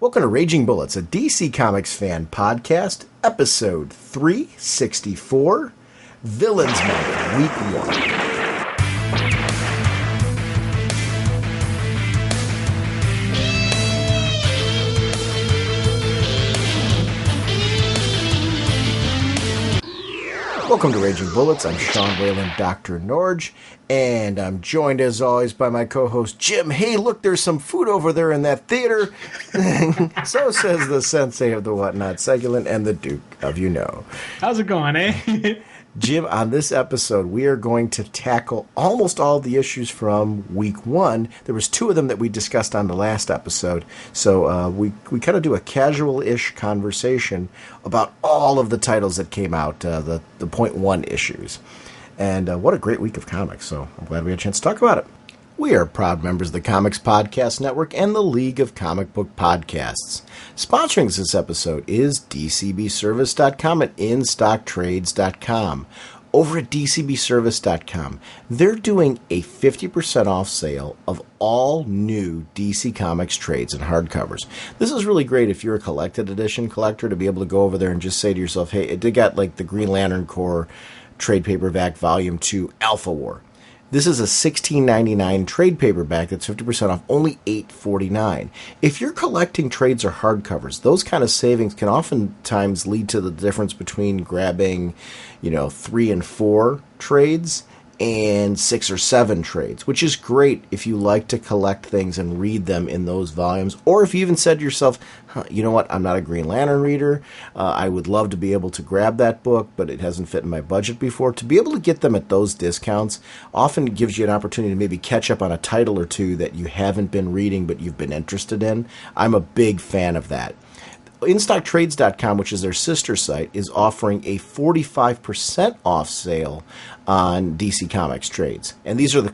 Welcome to Raging Bullets, a DC Comics fan podcast, episode 364, Villains Month, Week 1. Welcome to Raging Bullets. I'm Sean Whalen, drnorge, and I'm joined as always by my co-host Jim. Hey, look, there's some food over there in that theater. So says the sensei of the Whatnot Segulent and the Duke of You Know. How's it going, eh? Jim, on this episode, we are going to tackle almost all the issues from week 1. There was 2 of them that we discussed on the last episode. So we kind of do a casual-ish conversation about all of the titles that came out, the point 1 issues. And what a great week of comics. So I'm glad we had a chance to talk about it. We are proud members of the Comics Podcast Network and the League of Comic Book Podcasts. Sponsoring this episode is DCBService.com and InStockTrades.com. Over at DCBService.com, they're doing a 50% off sale of all new DC Comics trades and hardcovers. This is really great if you're a collected edition collector to be able to go over there and just say to yourself, hey, it got like the Green Lantern Corps trade paperback volume 2 Alpha War. This is a $16.99 trade paperback that's 50% off, only $8.49. If you're collecting trades or hardcovers, those kind of savings can oftentimes lead to the difference between grabbing, 3 and 4 trades and 6 or 7 trades, which is great if you like to collect things and read them in those volumes. Or if you even said to yourself, you know what, I'm not a Green Lantern reader. I would love to be able to grab that book, but it hasn't fit in my budget before. To be able to get them at those discounts often gives you an opportunity to maybe catch up on a title or two that you haven't been reading but you've been interested in. I'm a big fan of that. InStockTrades.com, which is their sister site, is offering a 45% off sale on DC Comics trades. And these are the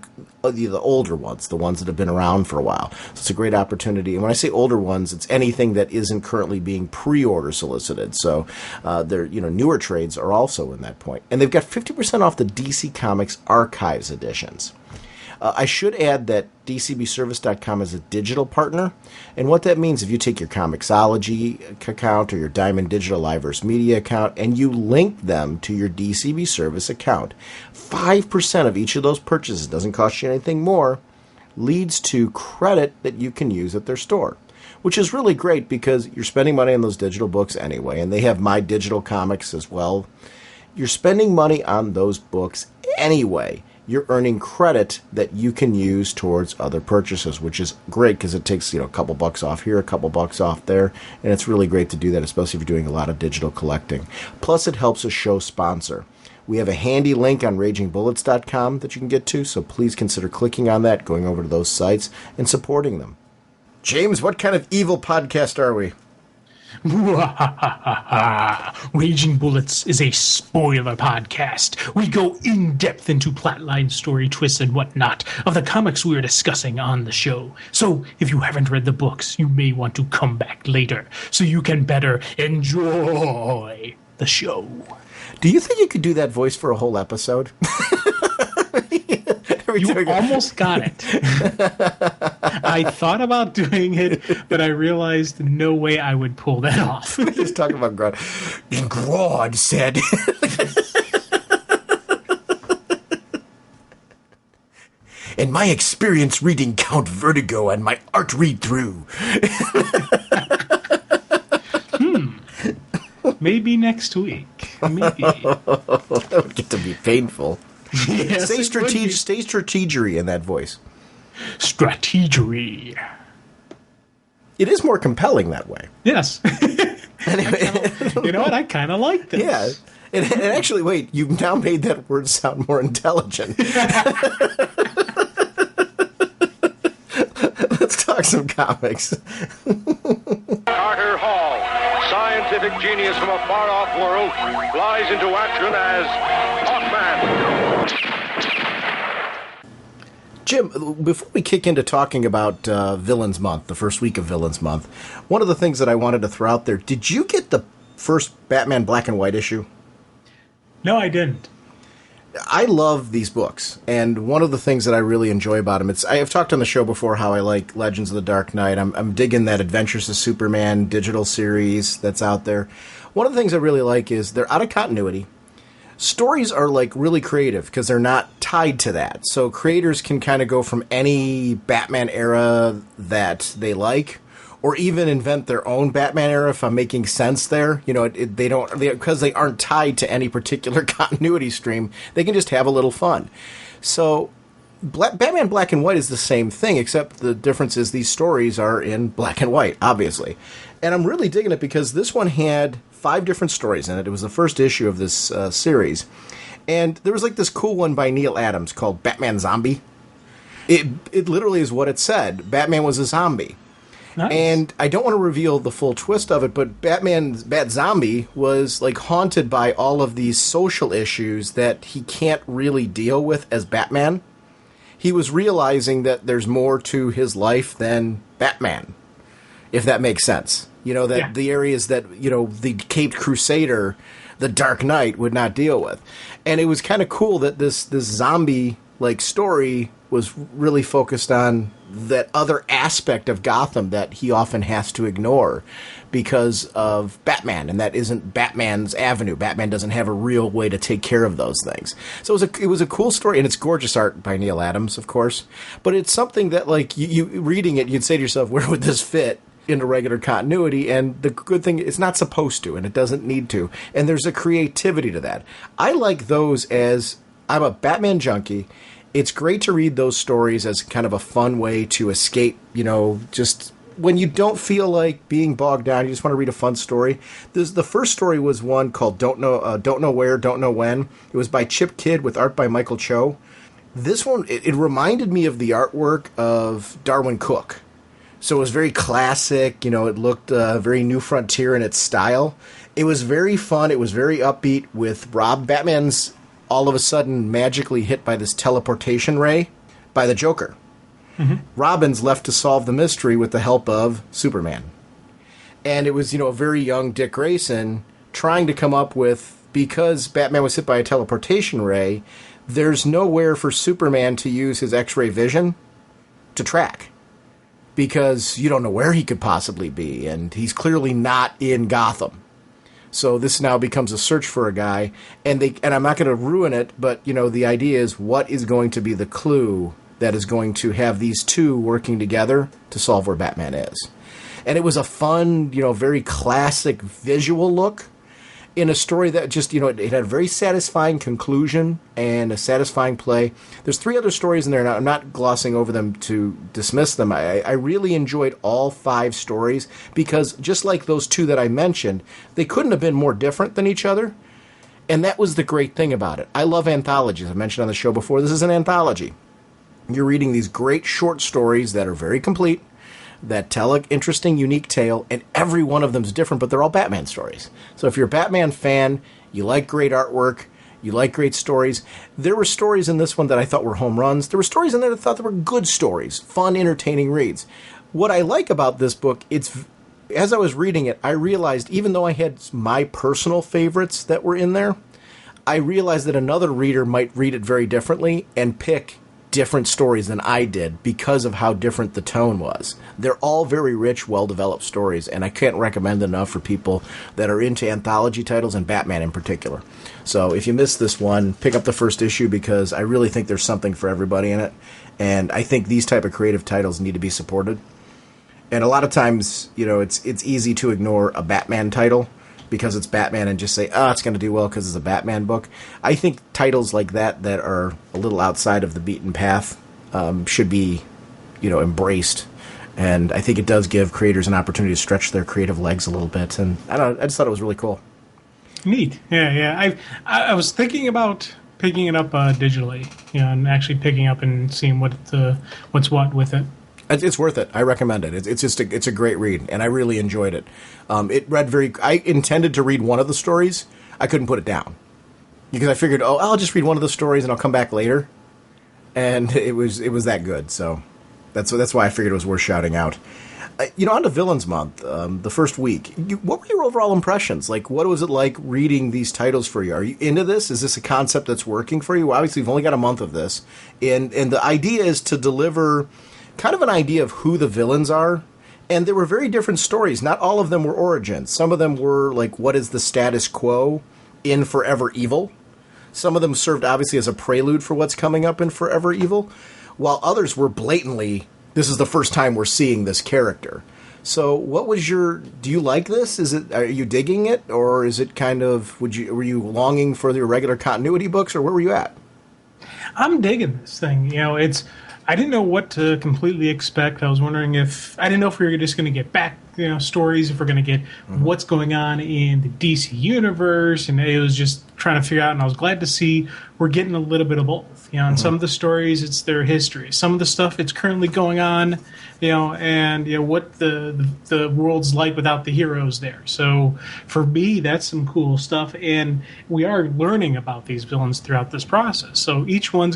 older ones, the ones that have been around for a while. So it's a great opportunity. And when I say older ones, it's anything that isn't currently being pre-order solicited. So their newer trades are also in that point. And they've got 50% off the DC Comics Archives editions. I should add that DCBService.com is a digital partner, and what that means, if you take your Comixology account or your Diamond Digital Liveverse Media account and you link them to your DCB Service account, 5% of each of those purchases, doesn't cost you anything more, leads to credit that you can use at their store, which is really great because you're spending money on those digital books anyway, and they have My Digital Comics as well. You're spending money on those books anyway. You're earning credit that you can use towards other purchases, which is great because it takes, a couple bucks off here, a couple bucks off there, and it's really great to do that, especially if you're doing a lot of digital collecting. Plus, it helps a show sponsor. We have a handy link on RagingBullets.com that you can get to, so please consider clicking on that, going over to those sites, and supporting them. James, what kind of evil podcast are we? Raging Bullets is a spoiler podcast. We go in depth into plotline, story twists, and whatnot of the comics we're discussing on the show. So if you haven't read the books, you may want to come back later so you can better enjoy the show. Do you think you could do that voice for a whole episode? You almost got it. I thought about doing it, but I realized no way I would pull that off. Just talking about Grodd. Grodd said. In my experience reading Count Vertigo and my art read-through. Maybe next week. Maybe. That would get to be painful. Yes, stay strategery in that voice. Strategery. It is more compelling that way. Yes. You know what? I kind of like this. Yeah. And actually, wait, you've now made that word sound more intelligent. Let's talk some comics. Carter Hall, scientific genius from a far-off world, flies into action as Hawkman. Jim, before we kick into talking about Villains Month, the first week of Villains Month, one of the things that I wanted to throw out there, did you get the first Batman Black and White issue? No, I didn't. I love these books, and one of the things that I really enjoy about them, I've talked on the show before how I like Legends of the Dark Knight. I'm digging that Adventures of Superman digital series that's out there. One of the things I really like is they're out of continuity. Stories are like really creative because they're not tied to that. So creators can kind of go from any Batman era that they like, or even invent their own Batman era if I'm making sense there. You know, because they aren't tied to any particular continuity stream, they can just have a little fun. So Batman Black and White is the same thing, except the difference is these stories are in black and white, obviously. And I'm really digging it because this one had 5 different stories in it. It was the first issue of this series. And there was like this cool one by Neil Adams called Batman Zombie. It literally is what it said. Batman was a zombie. Nice. And I don't want to reveal the full twist of it, but Bat Zombie was like haunted by all of these social issues that he can't really deal with as Batman. He was realizing that there's more to his life than Batman, if that makes sense. You know, that the areas that, you know, the Caped Crusader, the Dark Knight would not deal with. And it was kind of cool that this zombie-like story was really focused on that other aspect of Gotham that he often has to ignore because of Batman, and that isn't Batman's avenue. Batman doesn't have a real way to take care of those things. So it was a cool story, and it's gorgeous art by Neil Adams, of course. But it's something that, like, you reading it, you'd say to yourself, where would this fit into regular continuity? And the good thing, it's not supposed to, and it doesn't need to. And there's a creativity to that. I like those as, I'm a Batman junkie. It's great to read those stories as kind of a fun way to escape, you know, just when you don't feel like being bogged down, you just want to read a fun story. The first story was one called Don't Know Where, Don't Know When. It was by Chip Kidd with art by Michael Cho. This one, it reminded me of the artwork of Darwin Cook. So it was very classic, you know, it looked very New Frontier in its style. It was very fun, it was very upbeat with Batman's all of a sudden magically hit by this teleportation ray by the Joker. Mm-hmm. Robin's left to solve the mystery with the help of Superman. And it was, you know, a very young Dick Grayson trying to come up with, because Batman was hit by a teleportation ray, there's nowhere for Superman to use his X-ray vision to track. Because you don't know where he could possibly be, and he's clearly not in Gotham. So this now becomes a search for a guy, and I'm not going to ruin it, but, you know, the idea is what is going to be the clue that is going to have these two working together to solve where Batman is. And it was a fun, you know, very classic visual look in a story that just, you know, it had a very satisfying conclusion and a satisfying play. There's 3 other stories in there, and I'm not glossing over them to dismiss them. I really enjoyed all 5 stories because just like those 2 that I mentioned, they couldn't have been more different than each other. And that was the great thing about it. I love anthologies. I mentioned on the show before, this is an anthology. You're reading these great short stories that are very complete, that tell an interesting, unique tale, and every one of them is different, but they're all Batman stories. So if you're a Batman fan, you like great artwork, you like great stories. There were stories in this one that I thought were home runs. There were stories in there that I thought that were good stories, fun, entertaining reads. What I like about this book, as I was reading it, I realized, even though I had my personal favorites that were in there, I realized that another reader might read it very differently and pick different stories than I did because of how different the tone was. They're all very rich, well-developed stories, and I can't recommend enough for people that are into anthology titles and Batman in particular. So if you missed this one, pick up the first issue because I really think there's something for everybody in it, and I think these type of creative titles need to be supported. And a lot of times, you know, it's easy to ignore a Batman title because it's Batman and just say, it's going to do well because it's a Batman book. I think titles like that are a little outside of the beaten path should be, you know, embraced. And I think it does give creators an opportunity to stretch their creative legs a little bit. And I just thought it was really cool. Neat. Yeah. I was thinking about picking it up digitally, you know, and actually picking up and seeing what's what with it. It's worth it. I recommend it. It's a great read, and I really enjoyed it. It read I intended to read one of the stories. I couldn't put it down because I figured, I'll just read one of the stories and I'll come back later. And it was that good. So That's why I figured it was worth shouting out. On to Villains Month, the first week. What were your overall impressions? Like, what was it like reading these titles for you? Are you into this? Is this a concept that's working for you? Well, obviously, we've only got a month of this. And the idea is to deliver kind of an idea of who the villains are. And there were very different stories. Not all of them were origins. Some of them were like, what is the status quo in Forever Evil? Some of them served, obviously, as a prelude for what's coming up in Forever Evil. While others were blatantly... This is the first time we're seeing this character. So, what was do you like this? Are you digging it, or is it kind of? Were you longing for the regular continuity books, or where were you at? I'm digging this thing. I didn't know what to completely expect. I was wondering I didn't know if we were just going to get back, stories, if we're going to get what's going on in the DC universe, and it was just trying to figure out. And I was glad to see we're getting a little bit of both. And some of the stories, it's their history. Some of the stuff, it's currently going on, and what the world's like without the heroes there. So for me, that's some cool stuff. And we are learning about these villains throughout this process. So each creator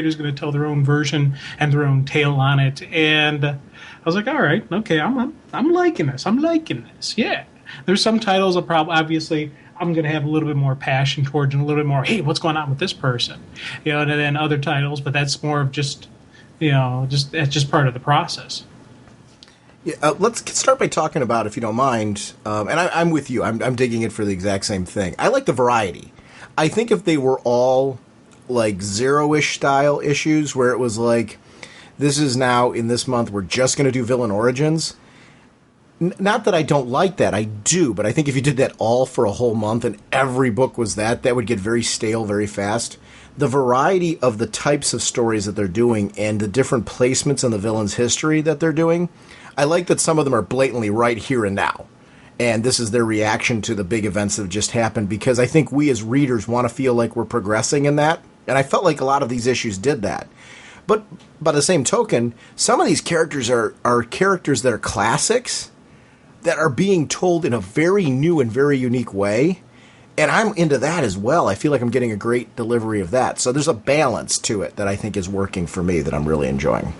is going to tell their own version and their own tale on it. And I was like, all right, okay, I'm liking this. I'm liking this. Yeah. There's some titles obviously I'm going to have a little bit more passion towards and a little bit more, hey, what's going on with this person? And then other titles, but that's more of that's just part of the process. Yeah, let's start by talking about, if you don't mind, and I'm with you. I'm digging it for the exact same thing. I like the variety. I think if they were all like zero-ish style issues where it was like, this is now, in this month, we're just going to do villain origins. Not that I don't like that, I do, but I think if you did that all for a whole month and every book was that would get very stale very fast. The variety of the types of stories that they're doing and the different placements in the villain's history that they're doing, I like that some of them are blatantly right here and now. And this is their reaction to the big events that have just happened, because I think we as readers want to feel like we're progressing in that. And I felt like a lot of these issues did that. But by the same token, some of these characters are characters that are classics that are being told in a very new and very unique way. And I'm into that as well. I feel like I'm getting a great delivery of that. So there's a balance to it that I think is working for me that I'm really enjoying.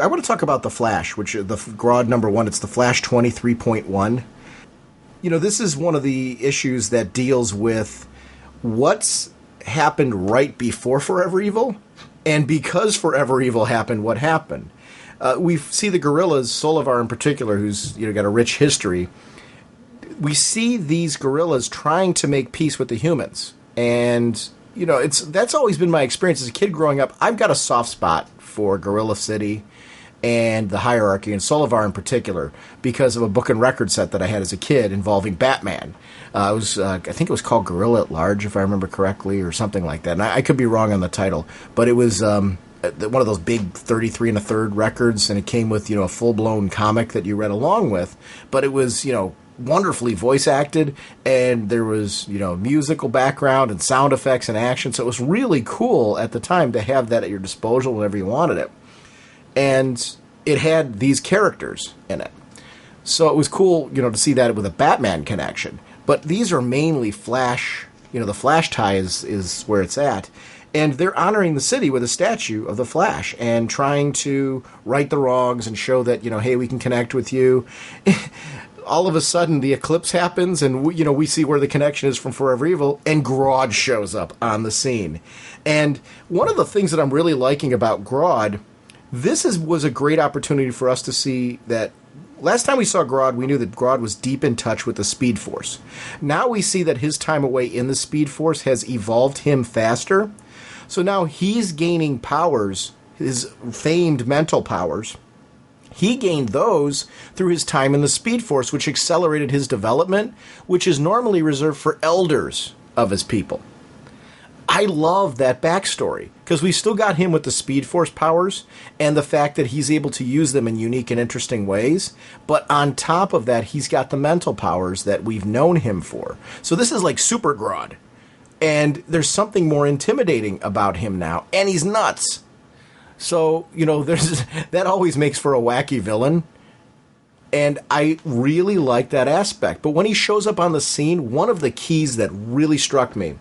I want to talk about The Flash, which is the Grodd #1. It's The Flash 23.1. This is one of the issues that deals with what's happened right before Forever Evil, and because Forever Evil happened, what happened. We see the guerrillas, Solivar in particular, who's got a rich history. We see these guerrillas trying to make peace with the humans, and that's always been my experience as a kid growing up. I've got a soft spot for Gorilla City and the hierarchy, and Solivar in particular, because of a book and record set that I had as a kid involving Batman. I think it was called Gorilla at Large, if I remember correctly, or something like that. And I could be wrong on the title, but it was one of those big 33 1/3 records, and it came with, a full-blown comic that you read along with, but it was, wonderfully voice acted, and there was, musical background and sound effects and action, so it was really cool at the time to have that at your disposal whenever you wanted it. And it had these characters in it. So it was cool, to see that with a Batman connection. But these are mainly Flash, the Flash tie is where it's at. And they're honoring the city with a statue of the Flash and trying to right the wrongs and show that, hey, we can connect with you. All of a sudden, the eclipse happens, and we see where the connection is from Forever Evil, and Grodd shows up on the scene. And one of the things that I'm really liking about Grodd, was a great opportunity for us to see that. Last time we saw Grodd, we knew that Grodd was deep in touch with the Speed Force. Now we see that his time away in the Speed Force has evolved him faster. So now he's gaining powers, his famed mental powers. He gained those through his time in the Speed Force, which accelerated his development, which is normally reserved for elders of his people. I love that backstory, because we still got him with the Speed Force powers and the fact that he's able to use them in unique and interesting ways. But on top of that, he's got the mental powers that we've known him for. So this is like Super Grodd. And there's something more intimidating about him now. And he's nuts. So, that always makes for a wacky villain. And I really like that aspect. But when he shows up on the scene, one of the keys that really struck me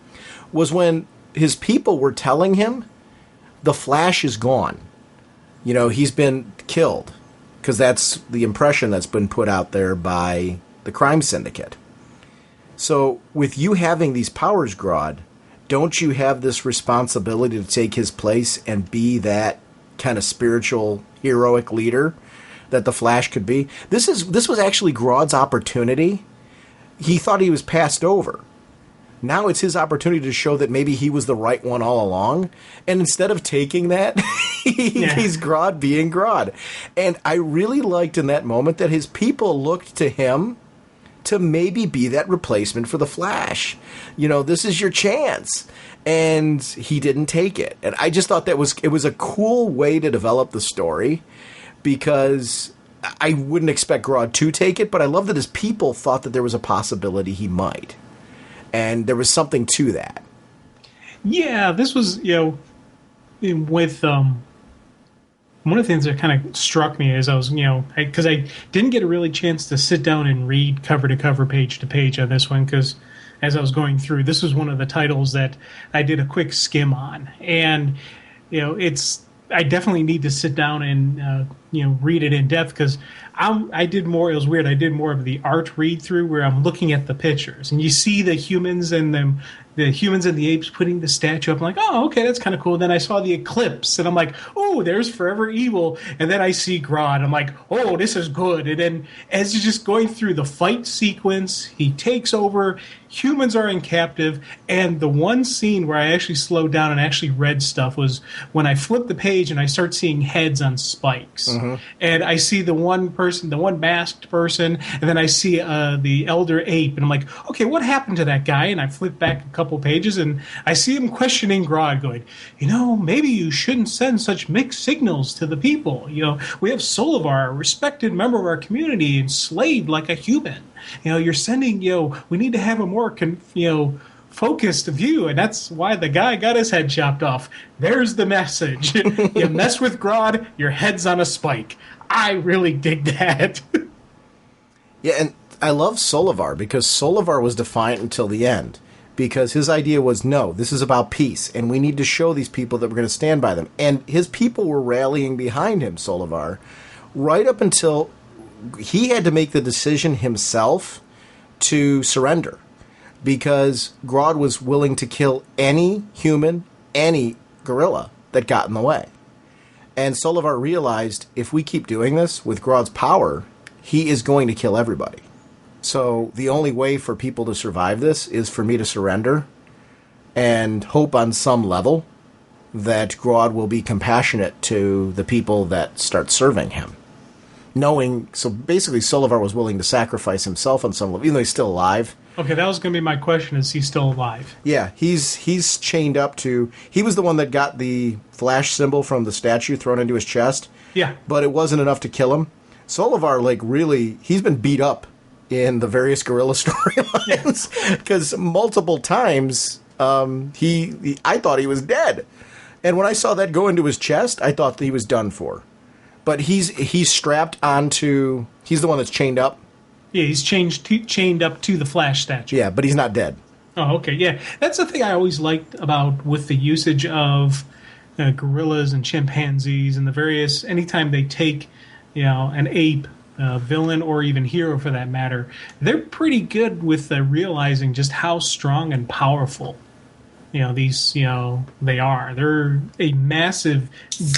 was when his people were telling him, the Flash is gone. You know, he's been killed, because that's the impression that's been put out there by the crime syndicate. So with you having these powers, Grodd, don't you have this responsibility to take his place and be that kind of spiritual, heroic leader that the Flash could be? This was actually Grodd's opportunity. He thought he was passed over. Now it's his opportunity to show that maybe he was the right one all along. And instead of taking that, he's Grodd being Grodd. And I really liked in that moment that his people looked to him to maybe be that replacement for the Flash. You know, this is your chance. And he didn't take it. And I just thought it was a cool way to develop the story, because I wouldn't expect Grodd to take it, but I love that his people thought that there was a possibility he might. And there was something to that. Yeah, this was, with one of the things that kind of struck me is I was, because I didn't get a really chance to sit down and read cover to cover, page to page on this one, because as I was going through, this was one of the titles that I did a quick skim on. And, I definitely need to sit down and, read it in depth, because I did more, it was weird, I did more of the art read through where I'm looking at the pictures. And you see the humans and the humans and the apes putting the statue up. I'm like, oh, okay, that's kind of cool. And then I saw the eclipse, and I'm like, oh, there's Forever Evil. And then I see Grodd. I'm like, oh, this is good. And then as you're just going through the fight sequence, he takes over. Humans are in captive. And the one scene where I actually slowed down and actually read stuff was when I flip the page and I start seeing heads on spikes. Mm-hmm. And I see the one person, the one masked person, and then I see the elder ape. And I'm like, okay, what happened to that guy? And I flip back a couple pages and I see him questioning Grodd, going, maybe you shouldn't send such mixed signals to the people. We have Solivar, a respected member of our community, enslaved like a human. You're sending, we need to have a more, focused view, and that's why the guy got his head chopped off. There's the message. You mess with Grodd, your head's on a spike. I really dig that. Yeah, and I love Solivar, because Solivar was defiant until the end. Because his idea was, no, this is about peace, and we need to show these people that we're going to stand by them. And his people were rallying behind him, Solivar, right up until he had to make the decision himself to surrender. Because Grodd was willing to kill any human, any gorilla that got in the way. And Solivar realized, if we keep doing this with Grodd's power, he is going to kill everybody. So the only way for people to survive this is for me to surrender and hope on some level that Grodd will be compassionate to the people that start serving him. So basically Solivar was willing to sacrifice himself on some level, even though he's still alive. Okay, that was going to be my question, is he still alive? Yeah, he's chained up to... He was the one that got the Flash symbol from the statue thrown into his chest. Yeah. But it wasn't enough to kill him. Solivar, really, he's been beat up in the various gorilla storylines, because multiple times I thought he was dead, and when I saw that go into his chest, I thought that he was done for. But he's strapped onto. He's the one that's chained up. Yeah, he's chained up to the Flash statue. Yeah, but he's not dead. Oh, okay. Yeah, that's the thing I always liked about with the usage of gorillas and chimpanzees and the various. Anytime they take, an ape. Villain or even hero for that matter, they're pretty good with realizing just how strong and powerful these they are. They're a massive,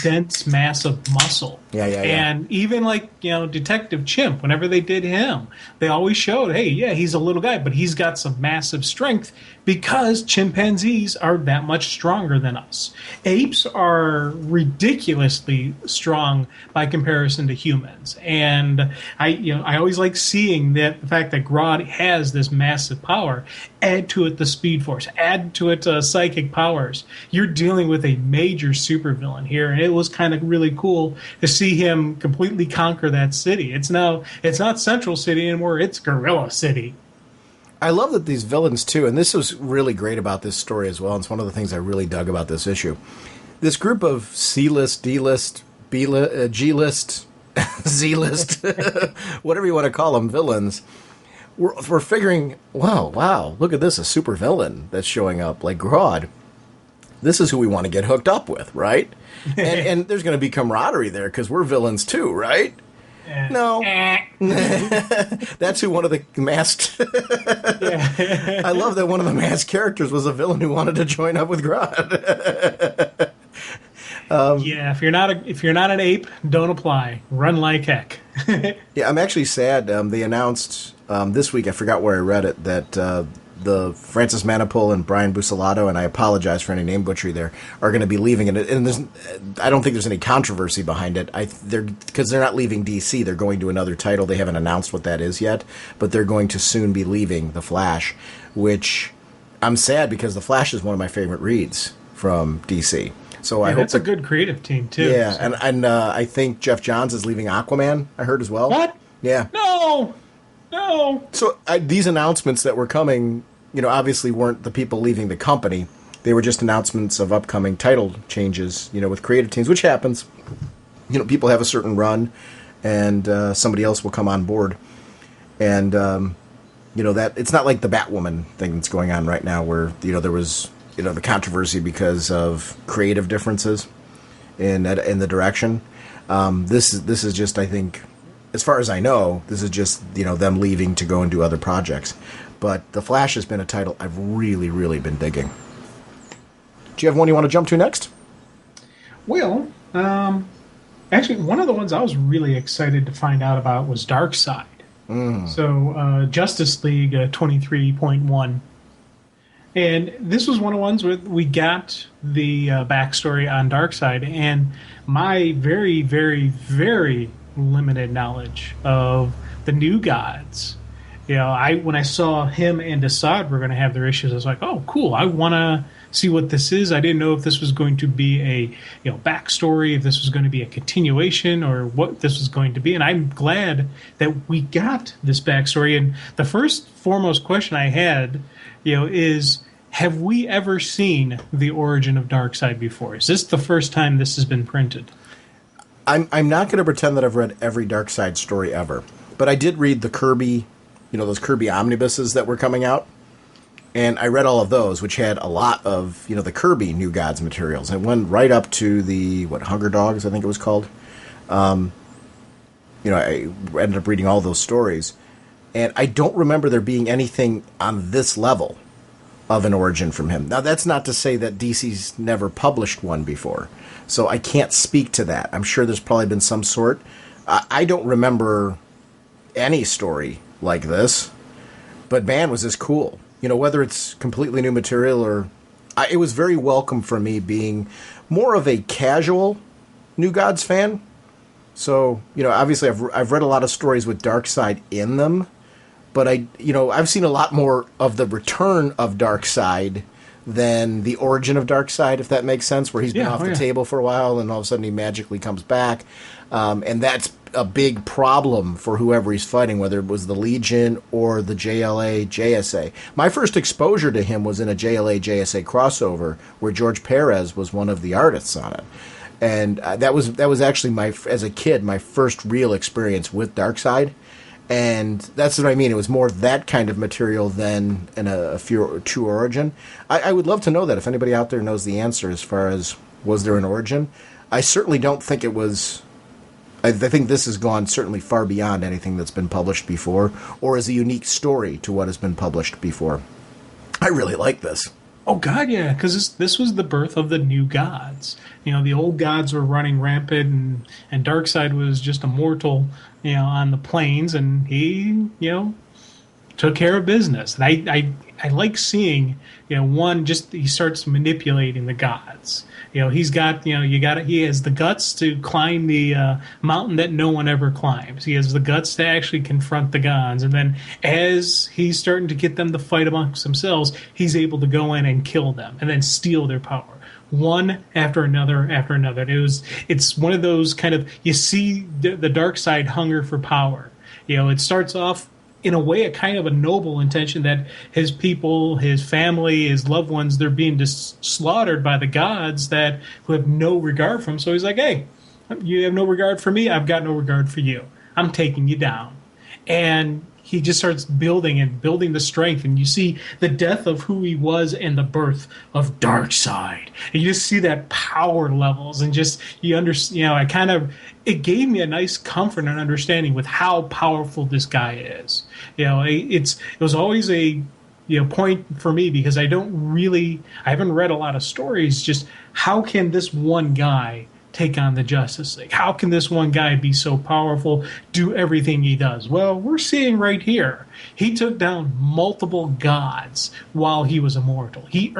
dense mass of muscle. Yeah. And even Detective Chimp, whenever they did him, they always showed, hey, yeah, he's a little guy, but he's got some massive strength, because chimpanzees are that much stronger than us. Apes are ridiculously strong by comparison to humans, and I always like seeing the fact that Grodd has this massive power. Add to it the Speed Force, add to it psychic powers. You're dealing with a major supervillain here, and it was kind of really cool to see him completely conquer that city. It's not Central City anymore; it's Gorilla City. I love that these villains, too, and this was really great about this story as well, and it's one of the things I really dug about this issue. This group of C-list, D-list, G-list, Z-list, whatever you want to call them, villains, we're figuring, wow, look at this, a super villain that's showing up, like Grodd. This is who we want to get hooked up with, right? And there's going to be camaraderie there because we're villains too, right? No. That's who one of the masked... I love that one of the masked characters was a villain who wanted to join up with Grodd. If you're not an ape, don't apply. Run like heck. Yeah, I'm actually sad. They announced this week, I forgot where I read it, that the Francis Manipul and Brian Buccellato, and I apologize for any name butchery there, are going to be leaving. And I don't think there's any controversy behind it. Because they're not leaving DC. They're going to another title. They haven't announced what that is yet, but they're going to soon be leaving The Flash, which I'm sad because The Flash is one of my favorite reads from DC. So I hope that's a good creative team too. Yeah, so. and I think Jeff Johns is leaving Aquaman. I heard as well. What? Yeah. No. So these announcements that were coming, obviously weren't the people leaving the company. They were just announcements of upcoming title changes, with creative teams, which happens. People have a certain run, and somebody else will come on board, and that it's not like the Batwoman thing that's going on right now, where there was. The controversy because of creative differences in the direction. This is just, I think, as far as I know, this is just them leaving to go and do other projects. But The Flash has been a title I've really, really been digging. Do you have one you want to jump to next? Well, actually, one of the ones I was really excited to find out about was Darkseid. So, Justice League 23.1. And this was one of the ones where we got the backstory on Darkseid, and my very, very, very limited knowledge of the New Gods. When I saw him and Assad were going to have their issues, I was like, oh, cool, I want to see what this is. I didn't know if this was going to be a backstory, if this was going to be a continuation, or what this was going to be. And I'm glad that we got this backstory. And the first foremost question I had, is, have we ever seen the origin of Darkseid before? Is this the first time this has been printed? I'm not going to pretend that I've read every Darkseid story ever, but I did read the Kirby, those Kirby omnibuses that were coming out, and I read all of those, which had a lot of the Kirby New Gods materials. It went right up to the Hunger Dogs, I think it was called. I ended up reading all those stories, and I don't remember there being anything on this level of an origin from him. Now, that's not to say that DC's never published one before, so I can't speak to that. I'm sure there's probably been some sort. I don't remember any story like this, but man, was this cool. Whether it's completely new material or... it was very welcome for me, being more of a casual New Gods fan. So, obviously I've read a lot of stories with Darkseid in them, but I've seen a lot more of the return of Darkseid than the origin of Darkseid, if that makes sense, where he's been off the table for a while and all of a sudden he magically comes back. And that's a big problem for whoever he's fighting, whether it was the Legion or the JLA, JSA. My first exposure to him was in a JLA, JSA crossover where George Perez was one of the artists on it. And that was actually, as a kid, my first real experience with Darkseid. And that's what I mean. It was more that kind of material than a true origin. I would love to know that, if anybody out there knows the answer as far as, was there an origin? I certainly don't think it was... I think this has gone certainly far beyond anything that's been published before, or is a unique story to what has been published before. I really like this. Oh, God, yeah, because this was the birth of the New Gods. The old gods were running rampant, and Darkseid was just a mortal, on the plains, and he, took care of business. And I like seeing, he starts manipulating the gods. He's got, he has the guts to climb the mountain that no one ever climbs. He has the guts to actually confront the gods. And then as he's starting to get them to fight amongst themselves, he's able to go in and kill them and then steal their power. One after another after another. It's one of those kind of, you see the Darkseid hunger for power. It starts off in a way, a kind of a noble intention that his people, his family, his loved ones, they're being just slaughtered by the gods who have no regard for him. So he's like, hey, you have no regard for me, I've got no regard for you. I'm taking you down. and he just starts building and building the strength, and you see the death of who he was and the birth of Darkseid, and you just see that power levels, and just it gave me a nice comfort and understanding with how powerful this guy is. It was always a point for me, because I haven't read a lot of stories. Just how can this one guy take on the Justice League? How can this one guy be so powerful, do everything he does? Well, we're seeing right here. He took down multiple gods while he was immortal. He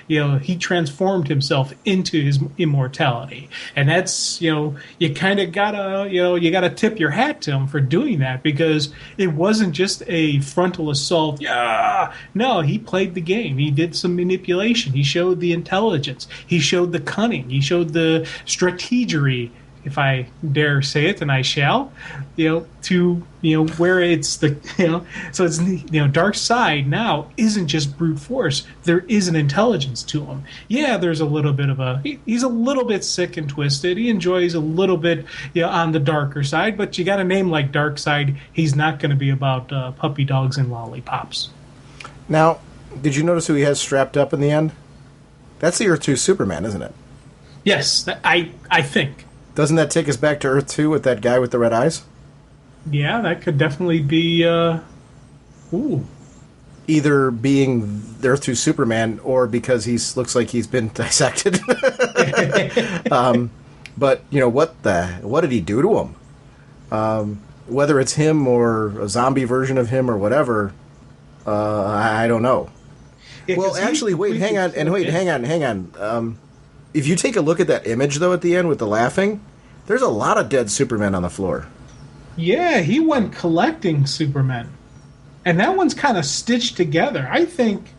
he transformed himself into his immortality. And that's, you kind of gotta tip your hat to him for doing that, because it wasn't just a frontal assault. Yeah, no, he played the game. He did some manipulation. He showed the intelligence. He showed the cunning. He showed the strategery, if I dare say it, and I shall, to where it's the so it's Darkseid now isn't just brute force. There is an intelligence to him. Yeah, there's a little bit of he's a little bit sick and twisted. He enjoys a little bit on the darker side, but you got a name like Darkseid, he's not going to be about puppy dogs and lollipops. Now, did you notice who he has strapped up in the end? That's the Earth 2 Superman, isn't it? Yes, I think. Doesn't that take us back to Earth 2 with that guy with the red eyes? Yeah, that could definitely be... Either being the Earth 2 Superman, or because he looks like he's been dissected. But, what did he do to him? Whether it's him or a zombie version of him or whatever, I don't know. Yeah, well, actually, hang on. If you take a look at that image, though, at the end with the laughing, there's a lot of dead Supermen on the floor. Yeah, he went collecting Supermen. And that one's kind of stitched together. I think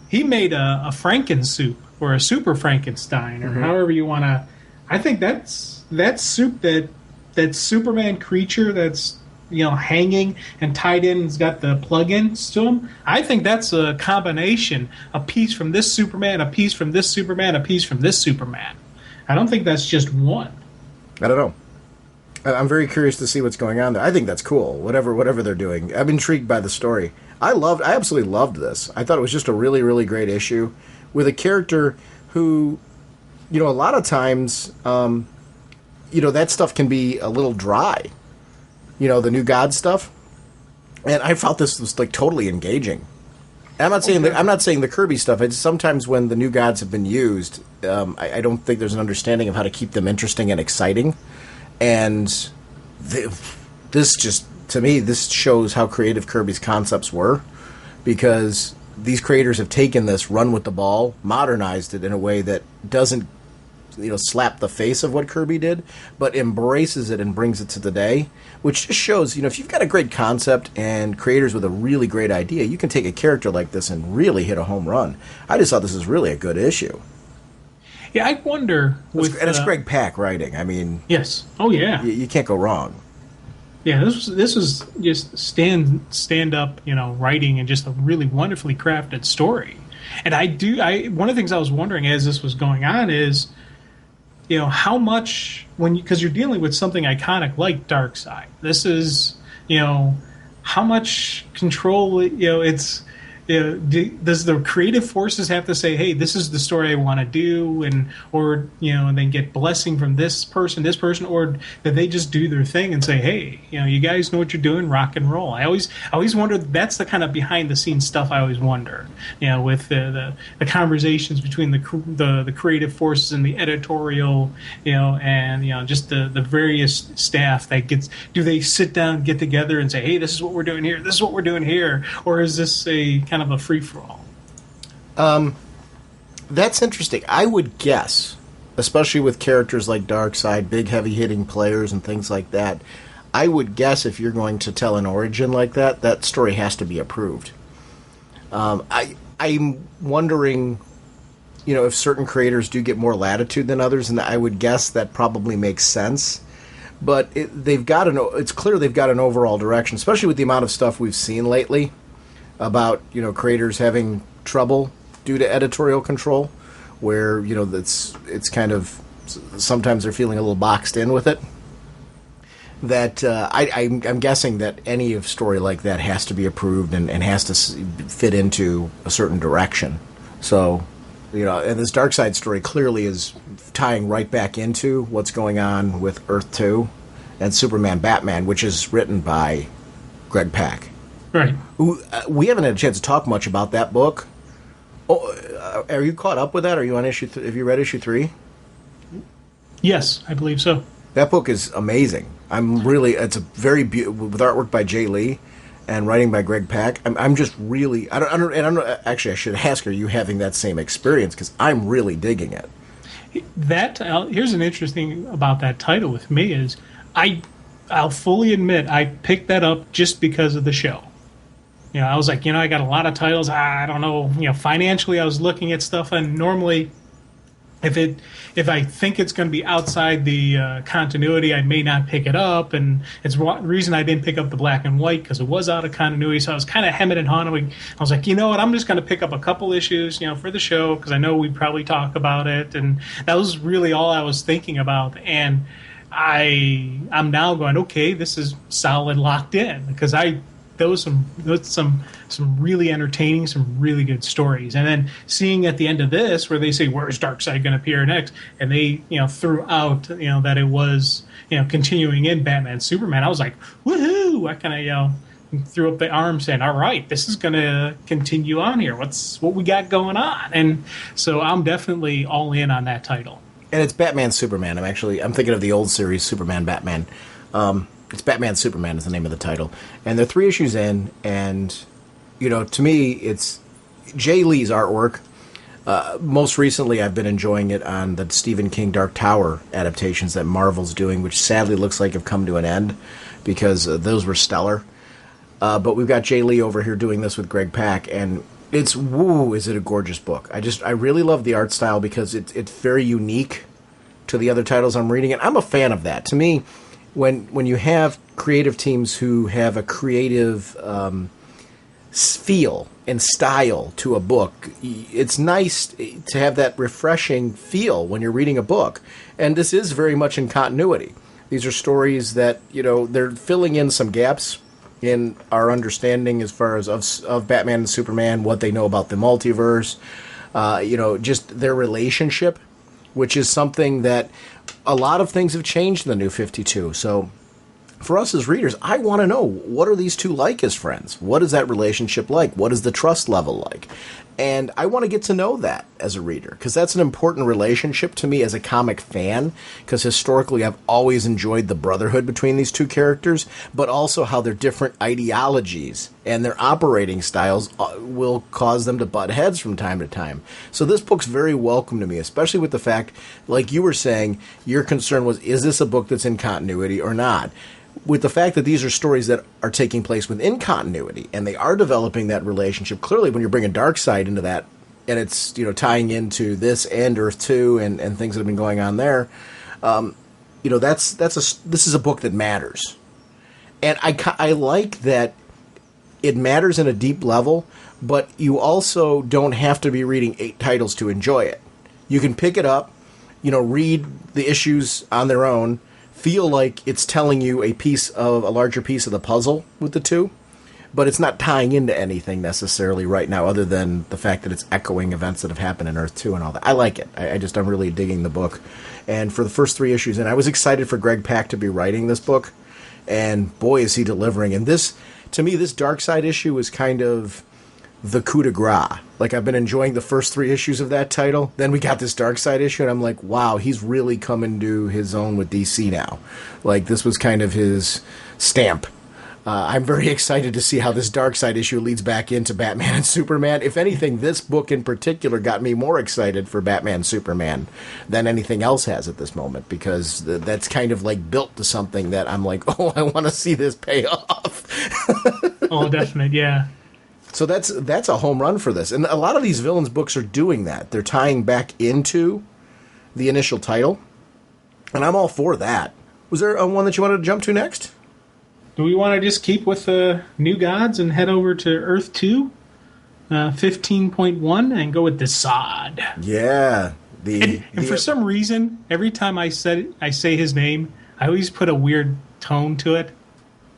he made a Franken-soup, or a Super Frankenstein, or however you want to... I think that's soup, that Superman creature that's hanging and tied in, has got the plug-ins to him. I think that's a combination, a piece from this Superman, a piece from this Superman, a piece from this Superman. I don't think that's just one. I don't know. I'm very curious to see what's going on there. I think that's cool, whatever they're doing. I'm intrigued by the story. I absolutely loved this. I thought it was just a really, really great issue with a character who, a lot of times, that stuff can be a little dry. The New God stuff, and I felt this was totally engaging. And I'm not saying the Kirby stuff. It's sometimes when the New Gods have been used, I don't think there's an understanding of how to keep them interesting and exciting. And this just, to me, this shows how creative Kirby's concepts were, because these creators have taken this, run with the ball, modernized it in a way that doesn't slap the face of what Kirby did, but embraces it and brings it to today, which just shows, if you've got a great concept and creators with a really great idea, you can take a character like this and really hit a home run. I just thought this was really a good issue. Yeah, I wonder... And it's Greg Pak writing. I mean... Yes. Oh, yeah. You can't go wrong. Yeah, this was just stand up, writing, and just a really wonderfully crafted story. And one of the things I was wondering as this was going on is... how much, because you're dealing with something iconic like Darkseid. This is, how much control, it's, does the creative forces have to say, hey, this is the story I want to do, and then get blessing from this person, or that they just do their thing and say, hey, you guys know what you're doing, rock and roll. I always wonder, that's the kind of behind the scenes stuff I always wonder, with the conversations between the creative forces and the editorial, and just the various staff that do they sit down, get together and say, hey, this is what we're doing here, this is what we're doing here, or is this a kind of a free-for-all? That's interesting. I would guess, especially with characters like Darkseid, big heavy-hitting players and things like that, I would guess if you're going to tell an origin like that, that story has to be approved. I'm wondering, if certain creators do get more latitude than others, and I would guess that probably makes sense. But it's clear they've got an overall direction, especially with the amount of stuff we've seen lately about creators having trouble due to editorial control, where it's kind of, sometimes they're feeling a little boxed in with it. that I'm guessing that any story like that has to be approved and has to fit into a certain direction. So, and this Darkseid story clearly is tying right back into what's going on with Earth 2 and Superman Batman, which is written by Greg Pak. Right. We haven't had a chance to talk much about that book. Oh, are you caught up with that? Are you on issue? Have you read issue 3? Yes, I believe so. That book is amazing. It's a very with artwork by Jay Lee and writing by Greg Pak. I'm just really, actually, I should ask, are you having that same experience? Because I'm really digging it. Here's an interesting about that title with me is I'll fully admit I picked that up just because of the show. I was like, I got a lot of titles. I don't know, financially I was looking at stuff, and normally if I think it's going to be outside the continuity, I may not pick it up, and it's the reason I didn't pick up the black and white, because it was out of continuity, so I was kind of hemming and hawing. I was like, you know what, I'm just going to pick up a couple issues, for the show, because I know we'd probably talk about it, and that was really all I was thinking about, and I'm now going, okay, this is solid, locked in, because there was some really entertaining, some really good stories. And then seeing at the end of this where they say, where's Darkseid going to appear next? And they, threw out, that it was, continuing in Batman Superman. I was like, woohoo! I kind of, threw up the arm saying, all right, this is going to continue on here. What we got going on? And so I'm definitely all in on that title. And it's Batman Superman. I'm thinking of the old series, Superman Batman. It's Batman Superman is the name of the title. And they're 3 issues in, and, to me, it's Jay Lee's artwork. Most recently, I've been enjoying it on the Stephen King Dark Tower adaptations that Marvel's doing, which sadly looks like have come to an end, because those were stellar. But we've got Jay Lee over here doing this with Greg Pak, and is it a gorgeous book. I really love the art style, because it's very unique to the other titles I'm reading, and I'm a fan of that. To me, when you have creative teams who have a creative feel and style to a book, it's nice to have that refreshing feel when you're reading a book. And this is very much in continuity. These are stories that, they're filling in some gaps in our understanding as far as of Batman and Superman, what they know about the multiverse, just their relationship, which is something that a lot of things have changed in the New 52. So for us as readers, I want to know, what are these two like as friends? What is that relationship like? What is the trust level like? And I want to get to know that as a reader, because that's an important relationship to me as a comic fan, because historically I've always enjoyed the brotherhood between these two characters, but also how their different ideologies and their operating styles will cause them to butt heads from time to time. So this book's very welcome to me, especially with the fact, like you were saying, your concern was, is this a book that's in continuity or not? With the fact that these are stories that are taking place within continuity, and they are developing that relationship, clearly when you're bringing Darkseid into that, and it's tying into this and Earth 2 and things that have been going on there, this is a book that matters. And I like that it matters in a deep level, but you also don't have to be reading 8 titles to enjoy it. You can pick it up, read the issues on their own, feel like it's telling you a larger piece of the puzzle with the two, but it's not tying into anything necessarily right now, other than the fact that it's echoing events that have happened in Earth 2 and all that. I like it. I'm really digging the book. And for the first 3 issues, and I was excited for Greg Pak to be writing this book, and boy, is he delivering. And this, to me, this Darkseid issue is kind of the coup de grace. Like, I've been enjoying the first 3 issues of that title. Then we got this Darkseid issue, and I'm like, wow, he's really coming to his own with DC now. Like, this was kind of his stamp. I'm very excited to see how this Darkseid issue leads back into Batman and Superman. If anything, this book in particular got me more excited for Batman Superman than anything else has at this moment, because that's kind of like built to something that I'm like, oh, I want to see this pay off. Oh, definitely, yeah. So that's a home run for this. And a lot of these villains books are doing that. They're tying back into the initial title. And I'm all for that. Was there one that you wanted to jump to next? Do we want to just keep with the New Gods and head over to Earth 2, 15.1, and go with the Sod? Yeah. And for some reason, every time I say his name, I always put a weird tone to it.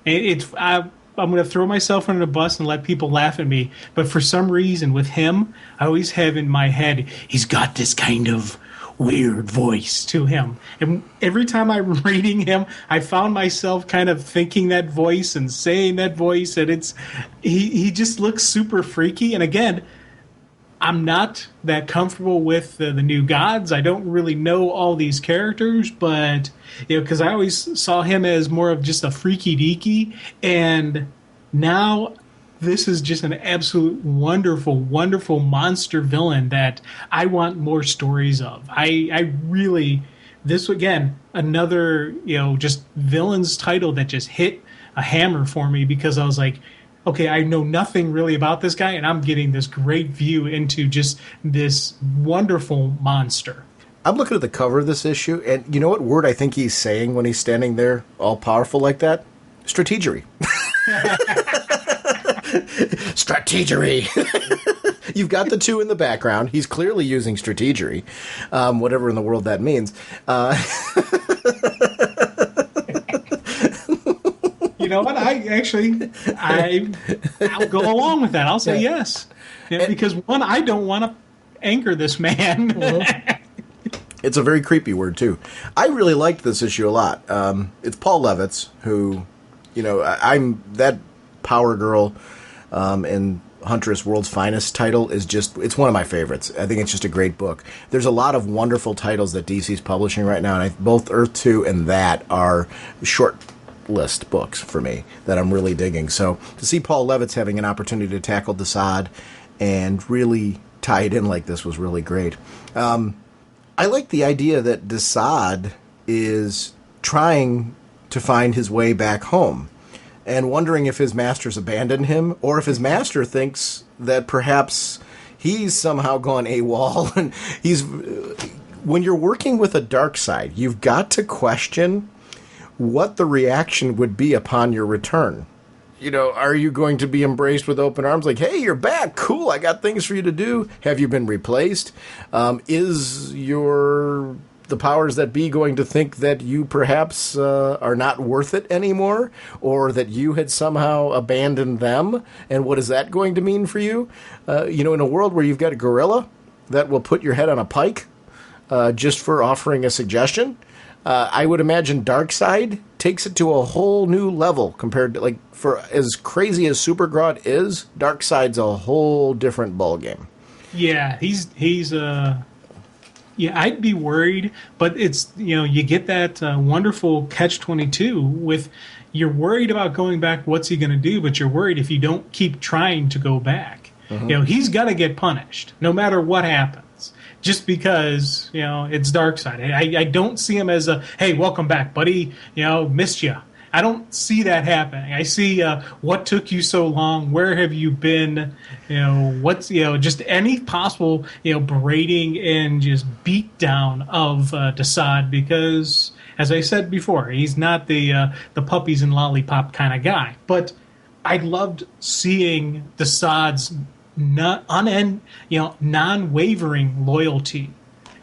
I'm going to throw myself under the bus and let people laugh at me. But for some reason, with him, I always have in my head, he's got this kind of weird voice to him. And every time I'm reading him, I found myself kind of thinking that voice and saying that voice. And he just looks super freaky. And again, I'm not that comfortable with the New Gods. I don't really know all these characters, but because I always saw him as more of just a freaky deaky, and now this is just an absolute wonderful, wonderful monster villain that I want more stories of. I really, this again, another just villain's title that just hit a hammer for me, because I was like, okay, I know nothing really about this guy, and I'm getting this great view into just this wonderful monster. I'm looking at the cover of this issue, and you know what word I think he's saying when he's standing there all powerful like that? Strategery. Strategery. You've got the two in the background. He's clearly using strategery, whatever in the world that means. You know what? I'll go along with that. I'll say yes. Because one, I don't want to anchor this man. Mm-hmm. It's a very creepy word, too. I really liked this issue a lot. It's Paul Levitz, who, I'm that Power Girl and Huntress World's Finest title is it's one of my favorites. I think it's just a great book. There's a lot of wonderful titles that DC's publishing right now, and both Earth 2 and that are short list books for me that I'm really digging. So to see Paul Levitz having an opportunity to tackle Desaad and really tie it in like this was really great. I like the idea that Desaad is trying to find his way back home and wondering if his master's abandoned him, or if his master thinks that perhaps he's somehow gone AWOL. And when you're working with a dark side, you've got to question what the reaction would be upon your return. Are you going to be embraced with open arms? Like, hey, you're back. Cool. I got things for you to do. Have you been replaced? Is the powers that be going to think that you perhaps are not worth it anymore, or that you had somehow abandoned them? And what is that going to mean for you? In a world where you've got a gorilla that will put your head on a pike just for offering a suggestion, I would imagine Darkseid takes it to a whole new level compared to, for as crazy as Supergrodd is, Darkseid's a whole different ballgame. Yeah, he's I'd be worried, but it's, you get that wonderful catch-22 with, you're worried about going back, what's he going to do, but you're worried if you don't keep trying to go back. Mm-hmm. He's got to get punished, no matter what happens. Just because, it's Darkseid. I don't see him as a, hey, welcome back, buddy, missed you. I don't see that happening. I see what took you so long, where have you been, what's, just any possible, berating and just beat down of Desaad, because, as I said before, he's not the puppies and lollipop kind of guy. But I loved seeing Desaad's non-wavering loyalty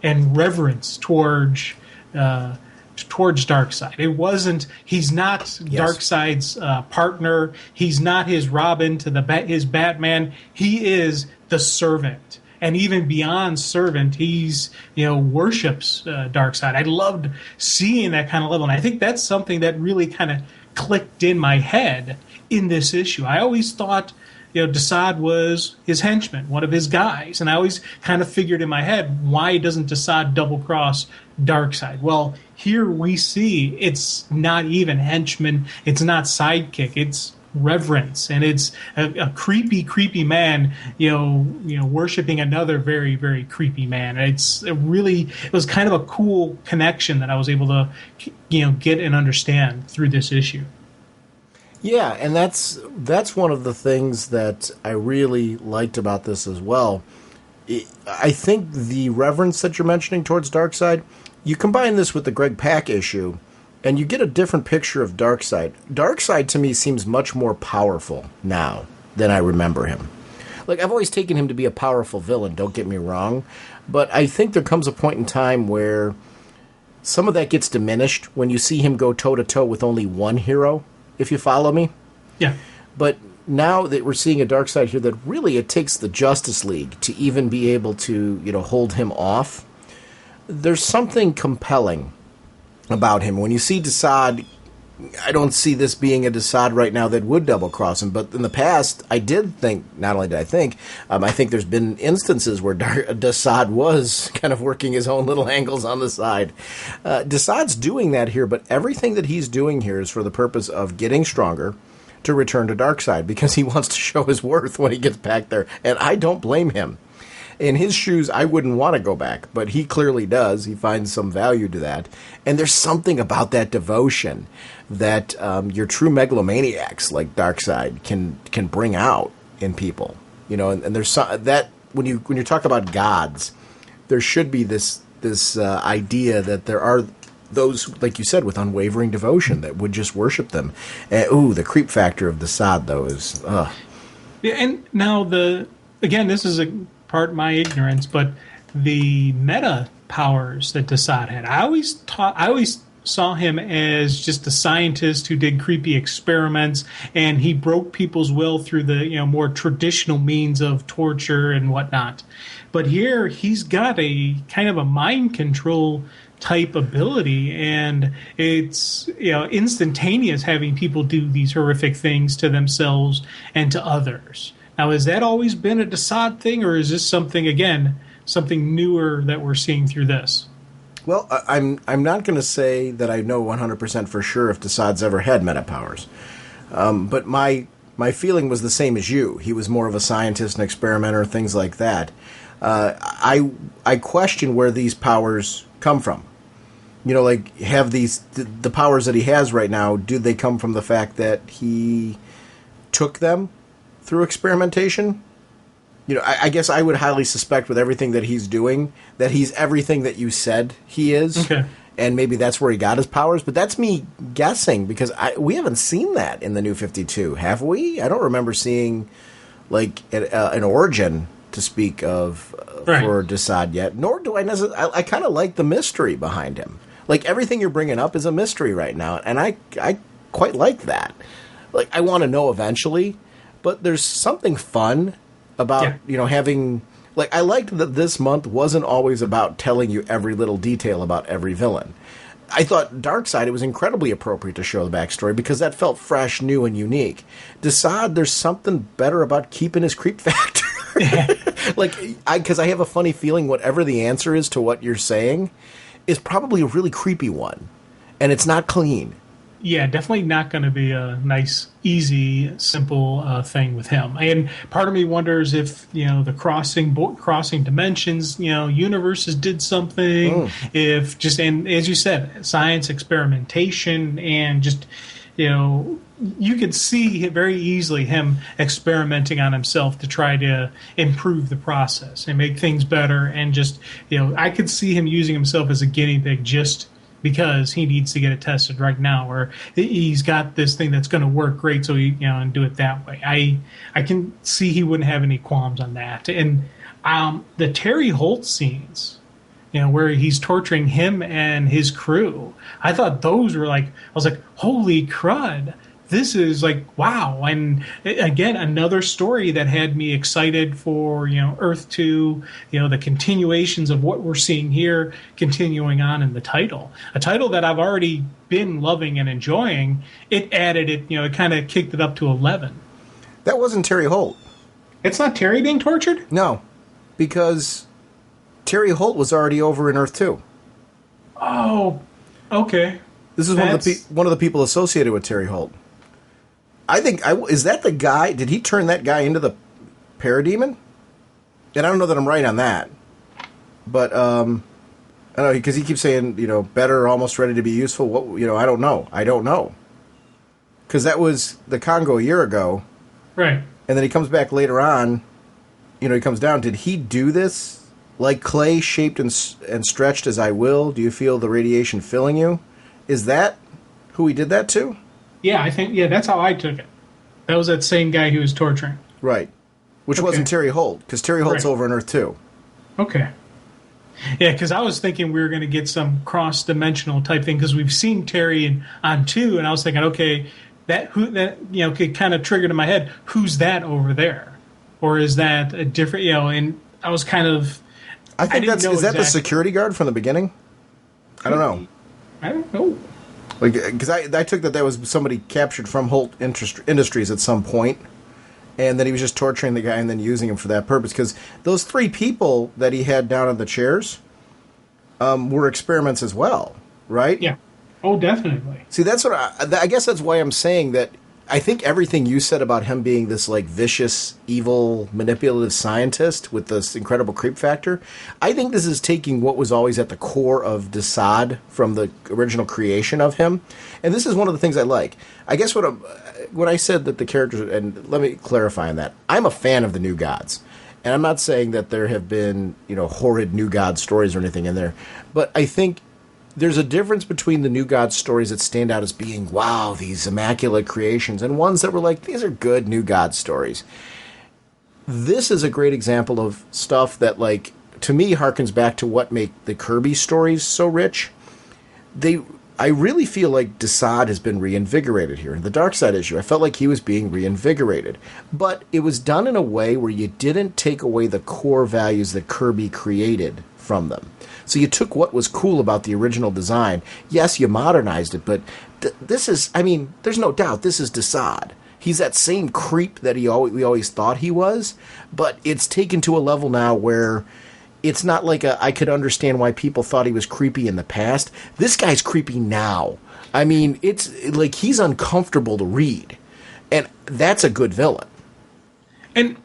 and reverence towards Darkseid. It wasn't. He's not Darkseid's partner. He's not his Robin to his Batman. He is the servant, and even beyond servant, he's worships Darkseid. I loved seeing that kind of level, and I think that's something that really kind of clicked in my head in this issue. I always thought Desaad was his henchman, one of his guys. And I always kind of figured in my head, why doesn't Desaad double-cross Darkseid? Well, here we see it's not even henchman, it's not sidekick, it's reverence. And it's a creepy, creepy man, worshiping another very, very creepy man. It was kind of a cool connection that I was able to, get and understand through this issue. Yeah, and that's one of the things that I really liked about this as well. I think the reverence that you're mentioning towards Darkseid, you combine this with the Greg Pak issue, and you get a different picture of Darkseid. Darkseid, to me, seems much more powerful now than I remember him. I've always taken him to be a powerful villain, don't get me wrong, but I think there comes a point in time where some of that gets diminished when you see him go toe-to-toe with only one hero, if you follow me. Yeah. But now that we're seeing a Darkseid here, that really it takes the Justice League to even be able to, hold him off. There's something compelling about him. When you see Desaad, I don't see this being a Desaad right now that would double-cross him. But in the past, I did think, not only did I think there's been instances where Desaad was kind of working his own little angles on the side. Desaad's doing that here, but everything that he's doing here is for the purpose of getting stronger to return to Darkseid, because he wants to show his worth when he gets back there. And I don't blame him. In his shoes, I wouldn't want to go back, but he clearly does. He finds some value to that. And there's something about that devotion that your true megalomaniacs like Darkseid can bring out in people. And there's that when you talk about gods, there should be this idea that there are those, like you said, with unwavering devotion that would just worship them. The creep factor of Desaad, though, is... Yeah, and now again, this is a part of my ignorance, but the meta powers that Desaad had, I always saw him as just a scientist who did creepy experiments, and he broke people's will through the more traditional means of torture and whatnot. But here he's got a kind of a mind control type ability, and it's instantaneous, having people do these horrific things to themselves and to others. Now, has that always been a Desaad thing, or is this something newer that we're seeing through this? Well, I'm not going to say that I know 100% for sure if Desaad's ever had meta powers, but my feeling was the same as you. He was more of a scientist and experimenter, things like that. I question where these powers come from. Have the powers that he has right now, do they come from the fact that he took them through experimentation? I guess I would highly suspect with everything that he's doing that he's everything that you said he is. Okay. And maybe that's where he got his powers. But that's me guessing, because we haven't seen that in the New 52, have we? I don't remember seeing an origin to speak of for Desaad yet. Nor do I necessarily. I kind of like the mystery behind him. Everything you're bringing up is a mystery right now, and I quite like that. I want to know eventually, but there's something fun about having. I liked that this month wasn't always about telling you every little detail about every villain. I thought Darkseid, it was incredibly appropriate to show the backstory because that felt fresh, new, and unique. Desaad, there's something better about keeping his creep factor. Because I have a funny feeling whatever the answer is to what you're saying is probably a really creepy one, and it's not clean. Yeah, definitely not going to be a nice, easy, simple thing with him. And part of me wonders if the crossing dimensions, universes did something. If and as you said, science experimentation and just you could see very easily him experimenting on himself to try to improve the process and make things better. And just, I could see him using himself as a guinea pig just because he needs to get it tested right now, or he's got this thing that's going to work great, so he, and do it that way. I can see he wouldn't have any qualms on that. And the Terry Holt scenes, where he's torturing him and his crew, I thought those were I was like, holy crud. This is wow. And again, another story that had me excited for, Earth 2, the continuations of what we're seeing here, continuing on in the title. A title that I've already been loving and enjoying. It added it, it kind of kicked it up to 11. That wasn't Terry Holt. It's not Terry being tortured? No, because Terry Holt was already over in Earth 2. Oh, okay. This is one of the people associated with Terry Holt. I think, is that the guy? Did he turn that guy into the Parademon? And I don't know that I'm right on that. But, I don't know, because he keeps saying, better, almost ready to be useful. What, I don't know. I don't know. Because that was the Congo a year ago. Right. And then he comes back later on. He comes down. Did he do this? Like clay shaped and stretched as I will? Do you feel the radiation filling you? Is that who he did that to? Yeah, I think, that's how I took it. That was that same guy he was torturing. Right. Which wasn't Terry Holt, because Terry Holt's over on Earth 2. Okay. Yeah, because I was thinking we were going to get some cross-dimensional type thing because we've seen Terry on 2, and I was thinking, okay, that could kind of triggered in my head, who's that over there, or is that a different And I was kind of, I think is that the security guard from the beginning? I don't know. I don't know. Because I took that was somebody captured from Holt Industries at some point, and that he was just torturing the guy and then using him for that purpose. Because those 3 people that he had down on the chairs were experiments as well, right? Yeah. Oh, definitely. See, that's what I guess that's why I'm saying that I think everything you said about him being this like vicious, evil, manipulative scientist with this incredible creep factor, I think this is taking what was always at the core of Desaad from the original creation of him, and this is one of the things I like. I guess when I said that the characters, and let me clarify on that, I'm a fan of the New Gods, and I'm not saying that there have been horrid New God stories or anything in there, but I think there's a difference between the New God stories that stand out as being, wow, these immaculate creations, and ones that were like, these are good New God stories. This is a great example of stuff that, like, to me, harkens back to what make the Kirby stories so rich. I really feel like Desaad has been reinvigorated here. In the Dark Side issue, I felt like he was being reinvigorated. But it was done in a way where you didn't take away the core values that Kirby created from them. So you took what was cool about the original design. Yes, you modernized it, but this is, there's no doubt this is Desaad. He's that same creep that we always thought he was, but it's taken to a level now where it's not like I could understand why people thought he was creepy in the past. This guy's creepy now. It's like he's uncomfortable to read, and that's a good villain. And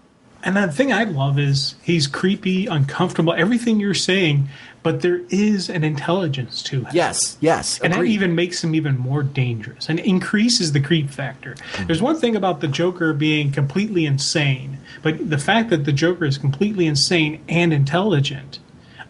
the thing I love is he's creepy, uncomfortable, everything you're saying, but there is an intelligence to him. Yes. And agreed. that even makes him even more dangerous and increases the creep factor. Mm-hmm. There's one thing about the Joker being completely insane, but the fact that the Joker is completely insane and intelligent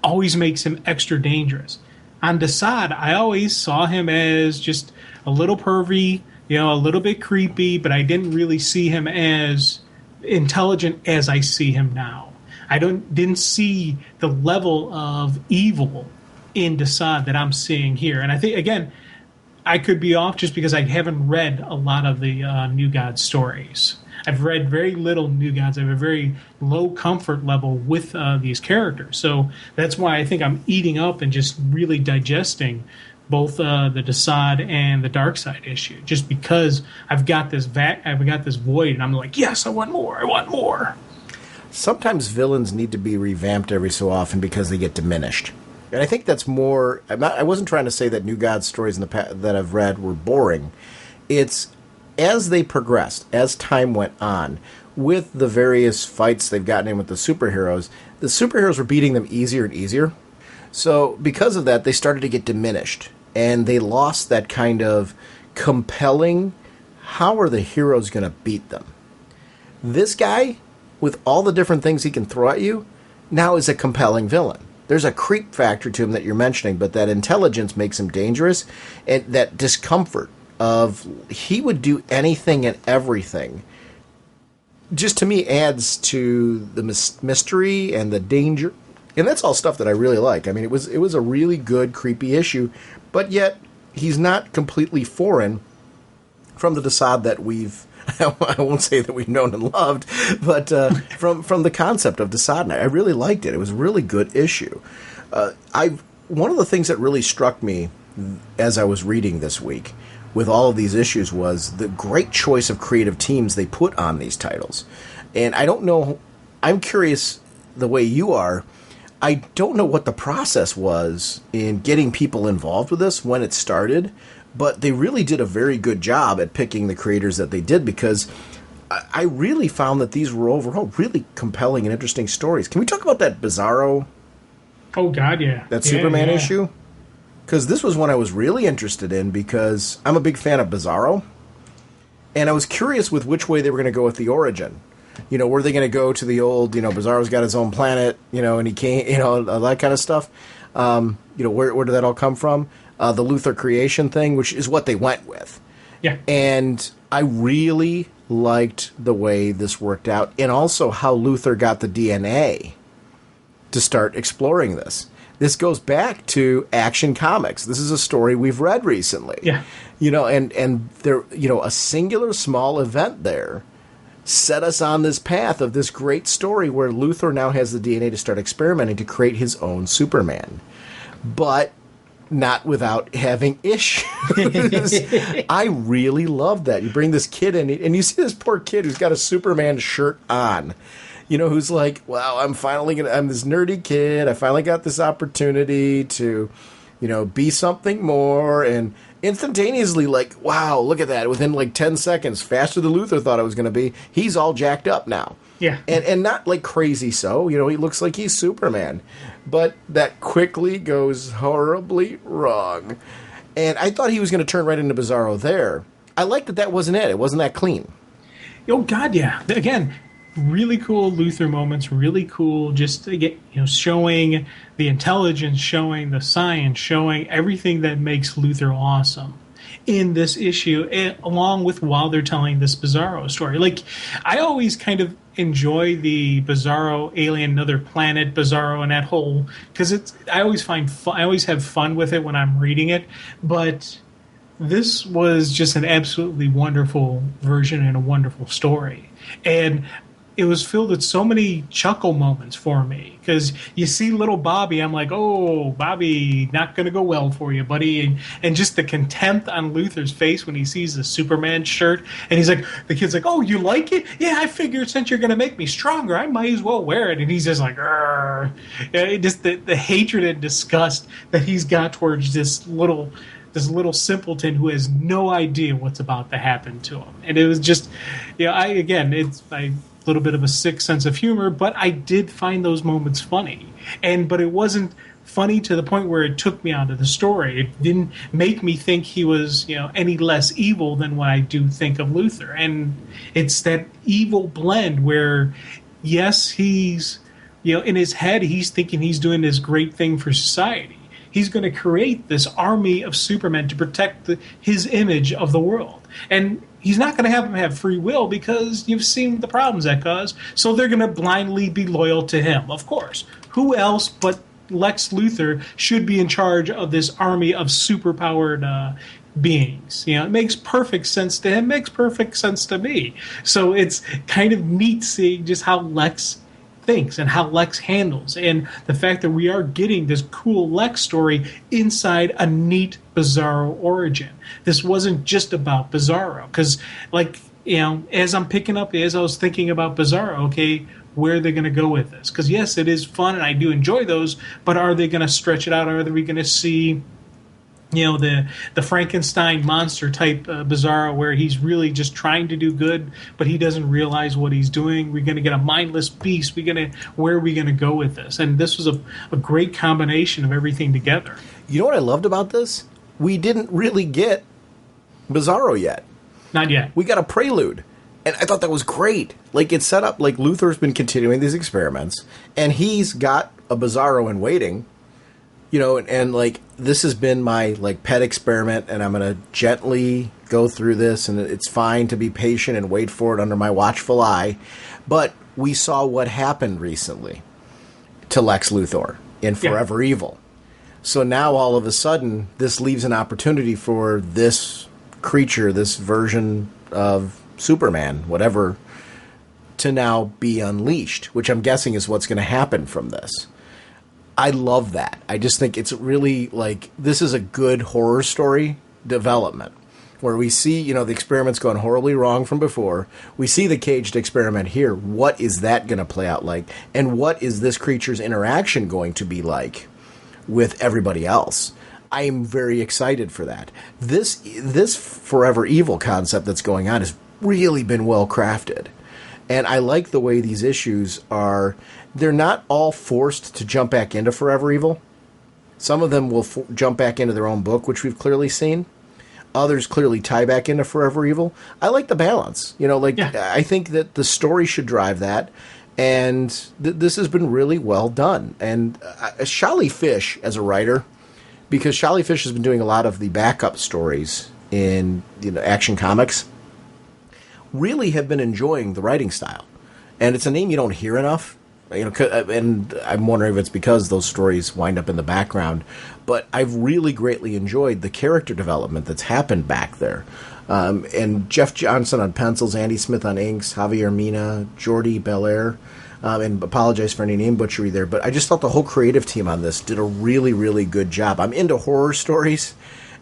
always makes him extra dangerous. On Desaad, I always saw him as just a little pervy, a little bit creepy, but I didn't really see him as intelligent as I see him now. I didn't see the level of evil in Desaad that I'm seeing here. And I think, again, I could be off just because I haven't read a lot of the New God stories. I've read very little New Gods. I have a very low comfort level with these characters. So that's why I think I'm eating up and just really digesting both the Desaad and the Dark Side issue, just because I've got this void, and I'm like, yes, I want more. Sometimes villains need to be revamped every so often because they get diminished. And I think that's more... I wasn't trying to say that New God stories in the past that I've read were boring. It's as they progressed, as time went on, with the various fights they've gotten in with the superheroes were beating them easier and easier. So because of that, they started to get diminished. And they lost that kind of compelling, how are the heroes going to beat them? This guy, with all the different things he can throw at you, now is a compelling villain. There's a creep factor to him that you're mentioning, but that intelligence makes him dangerous, and that discomfort of he would do anything and everything just to me adds to the mystery and the danger, and that's all stuff that I really like. It was a really good creepy issue, but yet he's not completely foreign from the Desaad that we've I won't say that we've known and loved, but from the concept of Desaad, I really liked it. It was a really good issue. One of the things that really struck me as I was reading this week with all of these issues was the great choice of creative teams they put on these titles. And I don't know, I'm curious the way you are, I don't know what the process was in getting people involved with this when it started, but they really did a very good job at picking the creators that they did, because I really found that these were overall really compelling and interesting stories. Can we talk about that Bizarro? Oh, God, yeah. That Superman issue? Because this was one I was really interested in because I'm a big fan of Bizarro. And I was curious with which way they were going to go with the origin. Were they going to go to the old, Bizarro's got his own planet, and he can't, all that kind of stuff. Where did that all come from? The Luthor creation thing, which is what they went with. Yeah. And I really liked the way this worked out, and also how Luthor got the DNA to start exploring this. This goes back to Action Comics. This is a story we've read recently. Yeah. And there, a singular small event there set us on this path of this great story where Luthor now has the DNA to start experimenting to create his own Superman. But not without having issues. I really love that. You bring this kid in, and you see this poor kid who's got a Superman shirt on, who's like, wow, I'm this nerdy kid. I finally got this opportunity to, be something more. And instantaneously, like, wow, look at that. Within like 10 seconds, faster than Luthor thought it was going to be, he's all jacked up now. Yeah. And not like crazy so. He looks like he's Superman. But that quickly goes horribly wrong. And I thought he was going to turn right into Bizarro there. I liked that wasn't it. It wasn't that clean. Oh, God, yeah. Again, really cool Luthor moments. Really cool just to get, showing the intelligence, showing the science, showing everything that makes Luthor awesome in this issue, along with while they're telling this Bizarro story. Like, I always kind of enjoy the Bizarro alien another planet Bizarro and that whole, because I always have fun with it when I'm reading it, but this was just an absolutely wonderful version and a wonderful story. And it was filled with so many chuckle moments for me, because you see little Bobby, I'm like, oh, Bobby, not going to go well for you, buddy. And just the contempt on Luthor's face when he sees the Superman shirt. And he's like, the kid's like, oh, you like it? Yeah, I figured since you're going to make me stronger, I might as well wear it. And he's just like, just the hatred and disgust that he's got towards this little simpleton who has no idea what's about to happen to him. And it was just, little bit of a sick sense of humor, but I did find those moments funny. But it wasn't funny to the point where it took me out of the story. It didn't make me think he was, any less evil than what I do think of Luthor. And it's that evil blend where, yes, he's, in his head, he's thinking he's doing this great thing for society. He's going to create this army of Supermen to protect his image of the world. And he's not going to have them have free will, because you've seen the problems that cause. So they're going to blindly be loyal to him, of course. Who else but Lex Luthor should be in charge of this army of superpowered beings? It makes perfect sense to him, makes perfect sense to me. So it's kind of neat seeing just how Lex thinks and how Lex handles, and the fact that we are getting this cool Lex story inside a neat Bizarro origin. This wasn't just about Bizarro, because as I was thinking about Bizarro, okay, where are they going to go with this? Because yes, it is fun and I do enjoy those, but are they going to stretch it out? Are we going to see the Frankenstein monster type Bizarro, where he's really just trying to do good, but he doesn't realize what he's doing? We're going to get a mindless beast. Where are we going to go with this? And this was a great combination of everything together. You know what I loved about this? We didn't really get Bizarro yet. Not yet. We got a prelude. And I thought that was great. Like, it's set up like Luthor's been continuing these experiments, and he's got a Bizarro in waiting. And like, this has been my like pet experiment, and I'm going to gently go through this, and it's fine to be patient and wait for it under my watchful eye. But we saw what happened recently to Lex Luthor in Forever Evil. So now all of a sudden, this leaves an opportunity for this creature, this version of Superman, whatever, to now be unleashed, which I'm guessing is what's going to happen from this. I love that. I just think it's really, like, this is a good horror story development where we see, the experiment's gone horribly wrong from before. We see the caged experiment here. What is that going to play out like? And what is this creature's interaction going to be like with everybody else? I am very excited for that. This Forever Evil concept that's going on has really been well crafted. And I like the way these issues are. They're not all forced to jump back into Forever Evil. Some of them will jump back into their own book, which we've clearly seen. Others clearly tie back into Forever Evil. I like the balance. I think that the story should drive that. And this has been really well done. And Shally Fish, as a writer, because Shally Fish has been doing a lot of the backup stories in Action Comics, really have been enjoying the writing style. And it's a name you don't hear enough And I'm wondering if it's because those stories wind up in the background. But I've really greatly enjoyed the character development that's happened back there. And Jeff Johnson on pencils, Andy Smith on inks, Javier Mina, Jordi Belair, and apologize for any name butchery there. But I just thought the whole creative team on this did a really, really good job. I'm into horror stories,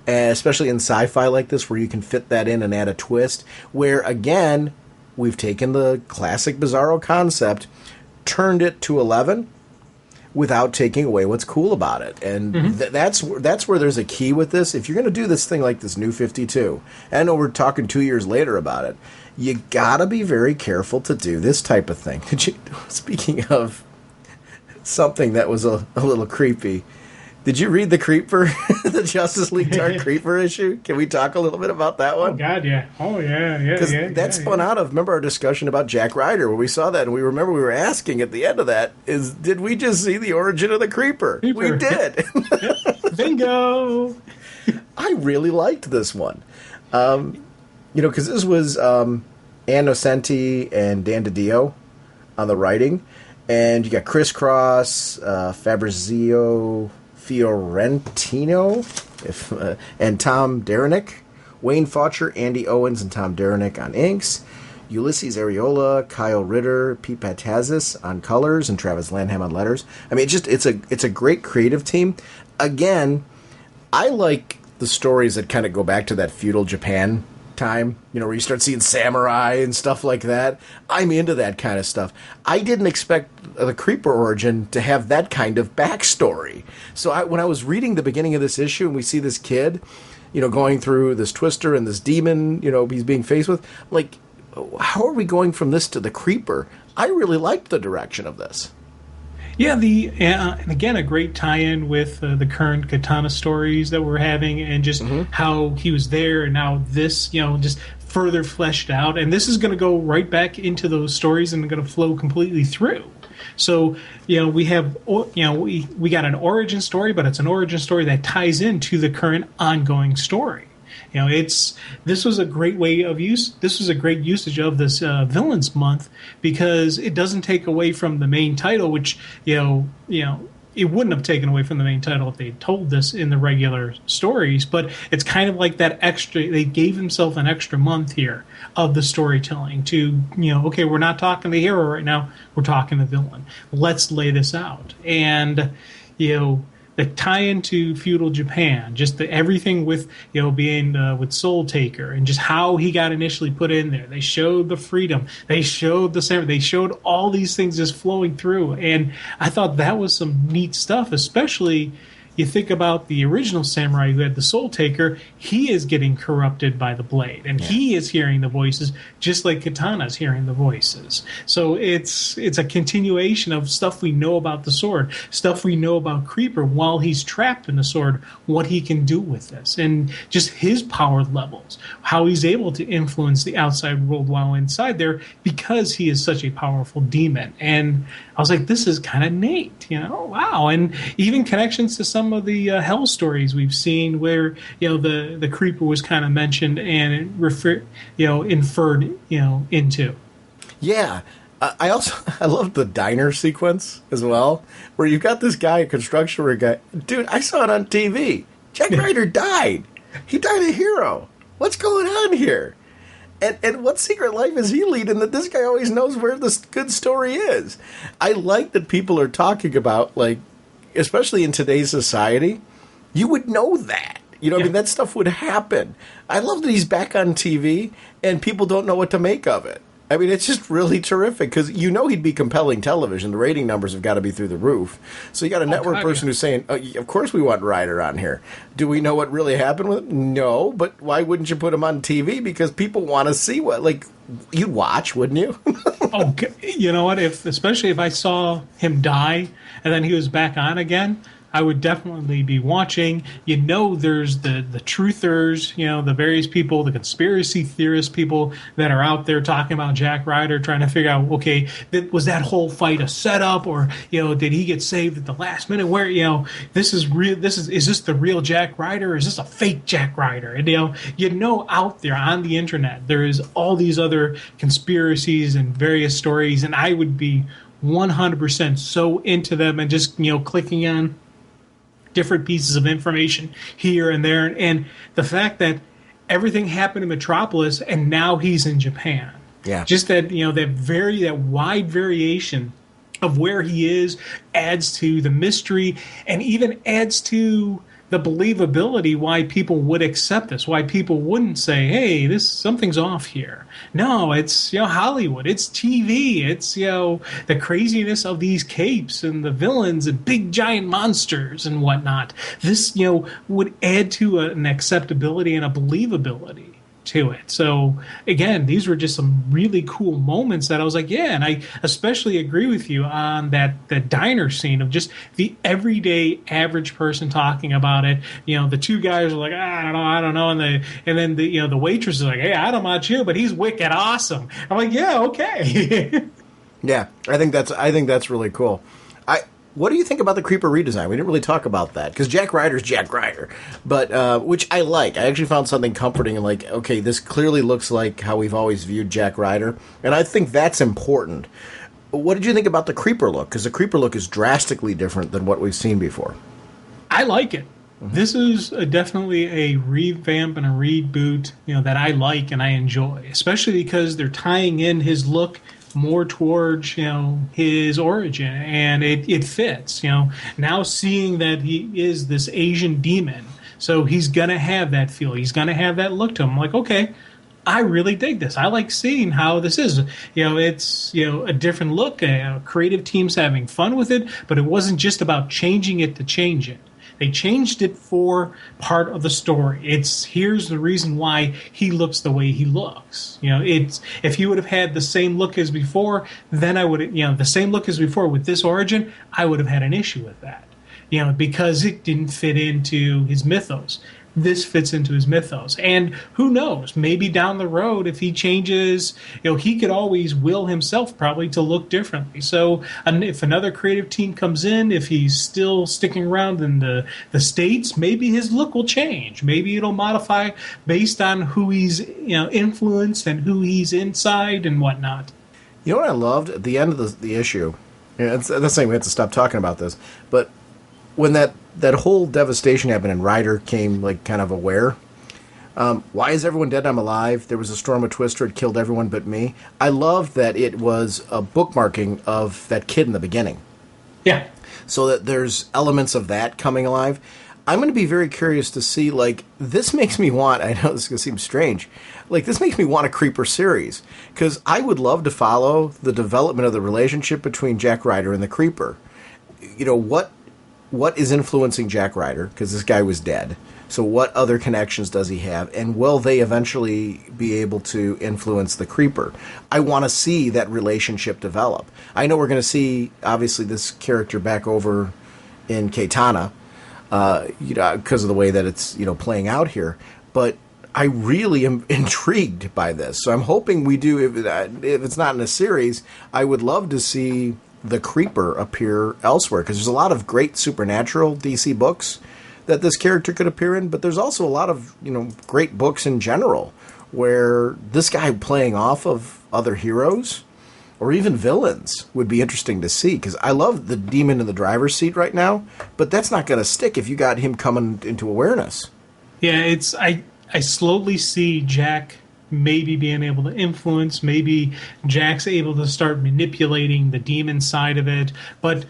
especially in sci-fi like this, where you can fit that in and add a twist. Where, again, we've taken the classic Bizarro concept, turned it to 11 without taking away what's cool about it. And that's where there's a key with this. If you're going to do this thing like this New 52, I know we're talking 2 years later about it, you got to be very careful to do this type of thing. Speaking of something that was a little creepy, did you read the Creeper, the Justice League Dark Creeper issue? Can we talk a little bit about that one? Oh, God, yeah. Oh, yeah. Because that spun out of, remember our discussion about Jack Ryder, where we saw that, and we were asking at the end of that, did we just see the origin of the Creeper? We did. Bingo! I really liked this one. Because this was Ann Nocenti and Dan DiDio on the writing, and you got Criss Cross, Fabrizio Fiorentino, and Tom Derenick, Wayne Faucher, Andy Owens, and Tom Derenick on inks, Ulysses Areola, Kyle Ritter, Pete Patazis on colors, and Travis Lanham on letters. I mean, it's a great creative team. Again, I like the stories that kind of go back to that feudal Japan time, where you start seeing samurai and stuff like that. I'm into that kind of stuff. I didn't expect the Creeper origin to have that kind of backstory. So when I was reading the beginning of this issue and we see this kid, going through this twister and this demon, he's being faced with, like, how are we going from this to the Creeper? I really liked the direction of this. Yeah, and again, a great tie-in with the current Katana stories that we're having, and just how he was there, and now this, just further fleshed out. And this is going to go right back into those stories and going to flow completely through. So, we have, we got an origin story, but it's an origin story that ties into the current ongoing story. This was a great way of use. This was a great usage of this Villains Month, because it doesn't take away from the main title, which it wouldn't have taken away from the main title if they told this in the regular stories. But it's kind of like that extra. They gave themselves an extra month here of the storytelling to okay, we're not talking the hero right now. We're talking the villain. Let's lay this out. And the tie-in to feudal Japan, just everything with being with Soul Taker, and just how he got initially put in there. They showed the freedom, they showed the samurai, they showed all these things just flowing through, and I thought that was some neat stuff. Especially you think about the original samurai who had the Soul Taker, he is getting corrupted by the blade, and he is hearing the voices just like Katana's hearing the voices. So it's a continuation of stuff we know about the sword, stuff we know about Creeper while he's trapped in the sword, what he can do with this, and just his power levels, how he's able to influence the outside world while inside there because he is such a powerful demon. And I was like, this is kind of neat, wow. And even connections to some of the Hell stories we've seen where, the Creeper was kind of mentioned and inferred, into. Yeah. I love the diner sequence as well, where you've got this guy, a construction worker guy. Dude, I saw it on TV. Jack Ryder died. He died a hero. What's going on here? And what secret life is he leading that this guy always knows where the good story is? I like that people are talking about, like, especially in today's society, you would know that. I mean, that stuff would happen. I love that he's back on TV and people don't know what to make of it. I mean, it's just really terrific because he'd be compelling television. The rating numbers have got to be through the roof. So you got a network person who's saying, oh, of course we want Ryder on here. Do we know what really happened with him? No, but why wouldn't you put him on TV? Because people want to see you'd watch, wouldn't you? Oh, you know what? Especially if I saw him die and then he was back on again, I would definitely be watching. There's the truthers, the various people, the conspiracy theorist people that are out there talking about Jack Ryder, trying to figure out, okay, was that whole fight a setup, or did he get saved at the last minute? Where this is real? Is this the real Jack Ryder, or is this a fake Jack Ryder? And out there on the internet, there is all these other conspiracies and various stories, and I would be 100% so into them and just, clicking on different pieces of information here and there. And the fact that everything happened in Metropolis and now he's in Japan. Yeah. Just that, that wide variation of where he is adds to the mystery and even adds to the believability why people would accept this, why people wouldn't say, hey, something's off here. No, it's, Hollywood, it's TV, it's, the craziness of these capes and the villains and big giant monsters and whatnot. This, would add to an acceptability and a believability to it. So again, these were just some really cool moments that I was like, yeah, and I especially agree with you on that diner scene of just the everyday average person talking about it. The two guys are like, I don't know, and then the waitress is like, hey, I don't know about you, but he's wicked awesome. I'm like, yeah, okay. Yeah, I think that's really cool. What do you think about the Creeper redesign? We didn't really talk about that, because Jack Ryder's Jack Ryder, but which I like. I actually found something comforting in, like, okay, this clearly looks like how we've always viewed Jack Ryder, and I think that's important. What did you think about the Creeper look? Because the Creeper look is drastically different than what we've seen before. I like it. Mm-hmm. This is definitely a revamp and a reboot, that I like and I enjoy, especially because they're tying in his look more towards his origin, and it fits. Now seeing that he is this Asian demon, so he's gonna have that feel, he's gonna have that look to him. I'm like, okay, I really dig this. I like seeing how this is. It's a different look. Creative teams having fun with it, but it wasn't just about changing it to change it. They changed it for part of the story. Here's the reason why he looks the way he looks. If he would have had the same look as before, then I would, the same look as before with this origin, I would have had an issue with that. Because it didn't fit into his mythos. This fits into his mythos. And who knows, maybe down the road, if he changes, he could always will himself probably to look differently. So if another creative team comes in, if he's still sticking around in the States, maybe his look will change. Maybe it'll modify based on who he's influenced and who he's inside and whatnot. You know what I loved? At the end of the issue, that's saying we have to stop talking about this, but when that whole devastation happened and Ryder came, like, kind of aware, why is everyone dead? I'm alive. There was a storm of Twister. It killed everyone but me. I loved that it was a bookmarking of that kid in the beginning. Yeah. So that there's elements of that coming alive. I'm going to be very curious to see, like, this makes me want, I know this is going to seem strange, like, this makes me want a Creeper series. Because I would love to follow the development of the relationship between Jack Ryder and the Creeper. What is influencing Jack Ryder? Because this guy was dead. So what other connections does he have? And will they eventually be able to influence the Creeper? I want to see that relationship develop. I know we're going to see, obviously, this character back over in Katana, because of the way that it's, playing out here. But I really am intrigued by this. So I'm hoping we do, if it's not in a series, I would love to see the Creeper appear elsewhere, because there's a lot of great supernatural DC books that this character could appear in, but there's also a lot of great books in general where this guy playing off of other heroes or even villains would be interesting to see, because I love the demon in the driver's seat right now, but that's not going to stick if you got him coming into awareness. Yeah, I slowly see Jack maybe being able to influence, maybe Jack's able to start manipulating the demon side of it. But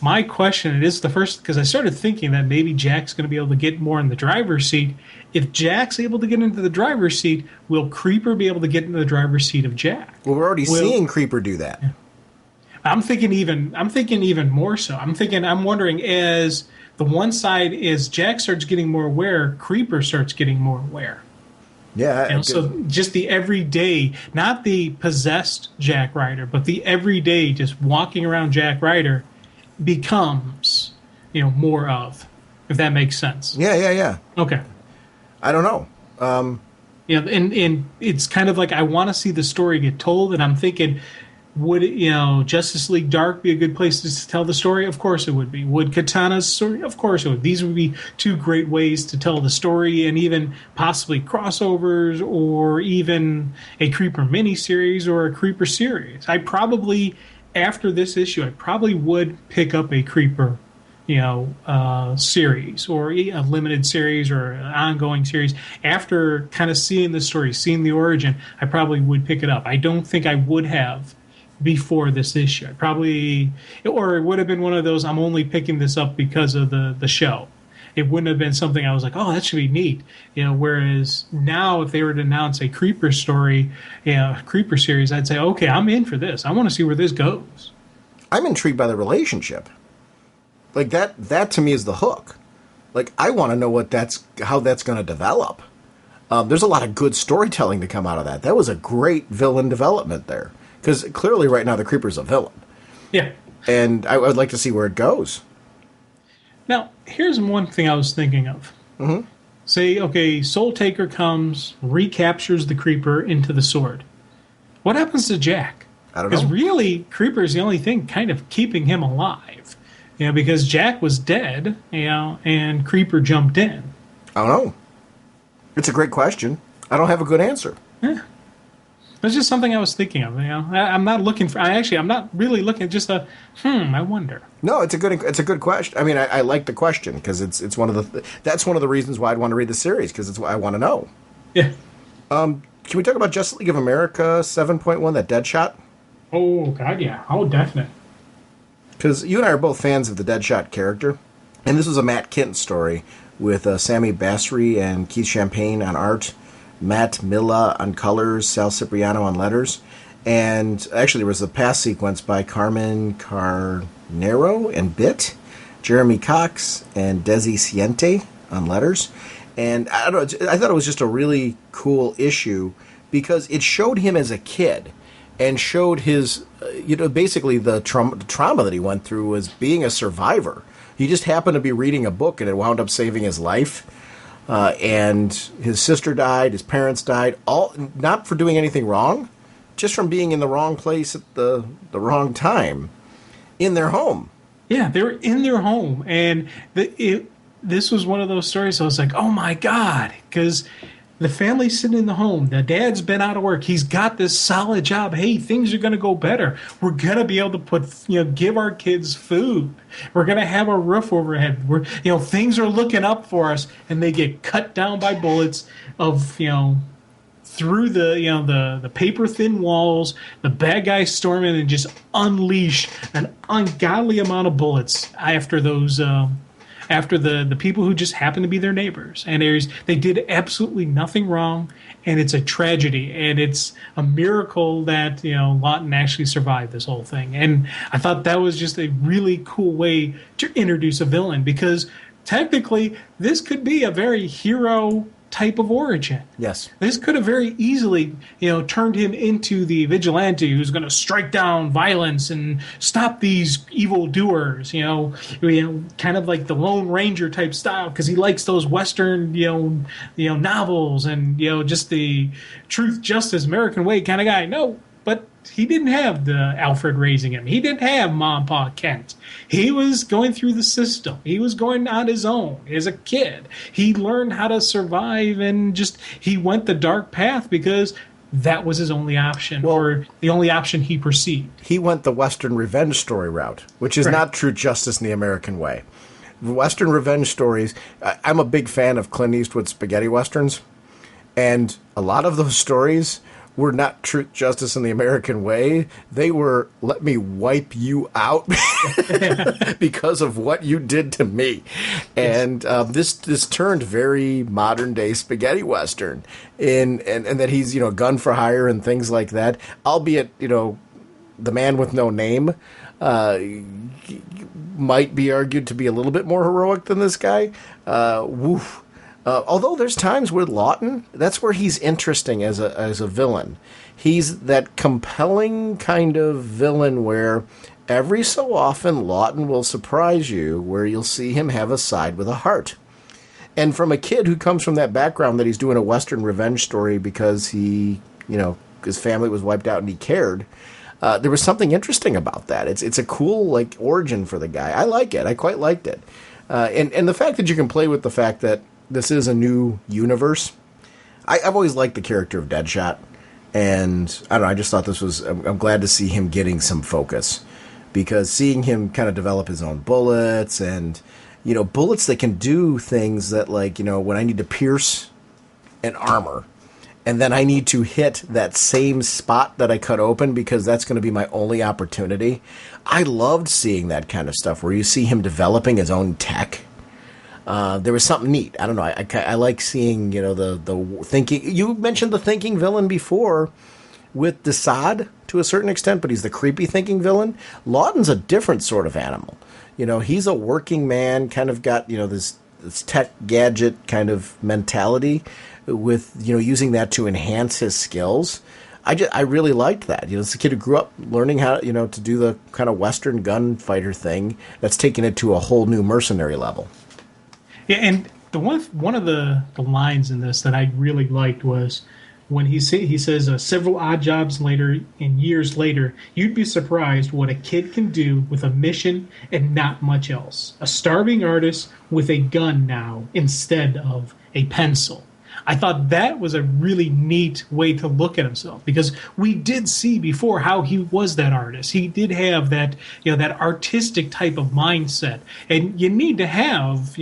my question, it is the first, because I started thinking that maybe Jack's going to be able to get more in the driver's seat. If Jack's able to get into the driver's seat, will Creeper be able to get into the driver's seat of Jack? Well, we're already seeing Creeper do that. Yeah. I'm thinking even more so. I'm wondering, as the one side is Jack starts getting more aware, Creeper starts getting more aware. Yeah. So just the everyday, not the possessed Jack Ryder, but the everyday just walking around Jack Ryder becomes, more of, if that makes sense. Yeah. Okay. I don't know. And it's kind of like I want to see the story get told, and I'm thinking, would Justice League Dark be a good place to tell the story? Of course it would be. Would Katana's story? Of course it would. These would be two great ways to tell the story, and even possibly crossovers, or even a Creeper miniseries or a Creeper series. I probably after this issue, I probably would pick up a Creeper, series, or a limited series or an ongoing series. After kind of seeing the story, seeing the origin, I probably would pick it up. I don't think I would have before this issue. Or it would have been one of those, I'm only picking this up because of the show. It wouldn't have been something I was like, oh, that should be neat. Whereas now, if they were to announce a Creeper story, Creeper series, I'd say, okay, I'm in for this. I want to see where this goes. I'm intrigued by the relationship. Like, that to me is the hook. Like, I want to know how that's going to develop. There's a lot of good storytelling to come out of that. That was a great villain development there. Because clearly right now the Creeper's a villain. Yeah. And I would like to see where it goes. Now, here's one thing I was thinking of. Mm-hmm. Say, okay, Soul Taker comes, recaptures the Creeper into the Sword. What happens to Jack? I don't know. Because really, Creeper is the only thing kind of keeping him alive. Because Jack was dead, and Creeper jumped in. I don't know. It's a great question. I don't have a good answer. Yeah. It's just something I was thinking of. I'm not looking for. I'm not really looking. Just I wonder. No, it's a good question. I mean, I like the question because it's one of that's one of the reasons why I'd want to read the series, because it's what I want to know. Yeah. Can we talk about Justice League of America 7.1, that Deadshot? Oh God, yeah. Oh, definite. Because you and I are both fans of the Deadshot character, and this was a Matt Kindt story with Sammy Basri and Keith Champagne on art, Matt Milla on colors, Sal Cipriano on letters, and actually there was a pass sequence by Carmen Carnero and bit, Jeremy Cox and Desi Siente on letters. And I don't know, I thought it was just a really cool issue because it showed him as a kid and showed his, basically the trauma that he went through as being a survivor. He just happened to be reading a book and it wound up saving his life. And his sister died, his parents died, all not for doing anything wrong, just from being in the wrong place at the wrong time in their home. Yeah, they were in their home, and this was one of those stories I was like, oh my God, because the family's sitting in the home. The dad's been out of work. He's got this solid job. Hey, things are going to go better. We're going to be able to give our kids food. We're going to have a roof overhead. Things are looking up for us, and they get cut down by bullets through the paper thin walls. The bad guys storm in and just unleash an ungodly amount of bullets after those. After the people who just happen to be their neighbors. And they did absolutely nothing wrong, and it's a tragedy, and it's a miracle that Lawton actually survived this whole thing. And I thought that was just a really cool way to introduce a villain, because technically this could be a very hero type of origin. Yes. This could have very easily, turned him into the vigilante who's going to strike down violence and stop these evil doers, kind of like the Lone Ranger type style, because he likes those Western, novels and, just the truth, justice, American way kind of guy. No, but he didn't have the Alfred raising him. He didn't have Mom, Pa Kent. He was going through the system. He was going on his own as a kid. He learned how to survive, and he went the dark path because that was his only option, or the only option he perceived. He went the Western revenge story route, which is not true justice in the American way. Western revenge stories, I'm a big fan of Clint Eastwood spaghetti westerns, and a lot of those stories were not truth, justice in the American way. They were, let me wipe you out because of what you did to me. And this turned very modern day spaghetti western, and that he's gun for hire and things like that. Albeit the man with no name might be argued to be a little bit more heroic than this guy. Although there's times with Lawton, that's where he's interesting as a villain. He's that compelling kind of villain where every so often Lawton will surprise you, where you'll see him have a side with a heart. And from a kid who comes from that background that he's doing a Western revenge story because his family was wiped out and he cared, there was something interesting about that. It's a cool origin for the guy. I like it. I quite liked it. And the fact that you can play with the fact that this is a new universe. I've always liked the character of Deadshot, And I don't know, I just thought this was, I'm glad to see him getting some focus, because seeing him kind of develop his own bullets and, bullets that can do things that, like, when I need to pierce an armor and then I need to hit that same spot that I cut open because that's going to be my only opportunity. I loved seeing that kind of stuff where you see him developing his own tech. There was something neat. I don't know. I like seeing, the thinking. You mentioned the thinking villain before with Desaad to a certain extent, but he's the creepy thinking villain. Lawton's a different sort of animal. He's a working man, kind of got, this tech gadget kind of mentality with, using that to enhance his skills. I really liked that. It's a kid who grew up learning how, to do the kind of Western gunfighter thing that's taken it to a whole new mercenary level. Yeah, and the one of the lines in this that I really liked was when he says several odd jobs later and years later, you'd be surprised what a kid can do with a mission and not much else. A starving artist with a gun now instead of a pencil. I thought that was a really neat way to look at himself, because we did see before how he was that artist. He did have that, that artistic type of mindset, and you need to have,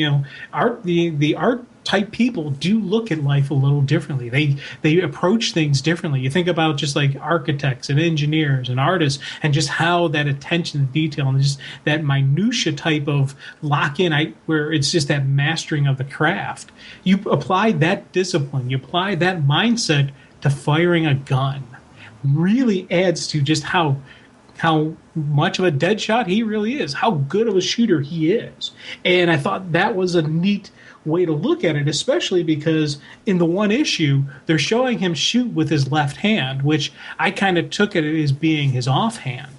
art. The art type people do look at life a little differently. They approach things differently. You think about just like architects and engineers and artists, and just how that attention to detail and just that minutia type of lock in, where it's just that mastering of the craft. You apply that discipline, you apply that mindset to firing a gun. Really adds to just how much of a dead shot he really is, how good of a shooter he is. And I thought that was a neat way to look at it, especially because in the one issue, they're showing him shoot with his left hand, which I kind of took it as being his offhand.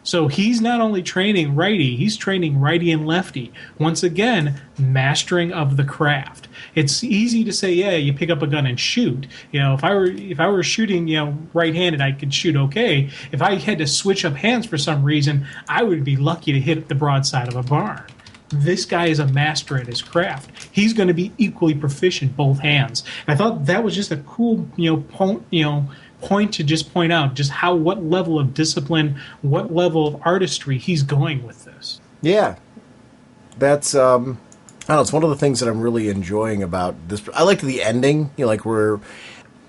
So he's not only training righty, he's training righty and lefty. Once again, mastering of the craft. It's easy to say, yeah, you pick up a gun and shoot. If I were shooting, right-handed, I could shoot okay. If I had to switch up hands for some reason, I would be lucky to hit the broadside of a barn. This guy is a master at his craft. He's going to be equally proficient both hands. And I thought that was just a cool, point to just point out just what level of discipline, what level of artistry he's going with this. Yeah, that's I don't know. It's one of the things that I'm really enjoying about this. I like the ending. Where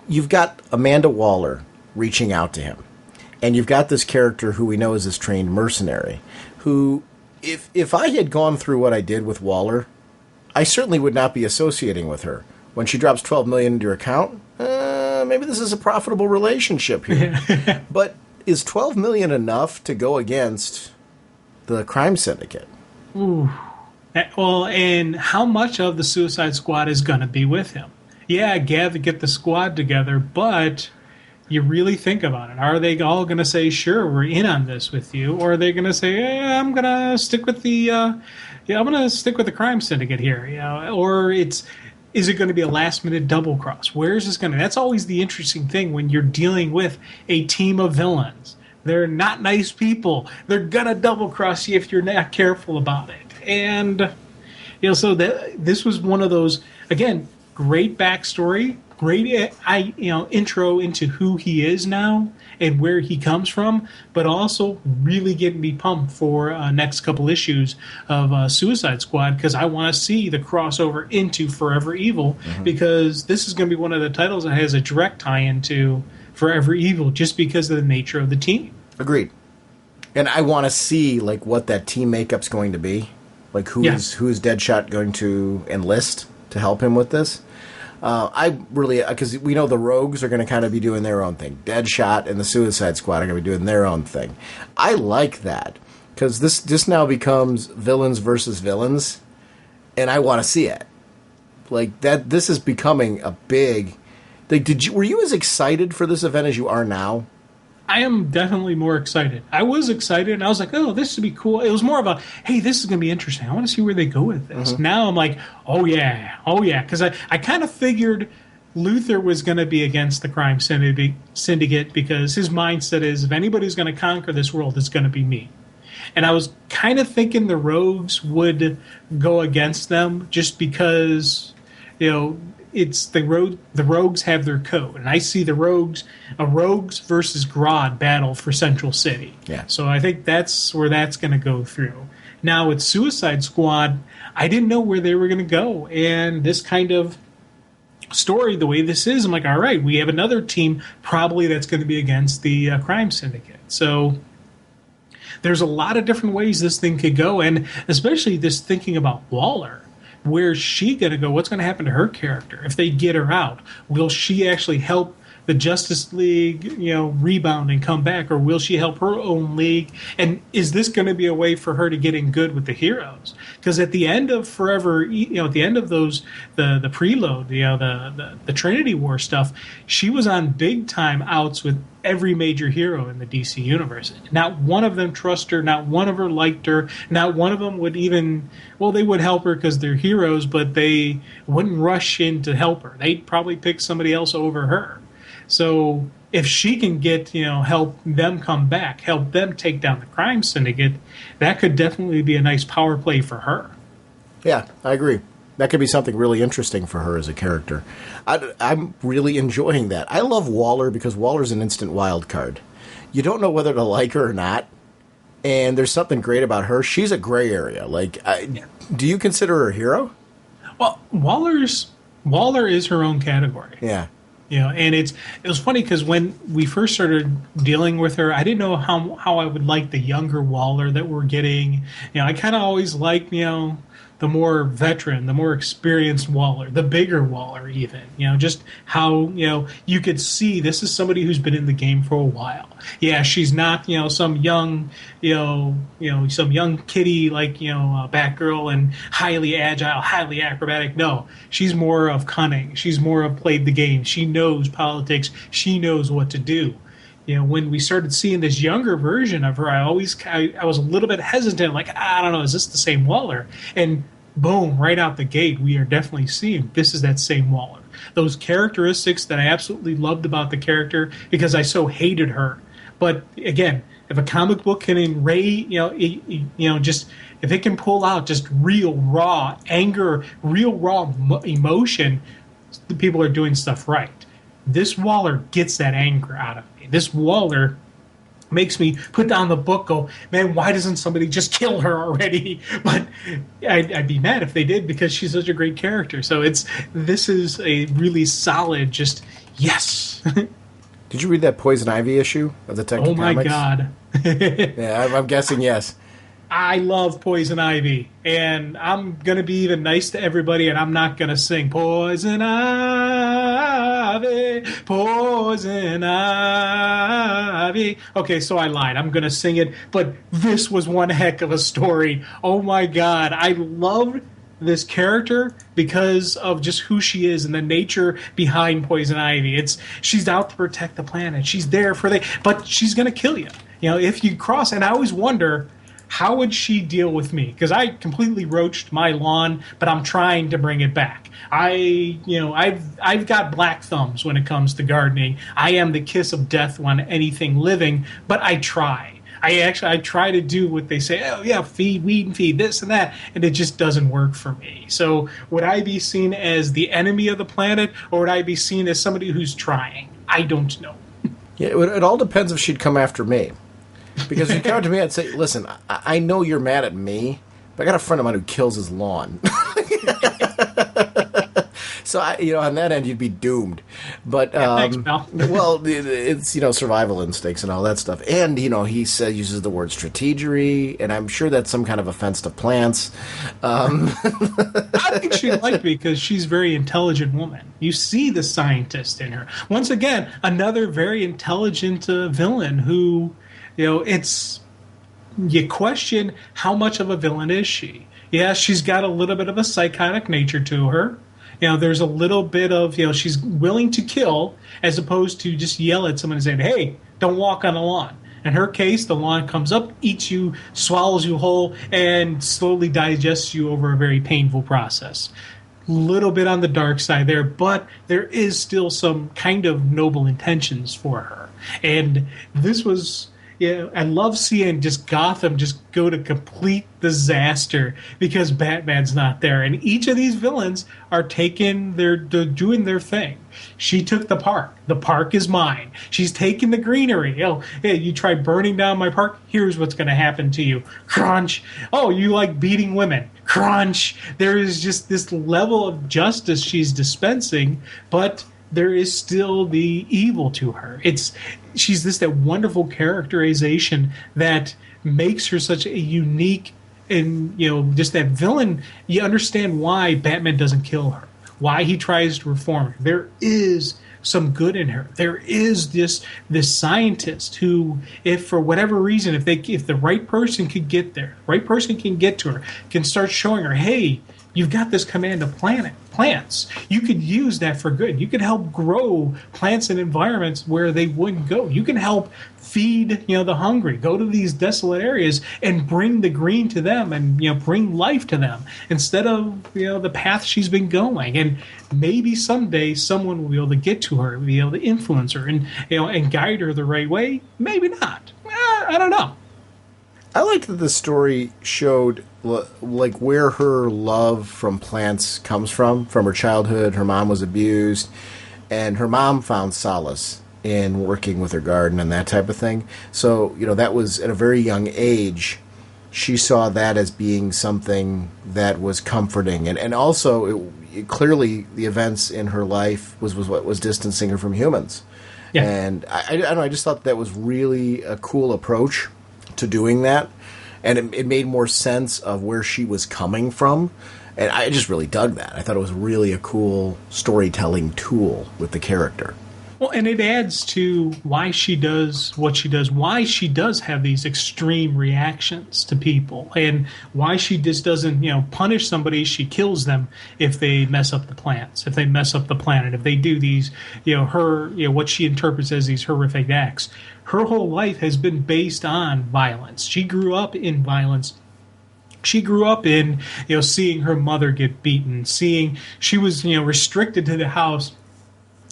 you've got Amanda Waller reaching out to him, and you've got this character who we know is this trained mercenary who. If I had gone through what I did with Waller, I certainly would not be associating with her. When she drops $12 million into your account, maybe this is a profitable relationship here. But is $12 million enough to go against the crime syndicate? Ooh. Well, and how much of the Suicide Squad is going to be with him? Yeah, get the squad together, but you really think about it. Are they all going to say, "Sure, we're in on this with you," or are they going to say, "I'm going to stick with the, I'm going to stick with the crime syndicate here," Or is it going to be a last-minute double cross? Where is this going to? That's always the interesting thing when you're dealing with a team of villains. They're not nice people. They're going to double cross you if you're not careful about it. And so this was one of those, again, great backstory. Great, intro into who he is now and where he comes from, but also really getting me pumped for next couple issues of Suicide Squad, because I want to see the crossover into Forever Evil, because this is going to be one of the titles that has a direct tie-in to Forever Evil, just because of the nature of the team. Agreed. And I want to see what that team makeup's going to be, who's Deadshot going to enlist to help him with this. I really, because we know the Rogues are going to kind of be doing their own thing. Deadshot and the Suicide Squad are going to be doing their own thing. I like that, because this now becomes villains versus villains, and I want to see it. That, this is becoming a big. Were you as excited for this event as you are now? I am definitely more excited. I was excited, and I was like, oh, this would be cool. It was more of a, hey, this is going to be interesting. I want to see where they go with this. Now I'm like, oh, yeah. Because I kind of figured Luthor was going to be against the crime syndicate, because his mindset is, if anybody's going to conquer this world, it's going to be me. And I was kind of thinking the Rogues would go against them, just because it's the rogues have their code, and I see a rogues versus Grodd battle for Central City. Yeah. So I think that's where that's going to go through. Now with Suicide Squad, I didn't know where they were going to go, and this kind of story, the way this is, I'm like, all right, we have another team probably that's going to be against the crime syndicate. So there's a lot of different ways this thing could go, and especially this thinking about Waller. Where's she going to go? What's going to happen to her character if they get her out? Will she actually help the Justice League, rebound and come back, or will she help her own league? And is this going to be a way for her to get in good with the heroes? Because at the end of Forever, at the end of those, the preload, the Trinity War stuff, she was on big time outs with every major hero in the DC universe. Not one of them trusted her. Not one of them liked her. Not one of them would even, they would help her because they're heroes, but they wouldn't rush in to help her. They'd probably pick somebody else over her. So if she can get, help them come back, help them take down the crime syndicate, that could definitely be a nice power play for her. Yeah, I agree. That could be something really interesting for her as a character. I'm really enjoying that. I love Waller because Waller's an instant wild card. You don't know whether to like her or not, and there's something great about her. She's a gray area. Do you consider her a hero? Well, Waller is her own category. Yeah. And it was funny because when we first started dealing with her, I didn't know how I would like the younger Waller that we're getting. I kind of always liked, the more veteran, the more experienced Waller, the bigger Waller even. Just how, you could see this is somebody who's been in the game for a while. Yeah, she's not, some young, some young kitty like, Batgirl and highly agile, highly acrobatic. No, she's more of cunning. She's more of played the game. She knows politics. She knows what to do. When we started seeing this younger version of her, I was a little bit hesitant, like, I don't know, is this the same Waller? And boom, right out the gate, we are definitely seeing this is that same Waller. Those characteristics that I absolutely loved about the character because I so hated her. But again, if a comic book can enrage, just if it can pull out just real raw anger, real raw emotion, the people are doing stuff right. This Waller gets that anger out of me. This Waller makes me put down the book, go, man, why doesn't somebody just kill her already? But I'd be mad if they did because she's such a great character. So this is a really solid, just, yes. Did you read that Poison Ivy issue of Detective Comics? Oh, my God. Yeah, I'm guessing yes. I love Poison Ivy, and I'm going to be even nice to everybody, and I'm not going to sing Poison Ivy, Poison Ivy. Okay, so I lied. I'm going to sing it, but this was one heck of a story. Oh, my God. I loved this character because of just who she is and the nature behind Poison Ivy. She's out to protect the planet. She's there but she's going to kill you. If you cross, and I always wonder, how would she deal with me? Because I completely roached my lawn, but I'm trying to bring it back. I've got black thumbs when it comes to gardening. I am the kiss of death on anything living, but I try. I try to do what they say. Oh yeah, feed, weed, and feed this and that, and it just doesn't work for me. So would I be seen as the enemy of the planet, or would I be seen as somebody who's trying? I don't know. Yeah, it all depends if she'd come after me. Because if you come to me, I'd say, listen, I know you're mad at me, but I got a friend of mine who kills his lawn. So, on that end, you'd be doomed. But, thanks, pal. Well, it's, survival instincts and all that stuff. And, he uses the word strategery, and I'm sure that's some kind of offense to plants. I think she liked me because she's a very intelligent woman. You see the scientist in her. Once again, another very intelligent villain who... you question how much of a villain is she. Yeah, she's got a little bit of a psychotic nature to her. There's a little bit of, she's willing to kill as opposed to just yell at someone and say, hey, don't walk on the lawn. In her case, the lawn comes up, eats you, swallows you whole, and slowly digests you over a very painful process. Little bit on the dark side there, but there is still some kind of noble intentions for her. And this was... I love seeing just Gotham just go to complete disaster because Batman's not there, and each of these villains are they're doing their thing. She took the park. The park is mine. She's taking the greenery. Oh, hey, you try burning down my park? Here's what's going to happen to you. Crunch. Oh, you like beating women? Crunch. There is just this level of justice she's dispensing, but there is still the evil to her. She's that wonderful characterization that makes her such a unique and just that villain. You understand why Batman doesn't kill her, why he tries to reform her. There is some good in her. There is this scientist who, if for whatever reason, if the right person could get there, right person can get to her, can start showing her, hey, you've got this command of plants. You could use that for good. You could help grow plants in environments where they wouldn't go. You can help feed, the hungry. Go to these desolate areas and bring the green to them, and bring life to them instead of the path she's been going. And maybe someday someone will be able to get to her, be able to influence her, and and guide her the right way. Maybe not. I don't know. I liked that the story showed like where her love from plants comes from her childhood. Her mom was abused, and her mom found solace in working with her garden and that type of thing. So, that was at a very young age. She saw that as being something that was comforting. And also, clearly, the events in her life was what was distancing her from humans. Yeah. And I don't know, I just thought that was really a cool approach to doing that, and it made more sense of where she was coming from, and I just really dug that. I thought it was really a cool storytelling tool with the character. Well, and it adds to why she does what she does, why she does have these extreme reactions to people, and why she just doesn't, punish somebody. She kills them if they mess up the plants, if they mess up the planet, if they do these, what she interprets as these horrific acts. Her whole life has been based on violence. She grew up in violence. She grew up in, seeing her mother get beaten, seeing she was, restricted to the house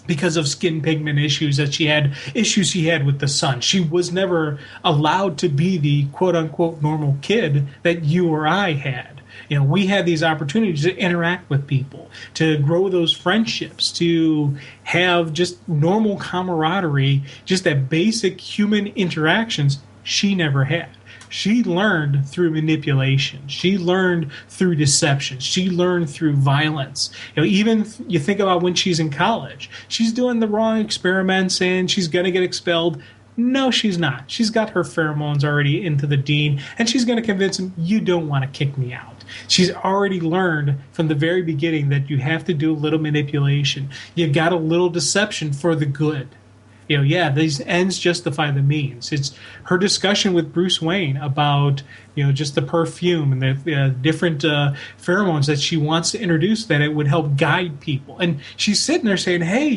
because of skin pigment issues she had with the sun. She was never allowed to be the quote-unquote normal kid that you or I had. We had these opportunities to interact with people, to grow those friendships, to have just normal camaraderie, just that basic human interactions she never had. She learned through manipulation. She learned through deception. She learned through violence. Even you think about when she's in college, she's doing the wrong experiments and she's going to get expelled. No, she's not. She's got her pheromones already into the dean, and she's going to convince him, you don't want to kick me out. She's already learned from the very beginning that you have to do a little manipulation. You've got a little deception for the good. These ends justify the means. It's her discussion with Bruce Wayne about, just the perfume and the different pheromones that she wants to introduce, that it would help guide people. And she's sitting there saying, hey,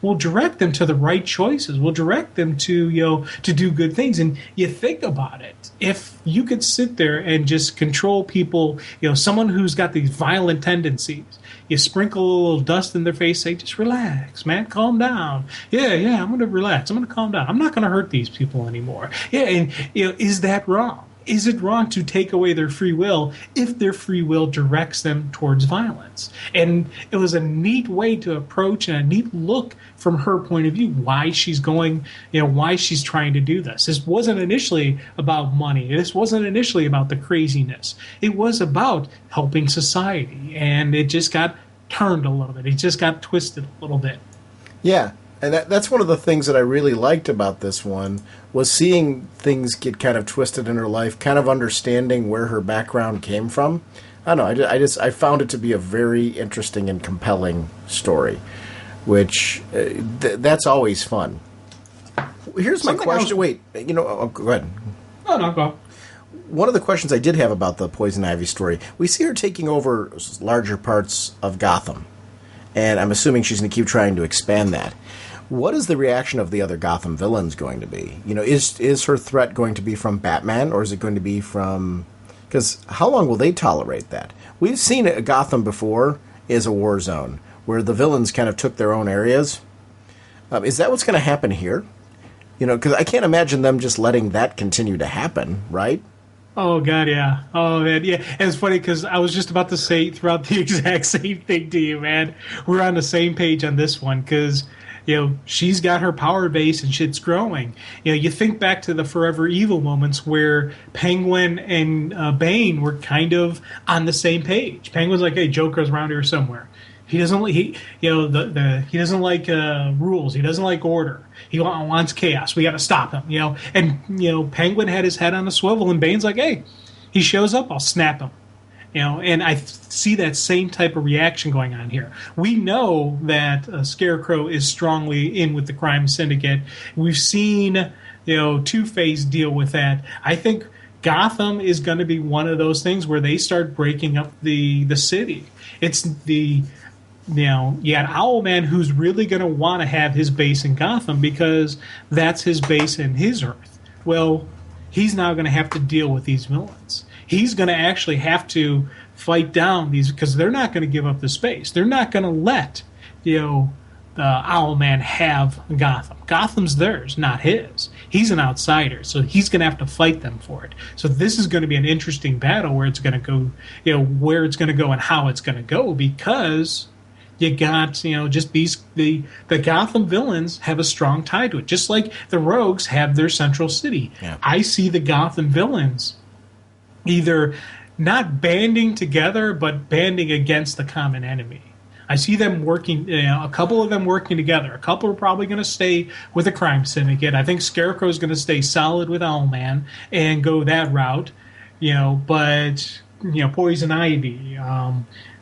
we'll direct them to the right choices. We'll direct them to, to do good things. And you think about it. If you could sit there and just control people, someone who's got these violent tendencies, you sprinkle a little dust in their face, say, just relax, man, calm down. Yeah, I'm going to relax. I'm going to calm down. I'm not going to hurt these people anymore. Yeah, and is that wrong? Is it wrong to take away their free will if their free will directs them towards violence? And it was a neat way to approach and a neat look from her point of view, why she's going, why she's trying to do this. This wasn't initially about money. This wasn't initially about the craziness. It was about helping society. And it just got turned a little bit. It just got twisted a little bit. Yeah. And that's one of the things that I really liked about this one, was seeing things get kind of twisted in her life, kind of understanding where her background came from. I don't know. I found it to be a very interesting and compelling story, which that's always fun. Here's my question. Wait, go ahead. No, go. One of the questions I did have about the Poison Ivy story, we see her taking over larger parts of Gotham, and I'm assuming she's going to keep trying to expand that. What is the reaction of the other Gotham villains going to be? Is her threat going to be from Batman, or is it going to be from... Because how long will they tolerate that? We've seen Gotham before as a war zone, where the villains kind of took their own areas. Is that what's going to happen here? because I can't imagine them just letting that continue to happen, right? Oh, God, yeah. Oh, man, yeah. And it's funny because I was just about to say throughout the exact same thing to you, man. We're on the same page on this one because, she's got her power base and shit's growing. You think back to the Forever Evil moments where Penguin and Bane were kind of on the same page. Penguin's like, hey, Joker's around here somewhere. He doesn't like he doesn't like rules. He doesn't like order. He wants chaos. We got to stop him. And Penguin had his head on a swivel, and Bane's like, hey, he shows up, I'll snap him. And I see that same type of reaction going on here. We know that Scarecrow is strongly in with the crime syndicate. We've seen Two-Face deal with that. I think Gotham is going to be one of those things where they start breaking up the city. It's you got Owlman, who's really going to want to have his base in Gotham because that's his base and his Earth. Well, he's now going to have to deal with these villains. He's going to actually have to fight down these because they're not going to give up the space. They're not going to let Owlman have Gotham. Gotham's theirs, not his. He's an outsider, so he's going to have to fight them for it. So this is going to be an interesting battle where it's going to go, where it's going to go and how it's going to go because you got, just the Gotham villains have a strong tie to it, just like the Rogues have their central city. Yeah. I see the Gotham villains either not banding together, but banding against the common enemy. I see them working, a couple of them working together. A couple are probably going to stay with the crime syndicate. I think Scarecrow is going to stay solid with Owlman and go that route, but, Poison Ivy,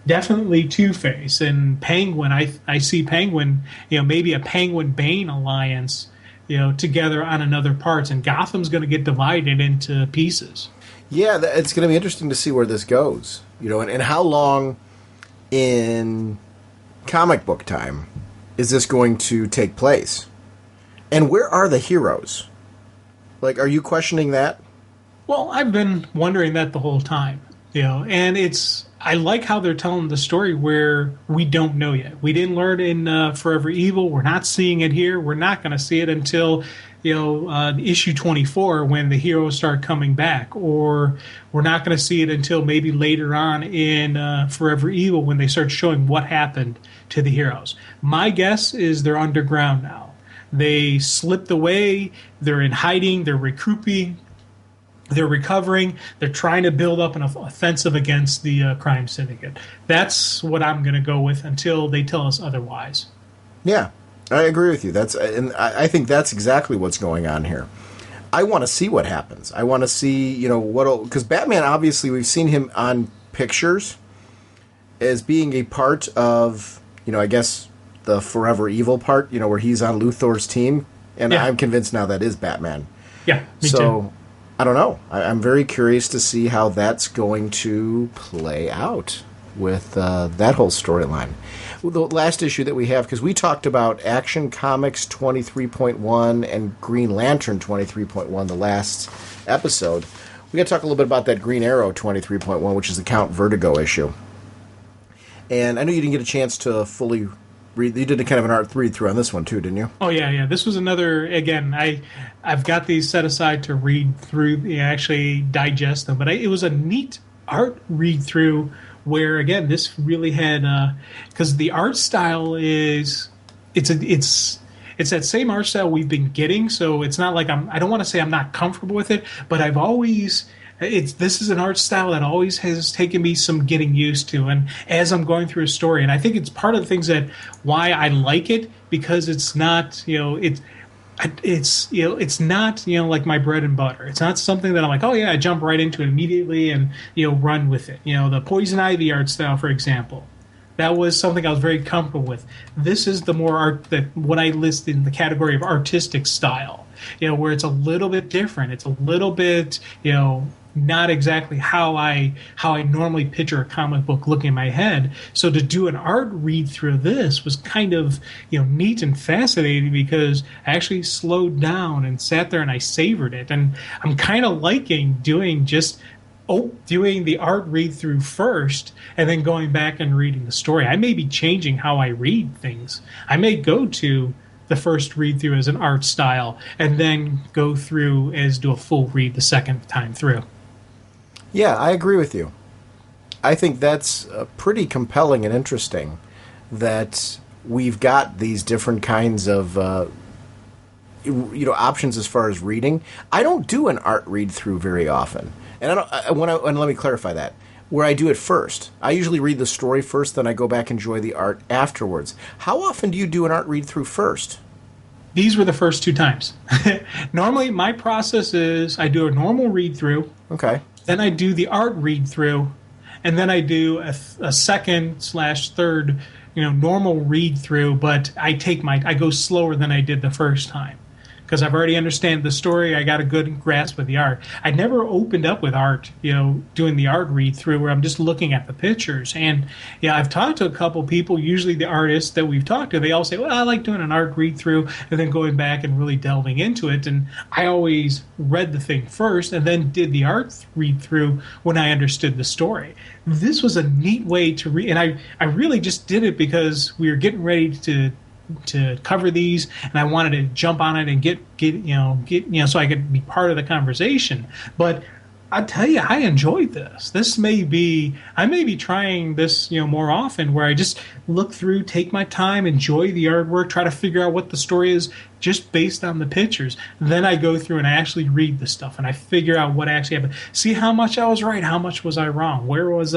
definitely Two-Face and Penguin. I see Penguin, maybe a Penguin-Bane alliance, together on another parts, and Gotham's going to get divided into pieces. Yeah, it's going to be interesting to see where this goes, and how long in comic book time is this going to take place? And where are the heroes? Like, are you questioning that? Well, I've been wondering that the whole time, and I like how they're telling the story where we don't know yet. We didn't learn in Forever Evil. We're not seeing it here. We're not going to see it until issue 24 when the heroes start coming back, or we're not going to see it until maybe later on in Forever Evil when they start showing what happened to the heroes. My guess is they're underground now. They slipped away. They're in hiding. They're recouping. They're recovering. They're trying to build up an offensive against the crime syndicate. That's what I'm going to go with until they tell us otherwise. Yeah, I agree with you. And I think that's exactly what's going on here. I want to see what happens. I want to see, because Batman, obviously, we've seen him on pictures as being a part of, I guess, the Forever Evil part, where he's on Luthor's team. And yeah. I'm convinced now that is Batman. Yeah, me too. I don't know. I'm very curious to see how that's going to play out with that whole storyline. The last issue that we have, because we talked about Action Comics 23.1 and Green Lantern 23.1 the last episode. We got to talk a little bit about that Green Arrow 23.1, which is the Count Vertigo issue. And I know you didn't get a chance to fully read. You did a kind of an art read-through on this one, too, didn't you? Oh, yeah. This was another, again, I've got these set aside to read through, actually digest them. But it was a neat art read-through where, again, this really had, because the art style is, it's that same art style we've been getting. So it's not like I don't want to say I'm not comfortable with it, but I've always... this is an art style that always has taken me some getting used to, and as I'm going through a story, and I think it's part of the things that why I like it, because it's not it's not like my bread and butter. It's not something that I'm like, oh yeah, I jump right into it immediately and run with it. The Poison Ivy art style, for example, that was something I was very comfortable with. This is the more art that what I list in the category of artistic style, where it's a little bit different. It's a little bit not exactly how I normally picture a comic book looking in my head. So to do an art read through this was kind of neat and fascinating, because I actually slowed down and sat there and I savored it. And I'm kind of liking doing the art read through first and then going back and reading the story. I may be changing how I read things. I may go to the first read through as an art style, and then go through as do a full read the second time through. Yeah, I agree with you. I think that's pretty compelling and interesting that we've got these different kinds of options as far as reading. I don't do an art read through very often, and let me clarify that. Where I do it first, I usually read the story first, then I go back and enjoy the art afterwards. How often do you do an art read through first? These were the first 2 times. Normally, my process is I do a normal read through. Okay. Then I do the art read through, and then I do a second/third, normal read through. But I go slower than I did the first time because I've already understand the story. I got a good grasp of the art. I never opened up with art, doing the art read through where I'm just looking at the pictures. And I've talked to a couple people, usually the artists that we've talked to, they all say, well, I like doing an art read through and then going back and really delving into it. And I always read the thing first and then did the art read through when I understood the story. This was a neat way to read, and I really just did it because we were getting ready to cover these, and I wanted to jump on it and get so I could be part of the conversation. But I tell you, I enjoyed this. I may be trying this, more often, where I just look through, take my time, enjoy the artwork, try to figure out what the story is just based on the pictures. Then I go through and I actually read the stuff and I figure out what actually happened. See how much I was right, how much was I wrong? Where was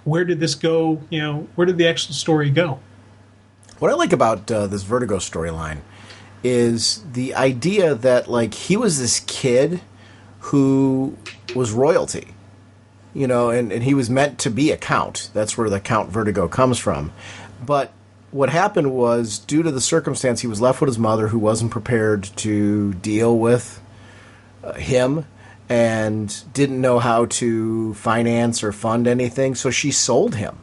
where did this go? Where did the actual story go? What I like about this Vertigo storyline is the idea that, like, he was this kid who was royalty, and he was meant to be a count. That's where the Count Vertigo comes from. But what happened was, due to the circumstance, he was left with his mother, who wasn't prepared to deal with him and didn't know how to finance or fund anything, so she sold him.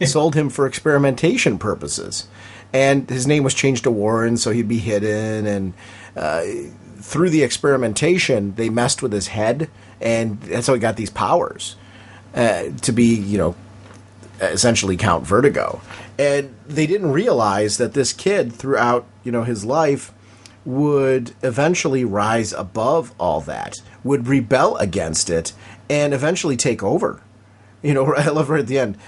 Sold him for experimentation purposes. And his name was changed to Warren, so he'd be hidden. And through the experimentation, they messed with his head, and that's how he got these powers to be, essentially Count Vertigo. And they didn't realize that this kid, throughout, his life, would eventually rise above all that, would rebel against it, and eventually take over. I love right at the end.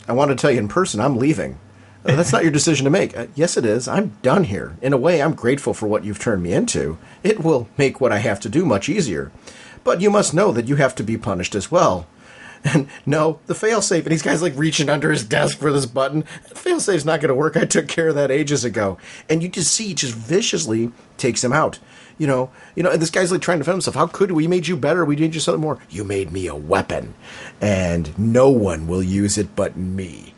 I want to tell you in person, I'm leaving. That's not your decision to make. Yes, it is. I'm done here. In a way, I'm grateful for what you've turned me into. It will make what I have to do much easier. But you must know that you have to be punished as well. And no, the failsafe, and these guys like reaching under his desk for this button. Failsafe's not going to work. I took care of that ages ago. And you just see, he just viciously takes him out. And this guy's like trying to defend himself. How could we? made you better. We did you something more. You made me a weapon, and no one will use it but me.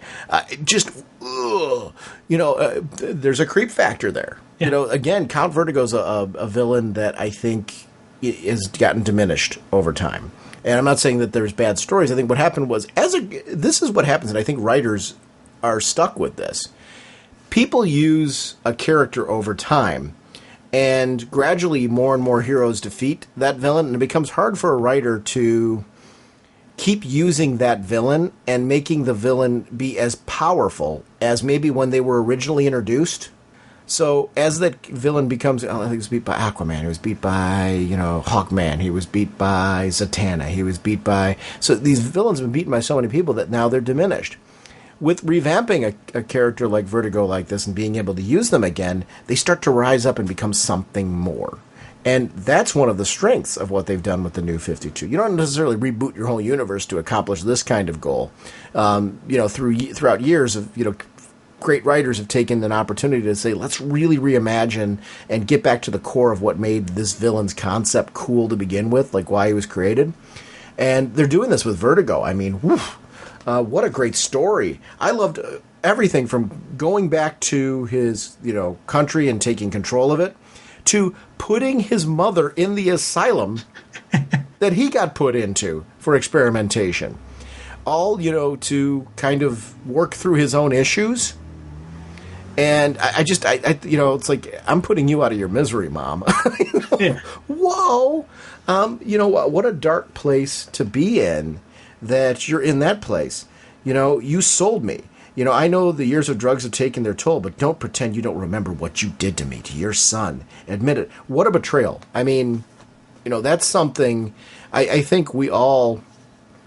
There's a creep factor there. Yeah. Again, Count Vertigo's a villain that I think has gotten diminished over time. And I'm not saying that there's bad stories. I think what happened was, this is what happens, and I think writers are stuck with this. People use a character over time, and gradually more and more heroes defeat that villain, and it becomes hard for a writer to keep using that villain and making the villain be as powerful as maybe when they were originally introduced. So as that villain becomes, I think he was beat by Aquaman, he was beat by, Hawkman, he was beat by Zatanna, he was beat by... So these villains have been beaten by so many people that now they're diminished. With revamping a character like Vertigo like this and being able to use them again, they start to rise up and become something more. And that's one of the strengths of what they've done with the New 52. You don't necessarily reboot your whole universe to accomplish this kind of goal. Throughout years of, great writers have taken an opportunity to say, let's really reimagine and get back to the core of what made this villain's concept cool to begin with, like why he was created. And they're doing this with Vertigo. I mean, what a great story. I loved everything from going back to his, country and taking control of it, to putting his mother in the asylum that he got put into for experimentation. All, to kind of work through his own issues. And I it's like, I'm putting you out of your misery, Mom. Yeah. Whoa. What a dark place to be in, that you're in that place. You sold me. You know, I know the years of drugs have taken their toll, but don't pretend you don't remember what you did to me, to your son. Admit it. What a betrayal. I mean, you know, that's something I think we all,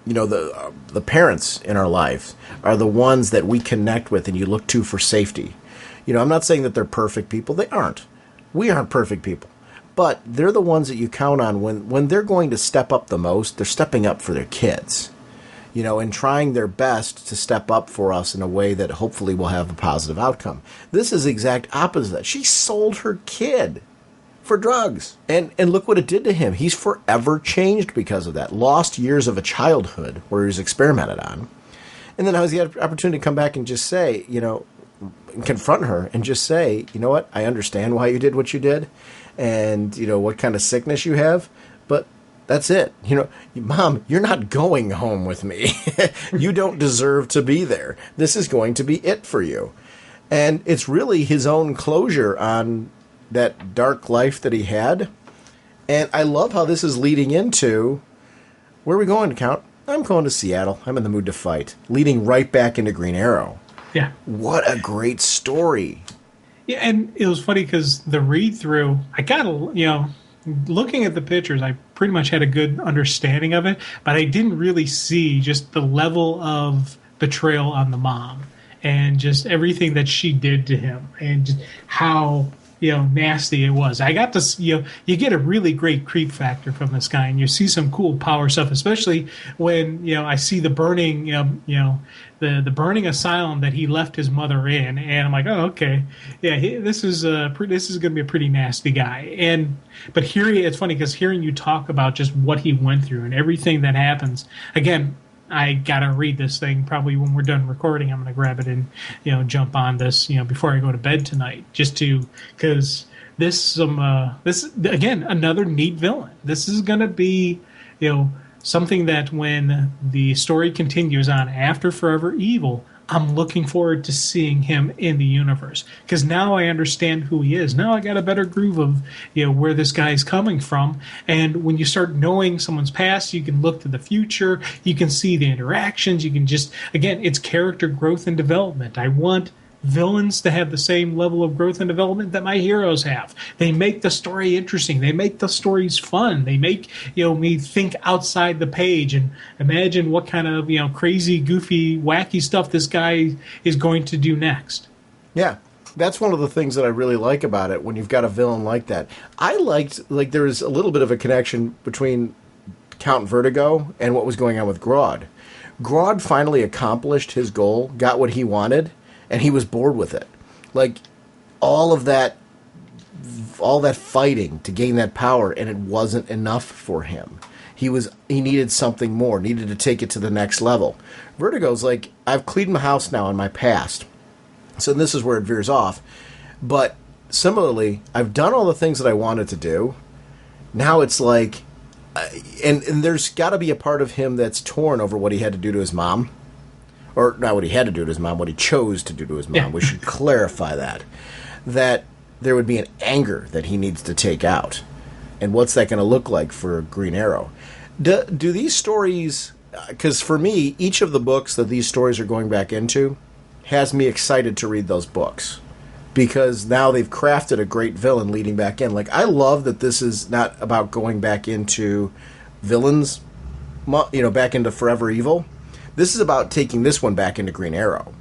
you know, the parents in our lives are the ones that we connect with and you look to for safety. You know, I'm not saying that they're perfect people. They aren't. We aren't perfect people. But they're the ones that you count on when they're going to step up the most. They're stepping up for their kids, you know, and trying their best to step up for us in a way that hopefully will have a positive outcome. This is the exact opposite of that. She sold her kid for drugs. And look what it did to him. He's forever changed because of that. Lost years of a childhood where he was experimented on. And then has the opportunity to come back and just say, you know, confront her and just say, you know what, I understand why you did what you did and, you know, what kind of sickness you have, but that's it. You know, Mom, you're not going home with me. You don't deserve to be there. This is going to be it for you. And it's really his own closure on that dark life that he had. And I love how this is leading into, where are we going, Count? I'm going to Seattle. I'm in the mood to fight. Leading right back into Green Arrow. Yeah. What a great story. Yeah, and it was funny because the read-through, I got, you know, looking at the pictures, I pretty much had a good understanding of it, but I didn't really see just the level of betrayal on the mom and just everything that she did to him and just how, you know, nasty it was. I got to, you know, you get a really great creep factor from this guy, and you see some cool power stuff, especially when, you know, I see the burning, the burning asylum that he left his mother in, and I'm like, oh, okay, yeah, this is going to be a pretty nasty guy. But it's funny because hearing you talk about just what he went through and everything that happens, again, I gotta read this thing probably when we're done recording. I'm gonna grab it and, you know, jump on this, you know, before I go to bed tonight, just to, because this again, another neat villain. This is gonna be, you know, something that when the story continues on after Forever Evil, I'm looking forward to seeing him in the universe, because now I understand who he is. Now I got a better groove of, you know, where this guy's coming from. And when you start knowing someone's past, you can look to the future. You can see the interactions. You can just, again, it's character growth and development. I want villains to have the same level of growth and development that my heroes have. They make the story interesting. They make the stories fun. They make, you know, me think outside the page and imagine what kind of, you know, crazy, goofy, wacky stuff this guy is going to do next. Yeah. That's one of the things that I really like about it when you've got a villain like that. I liked, like, there was a little bit of a connection between Count Vertigo and what was going on with Grodd. Grodd finally accomplished his goal, got what he wanted, and he was bored with it. Like, all that fighting to gain that power, and it wasn't enough for him. He needed something more, needed to take it to the next level. Vertigo's like, I've cleaned my house now in my past. So this is where it veers off. But similarly, I've done all the things that I wanted to do. Now it's like, and there's got to be a part of him that's torn over what he had to do to his mom. Or not what he had to do to his mom, what he chose to do to his mom. Yeah. We should clarify that there would be an anger that he needs to take out. And what's that going to look like for Green Arrow? Do these stories, because for me, each of the books that these stories are going back into has me excited to read those books. Because now they've crafted a great villain leading back in. Like, I love that this is not about going back into villains, you know, back into Forever Evil. This is about taking this one back into Green Arrow.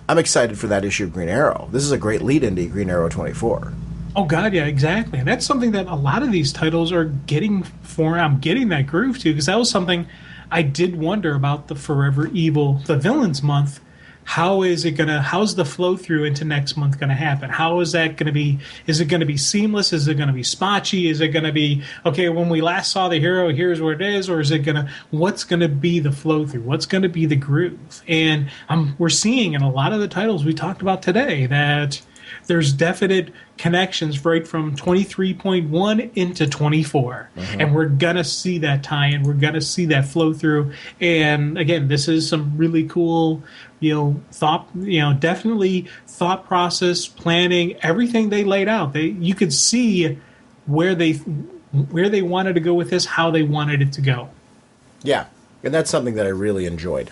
I'm excited for that issue of Green Arrow. This is a great lead into Green Arrow 24. Oh, God, yeah, exactly. And that's something that a lot of these titles are getting for. I'm getting that groove, too, because that was something I did wonder about the Forever Evil, the Villains Month. How's the flow through into next month going to happen? How is that going to be? Is it going to be seamless? Is it going to be spotchy? Is it going to be, okay, when we last saw the hero, here's what it is? Or is it what's going to be the flow through? What's going to be the groove? And we're seeing in a lot of the titles we talked about today that there's definite connections right from 23.1 into 24. Mm-hmm. And we're going to see that tie-in. We're going to see that flow through. And again, this is some really cool, definitely thought process, planning, everything they laid out. You could see where they wanted to go with this, how they wanted it to go. Yeah, and that's something that I really enjoyed.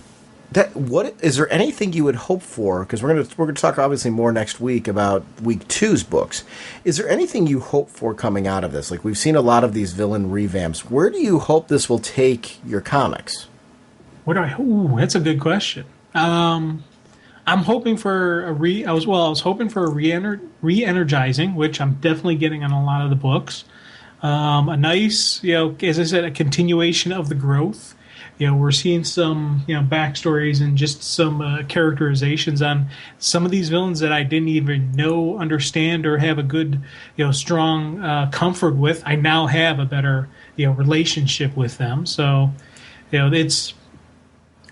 What is there anything you would hope for? Because we're gonna talk obviously more next week about week 2's books. Is there anything you hope for coming out of this? Like, we've seen a lot of these villain revamps. Where do you hope this will take your comics? What do I? Ooh, that's a good question. I'm hoping for I was hoping for a re-energizing, which I'm definitely getting on a lot of the books. A nice, as I said, a continuation of the growth. We're seeing some, backstories and just some characterizations on some of these villains that I didn't even know, understand, or have a good, strong comfort with. I now have a better, relationship with them. So, it's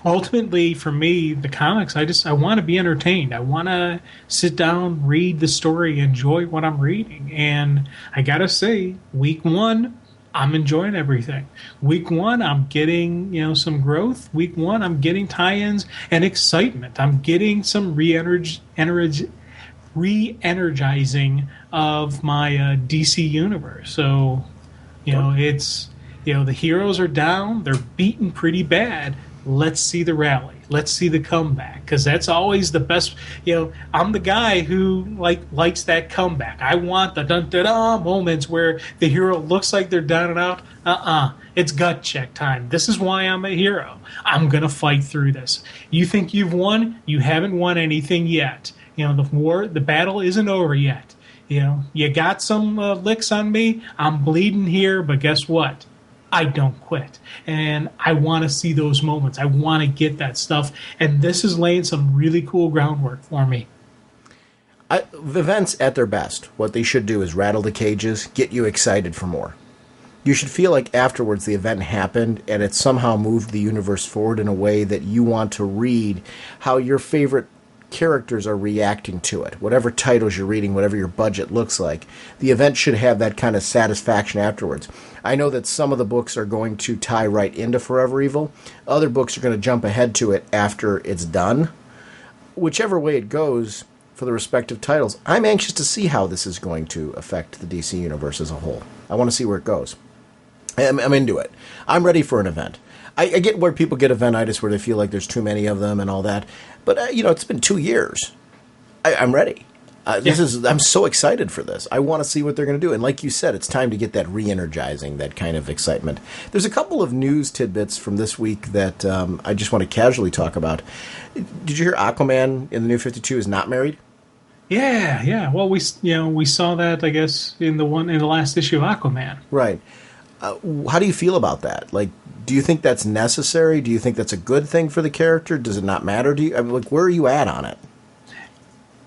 ultimately for me, the comics. I want to be entertained. I want to sit down, read the story, enjoy what I'm reading. And I gotta say, week 1. I'm enjoying everything. Week 1, I'm getting, some growth. Week 1, I'm getting tie-ins and excitement. I'm getting some re-energizing of my DC universe. So, it's, the heroes are down. They're beaten pretty bad. Let's see the rally. Let's see the comeback, because that's always the best. I'm the guy who likes that comeback. I want the dun-da-da moments where the hero looks like they're down and out. It's gut check time. This is why I'm a hero. I'm going to fight through this. You think you've won? You haven't won anything yet. The battle isn't over yet. You got some licks on me. I'm bleeding here, but guess what? I don't quit. And I want to see those moments. I want to get that stuff. And this is laying some really cool groundwork for me. Events at their best, what they should do is rattle the cages, get you excited for more. You should feel like afterwards the event happened and it somehow moved the universe forward in a way that you want to read how your favorite characters are reacting to it. Whatever titles you're reading, whatever your budget looks like, the event should have that kind of satisfaction afterwards. I know that some of the books are going to tie right into Forever Evil. Other books are going to jump ahead to it after it's done. Whichever way it goes for the respective titles, I'm anxious to see how this is going to affect the DC universe as a whole. I want to see where it goes. I'm into it. I'm ready for an event. I get where people get eventitis, where they feel like there's too many of them and all that. But, it's been 2 years. I'm ready. I'm so excited for this. I want to see what they're going to do. And like you said, it's time to get that re-energizing, that kind of excitement. There's a couple of news tidbits from this week that I just want to casually talk about. Did you hear Aquaman in the New 52 is not married? Yeah. Well, we saw that, I guess, in the last issue of Aquaman. Right. How do you feel about that? Like, do you think that's necessary? Do you think that's a good thing for the character? Does it not matter to you? I mean, where are you at on it?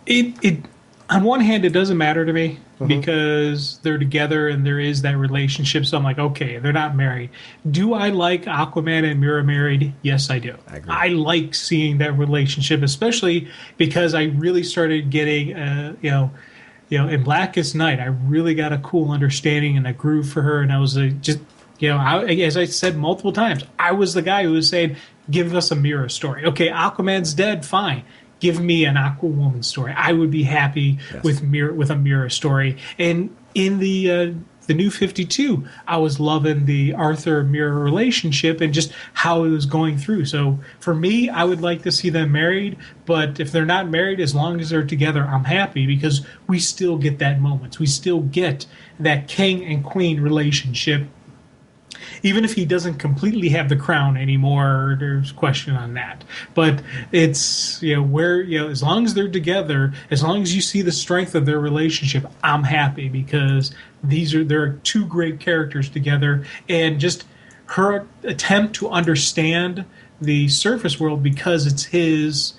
It on one hand, it doesn't matter to me because they're together and there is that relationship. So I'm like, okay, they're not married. Do I like Aquaman and Mira married? Yes, I do. I agree. I like seeing that relationship, especially because I really started getting, in Blackest Night, I really got a cool understanding and a groove for her. And I was as I said multiple times, I was the guy who was saying, give us a Mira story. Okay, Aquaman's dead, fine. Give me an Aquawoman story. I would be happy with a Mira story. And in the New 52, I was loving the Arthur-Mira relationship and just how it was going through. So for me, I would like to see them married. But if they're not married, as long as they're together, I'm happy because we still get that moment. We still get that king and queen relationship. Even if he doesn't completely have the crown anymore, there's question on that. But it's, as long as they're together, as long as you see the strength of their relationship, I'm happy because there are two great characters together. And just her attempt to understand the surface world because it's his,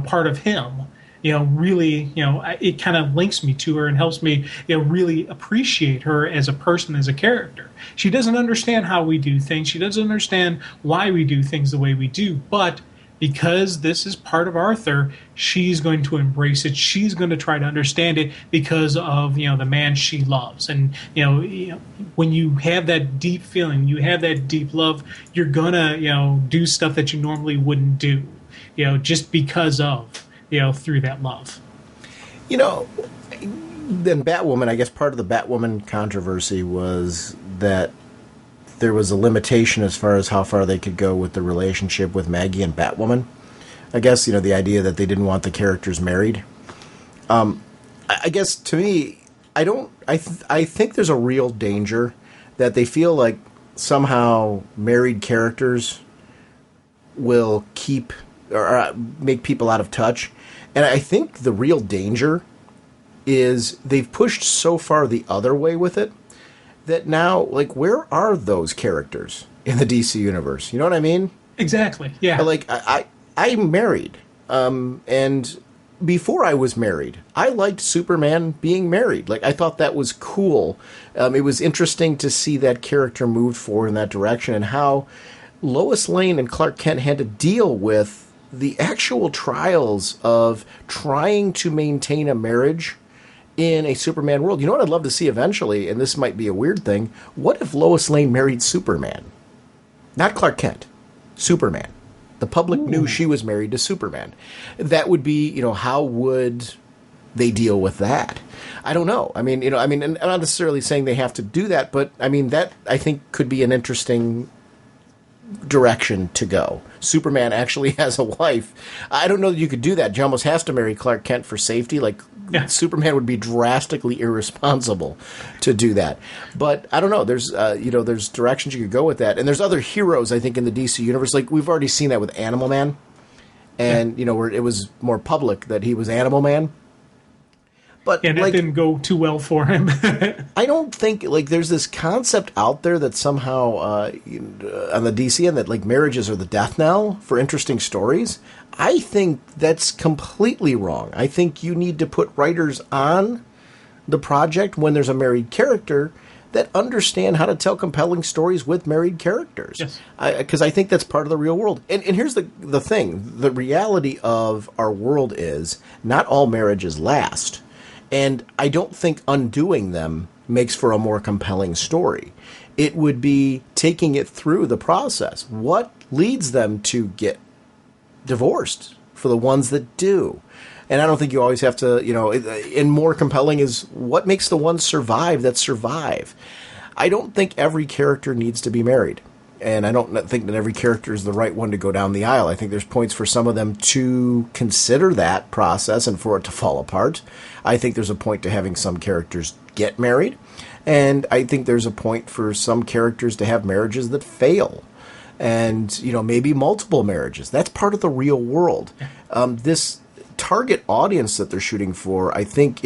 part of him. Really, it kind of links me to her and helps me, really appreciate her as a person, as a character. She doesn't understand how we do things. She doesn't understand why we do things the way we do. But because this is part of Arthur, she's going to embrace it. She's going to try to understand it because of, the man she loves. And, when you have that deep feeling, you have that deep love, you're going to, do stuff that you normally wouldn't do, just because of. Through that love. Then Batwoman, I guess part of the Batwoman controversy was that there was a limitation as far as how far they could go with the relationship with Maggie and Batwoman. I guess, the idea that they didn't want the characters married. I guess, to me, I think there's a real danger that they feel like somehow married characters will keep or make people out of touch. And I think the real danger is they've pushed so far the other way with it that now, like, where are those characters in the DC universe? You know what I mean? Exactly, yeah. Like, I'm married, and before I was married, I liked Superman being married. Like, I thought that was cool. It was interesting to see that character move forward in that direction, and how Lois Lane and Clark Kent had to deal with the actual trials of trying to maintain a marriage in a Superman world. You know what I'd love to see eventually, and this might be a weird thing, what if Lois Lane married Superman? Not Clark Kent. Superman. The public knew she was married to Superman. That would be, how would they deal with that? I don't know. I mean, and I'm not necessarily saying they have to do that, but I mean, that I think could be an interesting direction to go. Superman actually has a wife. I don't know that you could do that. He almost has to marry Clark Kent for safety. Like, Superman would be drastically irresponsible to do that. But I don't know. There's there's directions you could go with that, and there's other heroes I think in the DC universe. Like, we've already seen that with Animal Man, and where it was more public that he was Animal Man. But it didn't go too well for him. I don't think, there's this concept out there that somehow on the DC end that, marriages are the death knell for interesting stories. I think that's completely wrong. I think you need to put writers on the project when there's a married character that understand how to tell compelling stories with married characters. Yes. Because I think that's part of the real world. And here's the thing. The reality of our world is not all marriages last. And I don't think undoing them makes for a more compelling story. It would be taking it through the process. What leads them to get divorced for the ones that do? And I don't think you always have to, and more compelling is what makes the ones survive that survive. I don't think every character needs to be married. And I don't think that every character is the right one to go down the aisle. I think there's points for some of them to consider that process and for it to fall apart. I think there's a point to having some characters get married. And I think there's a point for some characters to have marriages that fail. And, maybe multiple marriages. That's part of the real world. This target audience that they're shooting for, I think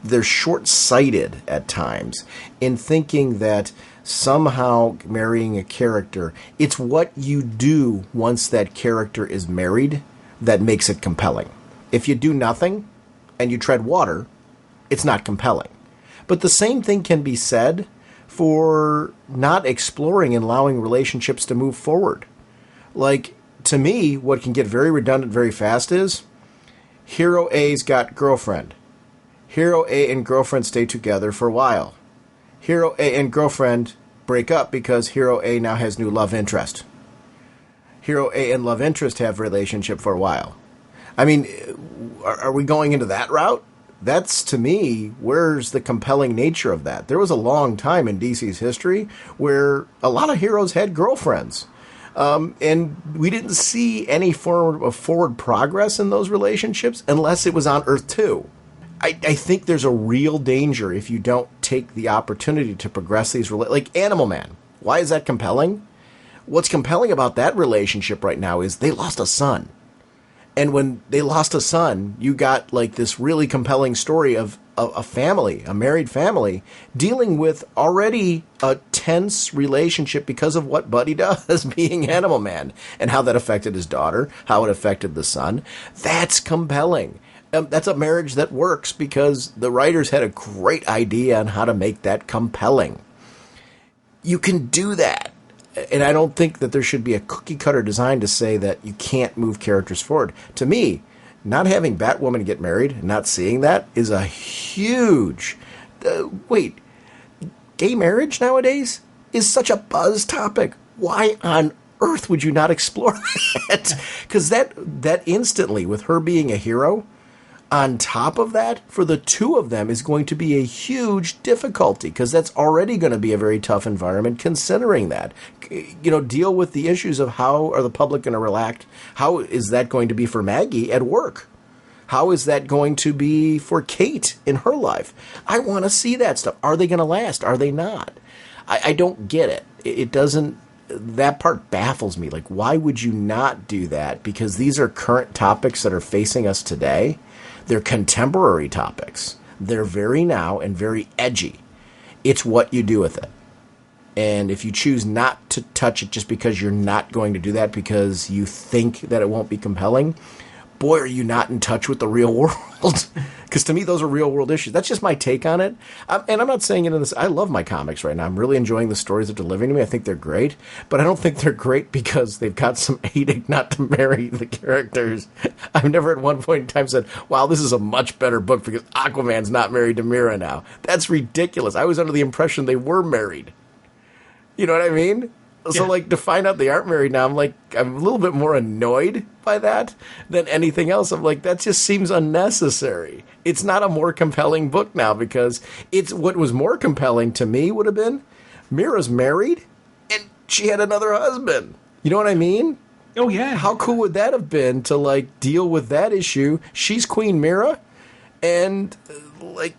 they're short-sighted at times in thinking that somehow marrying a character, it's what you do once that character is married that makes it compelling. If you do nothing and you tread water, it's not compelling. But the same thing can be said for not exploring and allowing relationships to move forward. Like, to me, what can get very redundant very fast is Hero A's got girlfriend. Hero A and girlfriend stay together for a while. Hero A and girlfriend break up because Hero A now has new love interest. Hero A and love interest have a relationship for a while. I mean, are we going into that route? That's, to me, where's the compelling nature of that? There was a long time in DC's history where a lot of heroes had girlfriends. And we didn't see any form of forward progress in those relationships unless it was on Earth 2. I think there's a real danger if you don't take the opportunity to progress these like Animal Man. Why is that compelling? What's compelling about that relationship right now is they lost a son. And when they lost a son, you got this really compelling story of a family, a married family, dealing with already a tense relationship because of what Buddy does being Animal Man and how that affected his daughter, how it affected the son. That's compelling. That's a marriage that works because the writers had a great idea on how to make that compelling. You can do that. And I don't think that there should be a cookie-cutter design to say that you can't move characters forward. To me, not having Batwoman get married and not seeing that is a huge... wait, gay marriage nowadays is such a buzz topic. Why on earth would you not explore that? Because that instantly, with her being a hero... On top of that, for the two of them is going to be a huge difficulty because that's already going to be a very tough environment considering that. Deal with the issues of how are the public going to react? How is that going to be for Maggie at work? How is that going to be for Kate in her life? I want to see that stuff. Are they going to last? Are they not? I don't get it. It doesn't. That part baffles me. Like, why would you not do that? Because these are current topics that are facing us today. They're contemporary topics. They're very now and very edgy. It's what you do with it. And if you choose not to touch it just because you're not going to do that because you think that it won't be compelling, boy, are you not in touch with the real world. Because to me, those are real world issues. That's just my take on it. And I'm not saying it in this. I love my comics right now. I'm really enjoying the stories that they're delivering to me. I think they're great. But I don't think they're great because they've got some edict not to marry the characters. I've never at one point in time said, wow, this is a much better book because Aquaman's not married to Mira now. That's ridiculous. I was under the impression they were married. You know what I mean? So, to find out they aren't married now, I'm a little bit more annoyed by that than anything else. I'm like, that just seems unnecessary. It's not a more compelling book now because it's what was more compelling to me would have been Mira's married and she had another husband. You know what I mean? Oh, yeah. How cool would that have been to, deal with that issue? She's Queen Mira and,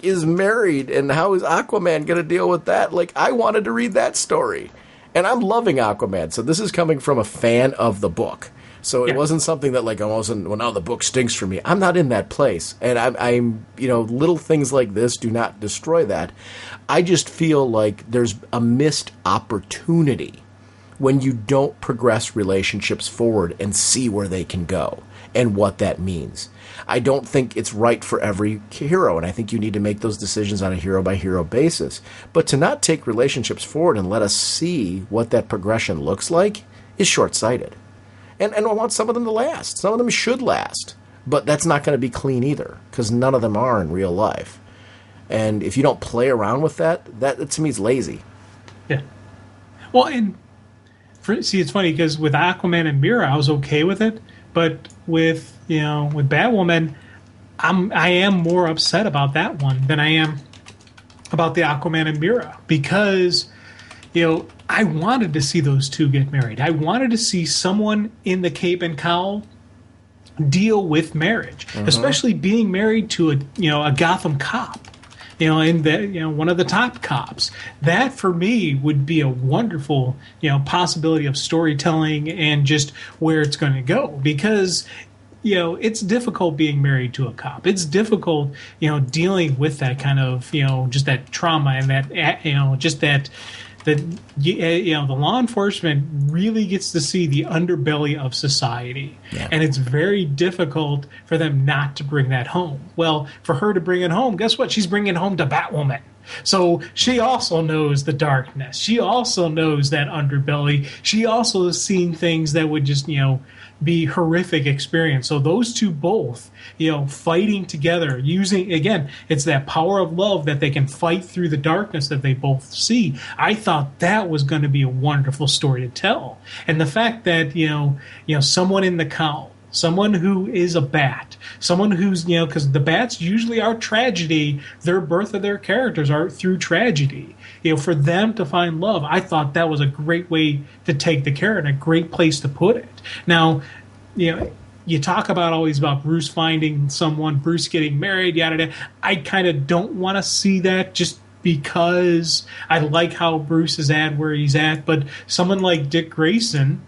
is married, and how is Aquaman going to deal with that? I wanted to read that story. And I'm loving Aquaman, so this is coming from a fan of the book. So it wasn't something that, almost, well, now the book stinks for me. I'm not in that place. And I'm little things like this do not destroy that. I just feel like there's a missed opportunity when you don't progress relationships forward and see where they can go and what that means. I don't think it's right for every hero, and I think you need to make those decisions on a hero-by-hero basis. But to not take relationships forward and let us see what that progression looks like is short-sighted. And I want some of them to last. Some of them should last. But that's not going to be clean either, because none of them are in real life. And if you don't play around with that to me is lazy. Yeah. Well, it's funny, because with Aquaman and Mira, I was okay with it. But with Batwoman, I am more upset about that one than I am about the Aquaman and Mira, because I wanted to see those two get married. I wanted to see someone in the cape and cowl deal with marriage, especially being married to a Gotham cop. And one of the top cops. That for me would be a wonderful, possibility of storytelling and just where it's going to go, because it's difficult being married to a cop. It's difficult, dealing with that kind of, just that trauma and that, just that the law enforcement really gets to see the underbelly of society. Yeah. And it's very difficult for them not to bring that home. Well, for her to bring it home, guess what? She's bringing it home to Batwoman. So she also knows the darkness. She also knows that underbelly. She also has seen things that would just, be horrific experience. So those two both, fighting together, using, again, it's that power of love that they can fight through the darkness that they both see. I thought that was going to be a wonderful story to tell. And the fact that, someone in the cowl, someone who is a bat, someone who's, because the bats usually are tragedy, their birth of their characters are through tragedy. For them to find love, I thought that was a great way to take the character and a great place to put it. Now, you talk always about Bruce finding someone, Bruce getting married, yada yada. I kind of don't want to see that just because I like how Bruce is at where he's at. But someone like Dick Grayson,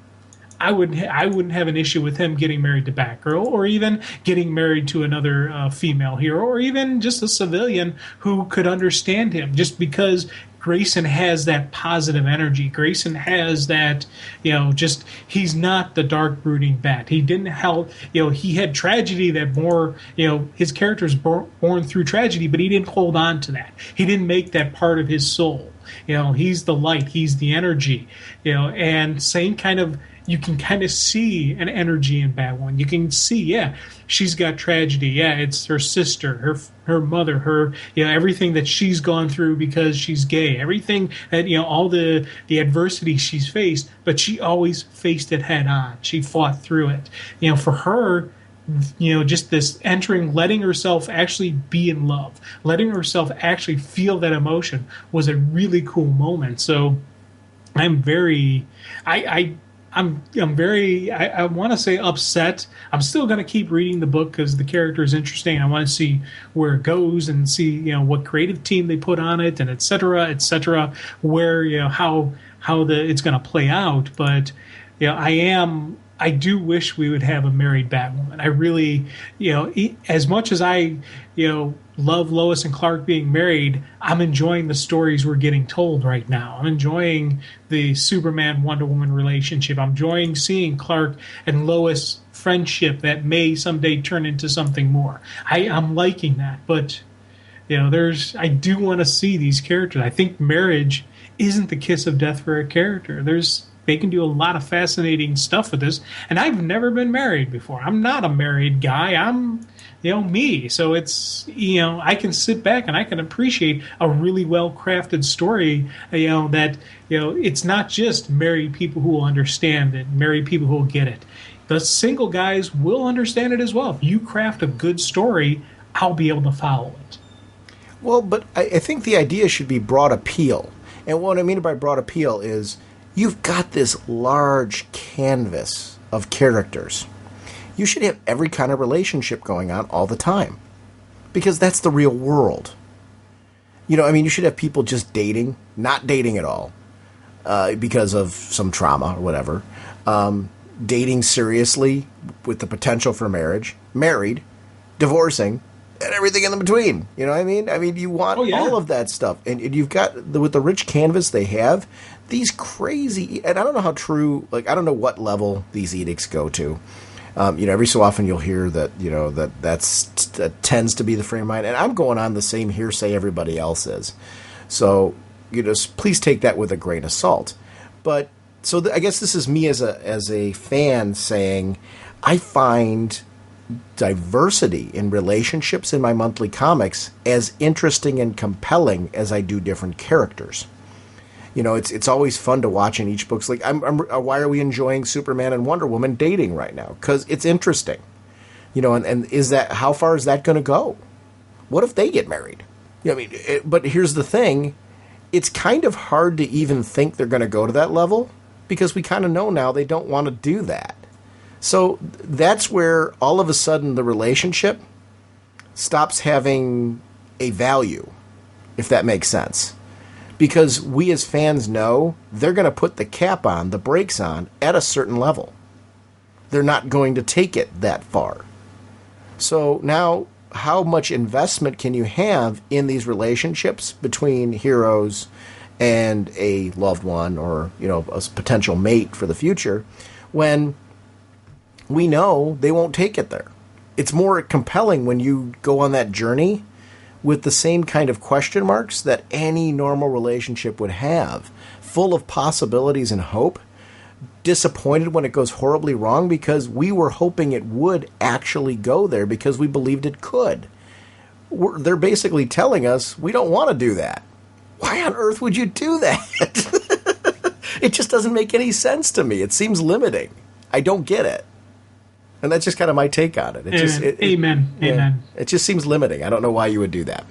I wouldn't have an issue with him getting married to Batgirl, or even getting married to another female hero, or even just a civilian who could understand him, just because Grayson has that positive energy. Grayson has that, just, he's not the dark brooding bat. He didn't help, he had tragedy that more, his character's born through tragedy, but he didn't hold on to that. He didn't make that part of his soul. He's the light, he's the energy, and same kind of, you can kind of see an energy in Batwoman. You can see, she's got tragedy. It's her sister, her mother, her, everything that she's gone through because she's gay. Everything that, all the adversity she's faced, but she always faced it head on. She fought through it. For her, just this entering, letting herself actually be in love, letting herself actually feel that emotion was a really cool moment. So I'm very, I'm very, I want to say upset. I'm still going to keep reading the book because the character is interesting. I want to see where it goes and see, what creative team they put on it and et cetera, where, how it's going to play out. But, I do wish we would have a married Batwoman. I really, as much as I, love Lois and Clark being married, I'm enjoying the stories we're getting told right now. I'm enjoying the Superman Wonder Woman relationship. I'm enjoying seeing Clark and Lois friendship that may someday turn into something more. I'm liking that, but I do want to see these characters. I think marriage isn't the kiss of death for a character. They can do a lot of fascinating stuff with this. And I've never been married before. I'm not a married guy. I'm, me. So it's, I can sit back and I can appreciate a really well-crafted story, that, it's not just married people who will understand it, married people who will get it. The single guys will understand it as well. If you craft a good story, I'll be able to follow it. Well, but I think the idea should be broad appeal. And what I mean by broad appeal is, you've got this large canvas of characters. You should have every kind of relationship going on all the time. Because that's the real world. You should have people just dating, not dating at all, because of some trauma or whatever. Dating seriously with the potential for marriage, married, divorcing, and everything in between. You know what I mean? You want all of that stuff. And you've got, with the rich canvas they have, these crazy, and I don't know how true, I don't know what level these edicts go to. Every so often you'll hear that, that tends to be the frame of mind. And I'm going on the same hearsay everybody else is. So, please take that with a grain of salt. But, I guess this is me as a fan saying, I find diversity in relationships in my monthly comics as interesting and compelling as I do different characters. It's always fun to watch in each book. It's like, why are we enjoying Superman and Wonder Woman dating right now? Because it's interesting. And is that, how far is that going to go? What if they get married? But here's the thing. It's kind of hard to even think they're going to go to that level because we kind of know now they don't want to do that. So that's where all of a sudden the relationship stops having a value, if that makes sense. Because we as fans know they're going to put the cap on, the brakes on, at a certain level. They're not going to take it that far. So now, how much investment can you have in these relationships between heroes and a loved one or, a potential mate for the future when we know they won't take it there? It's more compelling when you go on that journey with the same kind of question marks that any normal relationship would have, full of possibilities and hope, disappointed when it goes horribly wrong because we were hoping it would actually go there because we believed it could. They're basically telling us we don't want to do that. Why on earth would you do that? It just doesn't make any sense to me. It seems limiting. I don't get it. And that's just kind of my take on it. Amen. Amen. It just seems limiting. I don't know why you would do that.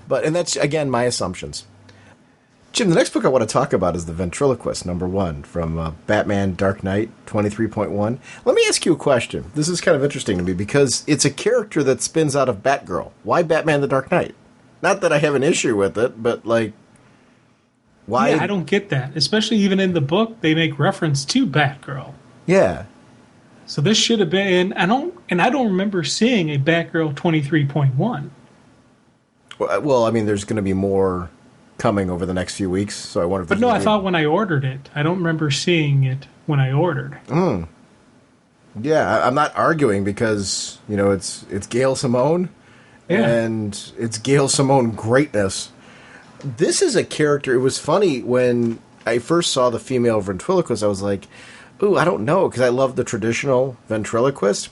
And that's, again, my assumptions. Jim, the next book I want to talk about is The Ventriloquist, #1, from Batman Dark Knight 23.1. Let me ask you a question. This is kind of interesting to me because it's a character that spins out of Batgirl. Why Batman the Dark Knight? Not that I have an issue with it, but, why? Yeah, I don't get that. Especially even in the book, they make reference to Batgirl. Yeah. So this should have been, I don't remember seeing a Batgirl 23.1. Well, there's going to be more coming over the next few weeks, so I wonder if. But no, I thought when I ordered it, I don't remember seeing it when I ordered. Yeah, I'm not arguing because it's Gail Simone, and it's Gail Simone greatness. This is a character. It was funny when I first saw the female ventriloquist. I was like, ooh, I don't know, because I love the traditional ventriloquist.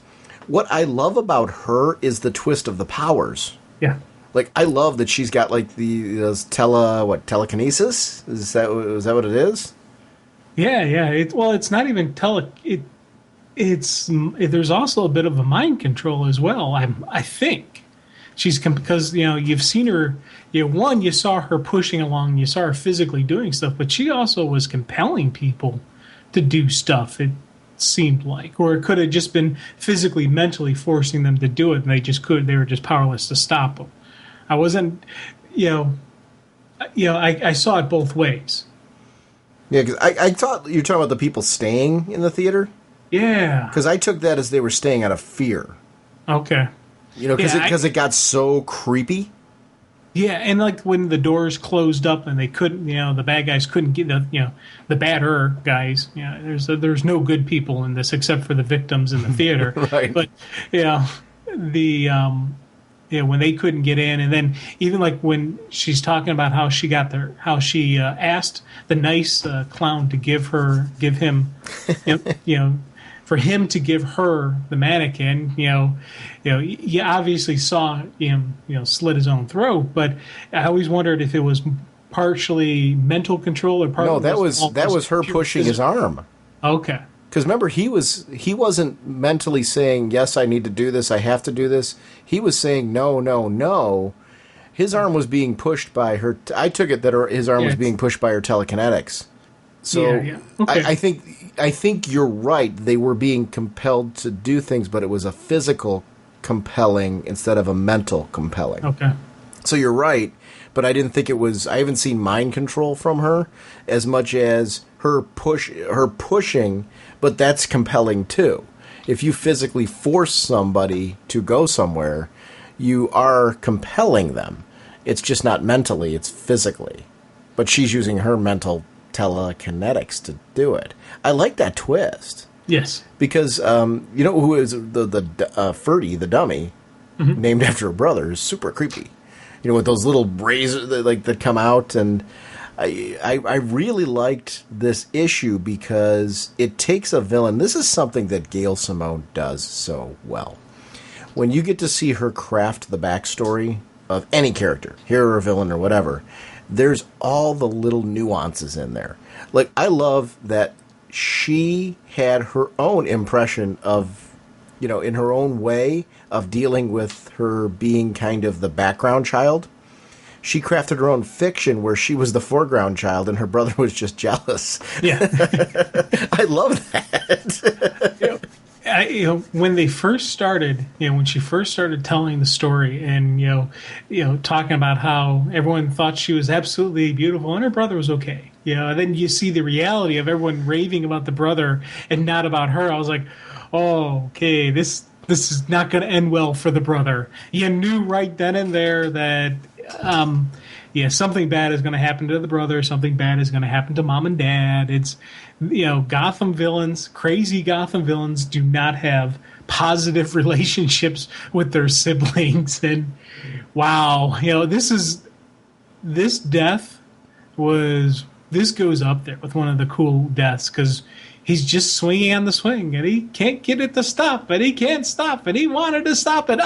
What I love about her is the twist of the powers. Yeah. I love that she's got, telekinesis? Is that what it is? Yeah. It's not even there's also a bit of a mind control as well. I think she's because you've seen her. One, you saw her pushing along, you saw her physically doing stuff, but she also was compelling people to do stuff. It seemed like, or it could have just been physically, mentally forcing them to do it, and they were just powerless to stop them. I wasn't, I saw it both ways. Yeah, because I thought you were talking about the people staying in the theater. Yeah. Because I took that as they were staying out of fear. Okay. Because it got so creepy. Yeah, and like when the doors closed up and they couldn't, the bad guys couldn't get the badder guys. There's no good people in this except for the victims in the theater. Right. But when they couldn't get in, and then even like when she's talking about how she got there, how she asked the nice clown to give him, for him to give her the mannequin, you obviously saw him, slit his own throat. But I always wondered if it was partially mental control or partly. No, that was her pushing his arm. Okay. Because remember, he wasn't mentally saying, yes, I need to do this, I have to do this. He was saying, no, no, no. His arm was being pushed by her. I took it that his arm was being pushed by her telekinetics. So Okay. I think you're right. They were being compelled to do things, but it was a physical compelling instead of a mental compelling. Okay. So you're right, but I didn't think it was. I haven't seen mind control from her as much as her pushing, but that's compelling too. If you physically force somebody to go somewhere, you are compelling them. It's just not mentally; it's physically. But she's using her mental telekinetics to do it. I like that twist. Yes. Because who is the Ferdy, the dummy, named after her brother, is super creepy. With those little razors that come out, and I really liked this issue because it takes a villain. This is something that Gail Simone does so well. When you get to see her craft the backstory of any character, hero or villain or whatever, there's all the little nuances in there. Like, I love that she had her own impression of, in her own way of dealing with her being kind of the background child. She crafted her own fiction where she was the foreground child and her brother was just jealous. Yeah. I love that. When they first started, when she first started telling the story and, talking about how everyone thought she was absolutely beautiful and her brother was okay. And then you see the reality of everyone raving about the brother and not about her. I was like, oh, okay, this is not going to end well for the brother. You knew right then and there that, something bad is going to happen to the brother. Something bad is going to happen to mom and dad. It's, Gotham villains, crazy Gotham villains do not have positive relationships with their siblings. And wow, this goes up there with one of the cool deaths because he's just swinging on the swing and he can't get it to stop, and he can't stop, and he wanted to stop it.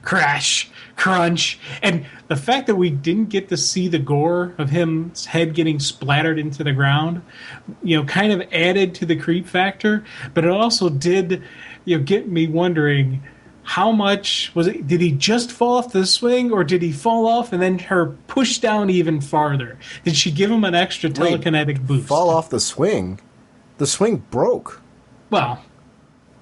Crash, crunch. And the fact that we didn't get to see the gore of his head getting splattered into the ground, kind of added to the creep factor, but it also did, get me wondering how much was it? Did he just fall off the swing, or did he fall off and then her push down even farther? Did she give him an extra telekinetic boost? Fall off the swing? The swing broke. Well,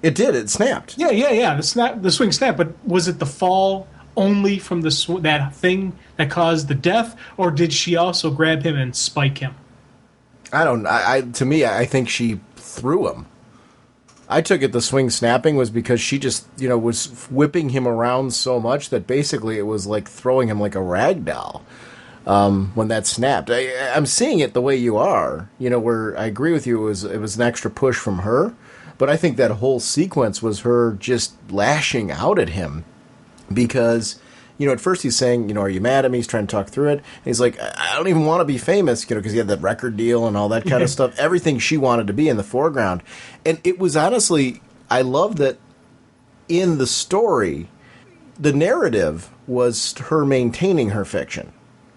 it did. It snapped. Yeah. The swing snapped, but was it the fall only from that thing that caused the death, or did she also grab him and spike him? I don't. To me, I think she threw him. I took it the swing snapping was because she just, was whipping him around so much that basically it was like throwing him like a rag doll when that snapped. I'm seeing it the way you are, where I agree with you. It was an extra push from her, but I think that whole sequence was her just lashing out at him because, at first he's saying, are you mad at me? He's trying to talk through it. And he's like, I don't even want to be famous, because he had that record deal and all that kind of stuff. Everything she wanted to be in the foreground. And it was honestly, I love that in the story, the narrative was her maintaining her fiction.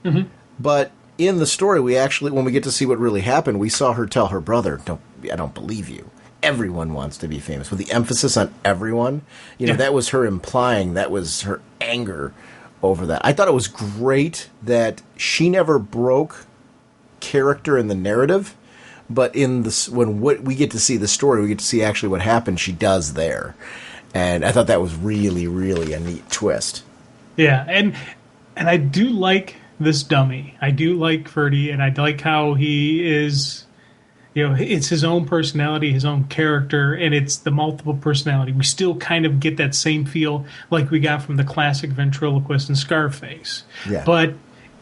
Mm-hmm. But in the story, we actually, when we get to see what really happened, we saw her tell her brother, I don't believe you. everyone wants to be famous, with the emphasis on everyone. You know, that was her implying, that was her anger over that. I thought it was great that she never broke character in the narrative, but in this, when we get to see the story, we get to see actually what happened, she does there. And I thought that was really, really a neat twist. Yeah, and I do like this dummy. I do like Ferdy, and I like how he is... You know, it's his own personality, his own character, and it's the multiple personality. We still kind of get that same feel like we got from the classic ventriloquist and Scarface. Yeah. But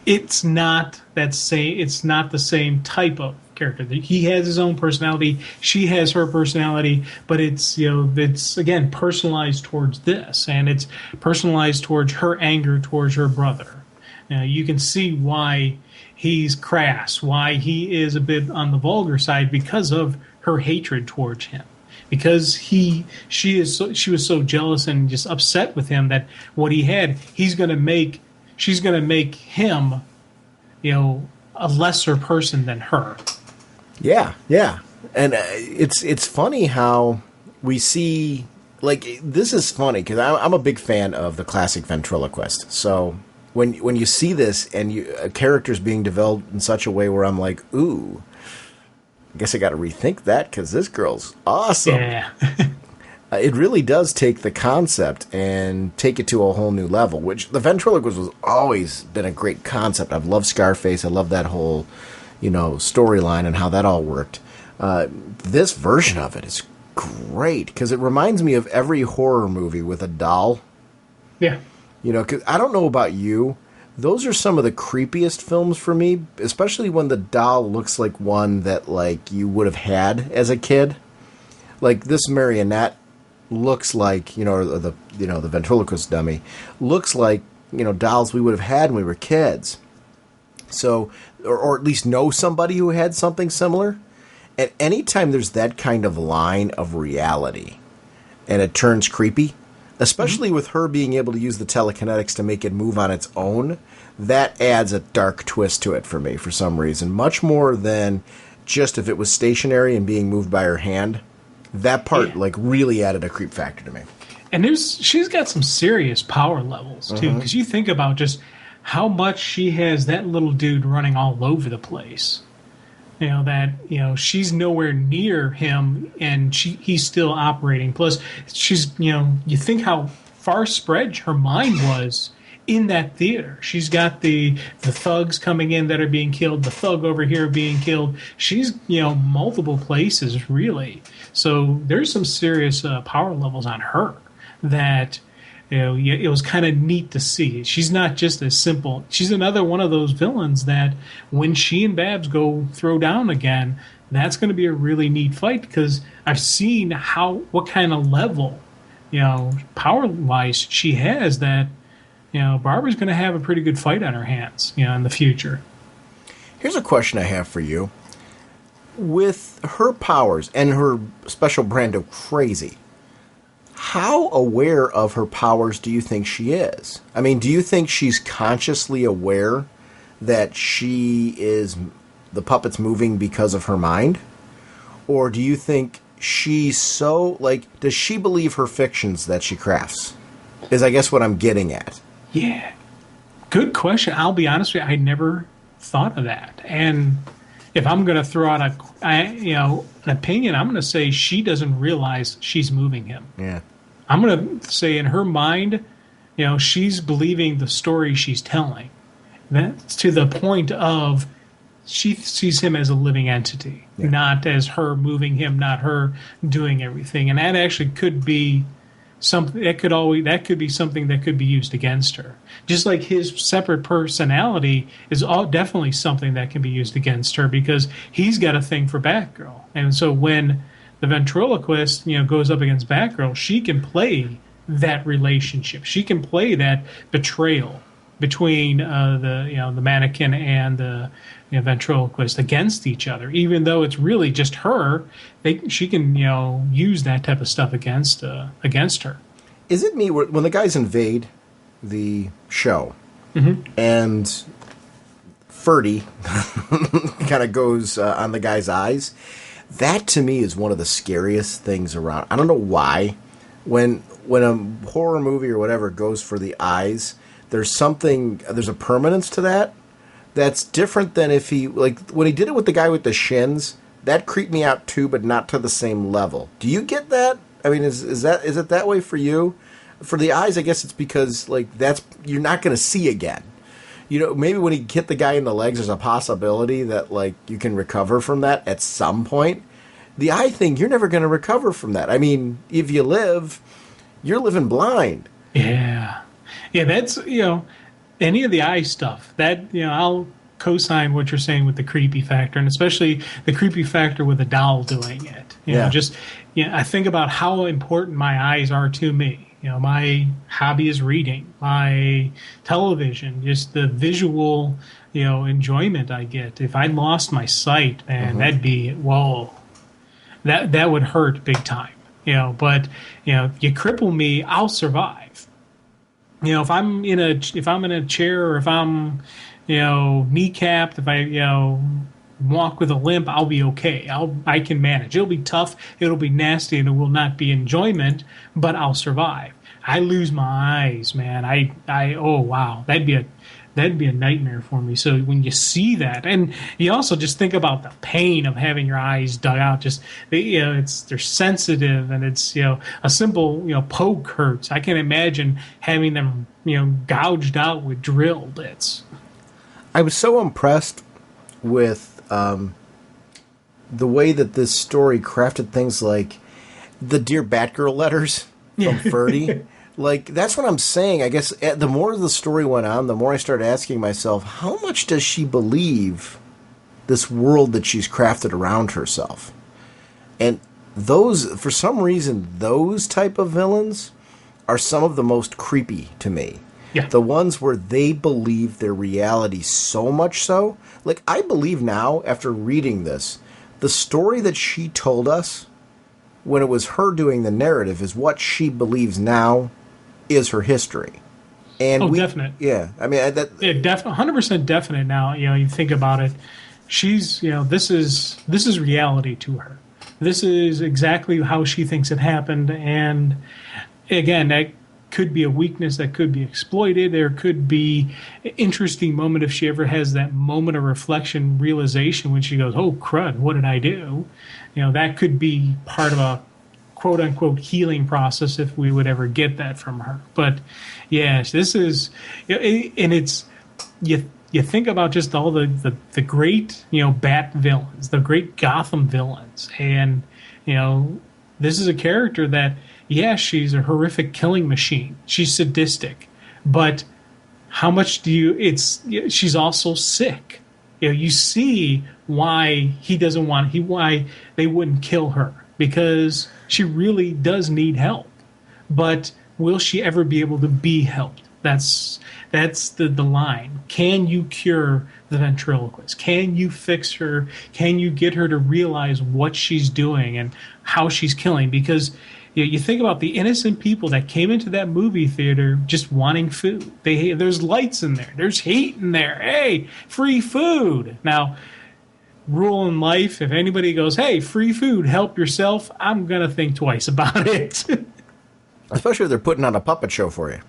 it's not that same. It's not the same type of character. He has his own personality. She has her personality, but it's, you know, it's again personalized towards this, and it's personalized towards her anger towards her brother. You can see why he's crass, why he is a bit on the vulgar side because of her hatred towards him. Because she was so jealous and just upset with him that what he had, she's going to make him, you know, a lesser person than her. Yeah, yeah. And it's funny how we see, like, this is funny because I'm a big fan of the classic ventriloquist. So when you see this and a character's being developed in such a way where I'm like, ooh, I guess I got to rethink that because this girl's awesome. Yeah. It really does take the concept and take it to a whole new level, which the ventriloquist was always been a great concept. I've loved Scarface. I love that whole, you know, storyline and how that all worked. This version of it is great because it reminds me of every horror movie with a doll. Yeah. You know, because I don't know about you, those are some of the creepiest films for me, especially when the doll looks like one that, like, you would have had as a kid. Like, this marionette looks like, you know, or the ventriloquist dummy looks like, you know, dolls we would have had when we were kids. So, or at least know somebody who had something similar. And anytime there's that kind of line of reality and it turns creepy, especially with her being able to use the telekinetics to make it move on its own, that adds a dark twist to it for me for some reason. Much more than just if it was stationary and being moved by her hand. That part, like, really added a creep factor to me. And she's got some serious power levels, too, because you think about just how much she has that little dude running all over the place. You know, that, you know, she's nowhere near him and he's still operating. Plus, she's, you know, you think how far spread her mind was in that theater. She's got the thugs coming in that are being killed, the thug over here being killed. She's, you know, multiple places, really. So there's some serious power levels on her that, you know, it was kind of neat to see. She's not just as simple. She's another one of those villains that when she and Babs go throw down again, that's going to be a really neat fight because I've seen what kind of level, you know, power-wise she has that, you know, Barbara's going to have a pretty good fight on her hands, you know, in the future. Here's a question I have for you. With her powers and her special brand of crazy, how aware of her powers do you think she is? I mean, do you think she's consciously aware that the puppet's moving because of her mind? Or do you think she's so, like, does she believe her fictions that she crafts? Is, I guess, what I'm getting at. Yeah. Good question. I'll be honest with you, I never thought of that. And if I'm going to throw out an opinion, I'm going to say she doesn't realize she's moving him. Yeah. I'm going to say in her mind, you know, she's believing the story she's telling. That's to the point of she sees him as a living entity, not as her moving him, not her doing everything. And that actually could be something that could be something that could be used against her. Just like his separate personality is definitely something that can be used against her because he's got a thing for Batgirl. And so when the ventriloquist, you know, goes up against Batgirl, she can play that relationship. She can play that betrayal between the mannequin and the ventriloquist against each other. Even though it's really just her, she can, you know, use that type of stuff against her. Is it me when the guys invade the show and Ferdy kind of goes on the guy's eyes? That to me is one of the scariest things around. I don't know why. When a horror movie or whatever goes for the eyes, there's a permanence to that that's different than if he, like, when he did it with the guy with the shins, that creeped me out too, but not to the same level. Do you get that? I mean, is it that way for you? For the eyes, I guess it's because, like, you're not going to see again. You know, maybe when he hit the guy in the legs, there's a possibility that, like, you can recover from that at some point. The eye thing, you're never going to recover from that. I mean, if you live, you're living blind. Yeah. Yeah, that's, any of the eye stuff, that, I'll co-sign what you're saying with the creepy factor, and especially the creepy factor with a doll doing it. I think about how important my eyes are to me. My hobby is reading, my television, just the visual, enjoyment I get. If I lost my sight, man, that'd be, whoa, that would hurt big time. But if you cripple me, I'll survive. If I'm in a chair, or if I'm, kneecapped, if I, walk with a limp, I'll be okay. I can manage. It'll be tough, it'll be nasty, and it will not be enjoyment, but I'll survive. I lose my eyes, man. Oh wow, that'd be a nightmare for me. So when you see that, and you also just think about the pain of having your eyes dug out. Just they're sensitive, and it's a simple poke hurts. I can imagine having them gouged out with drill bits. I was so impressed with the way that this story crafted things like the Dear Batgirl letters from Ferdy. Like, that's what I'm saying. I guess the more the story went on, the more I started asking myself, how much does she believe this world that she's crafted around herself? And for some reason, those type of villains are some of the most creepy to me. Yeah. The ones where they believe their reality so much so. Like, I believe now, after reading this, the story that she told us when it was her doing the narrative is what she believes now is her history. And definite. Yeah. I mean, 100% definite now. You think about it. She's, this is reality to her. This is exactly how she thinks it happened. And again, that could be a weakness that could be exploited. There could be an interesting moment if she ever has that moment of reflection, realization when she goes, "Oh crud, what did I do?" That could be part of a quote unquote healing process if we would ever get that from her. But yes, this is, and it's you think about just all the great Bat villains, the great Gotham villains, and this is a character that. Yeah, she's a horrific killing machine. She's sadistic, but how much she's also sick. You see why why they wouldn't kill her, because she really does need help. But will she ever be able to be helped? That's the line. Can you cure the ventriloquist? Can you fix her? Can you get her to realize what she's doing and how she's killing? Because you think about the innocent people that came into that movie theater just wanting food. There's lights in there. There's heat in there. Hey, free food. Now, rule in life, if anybody goes, hey, free food, help yourself, I'm going to think twice about it. Especially if they're putting on a puppet show for you.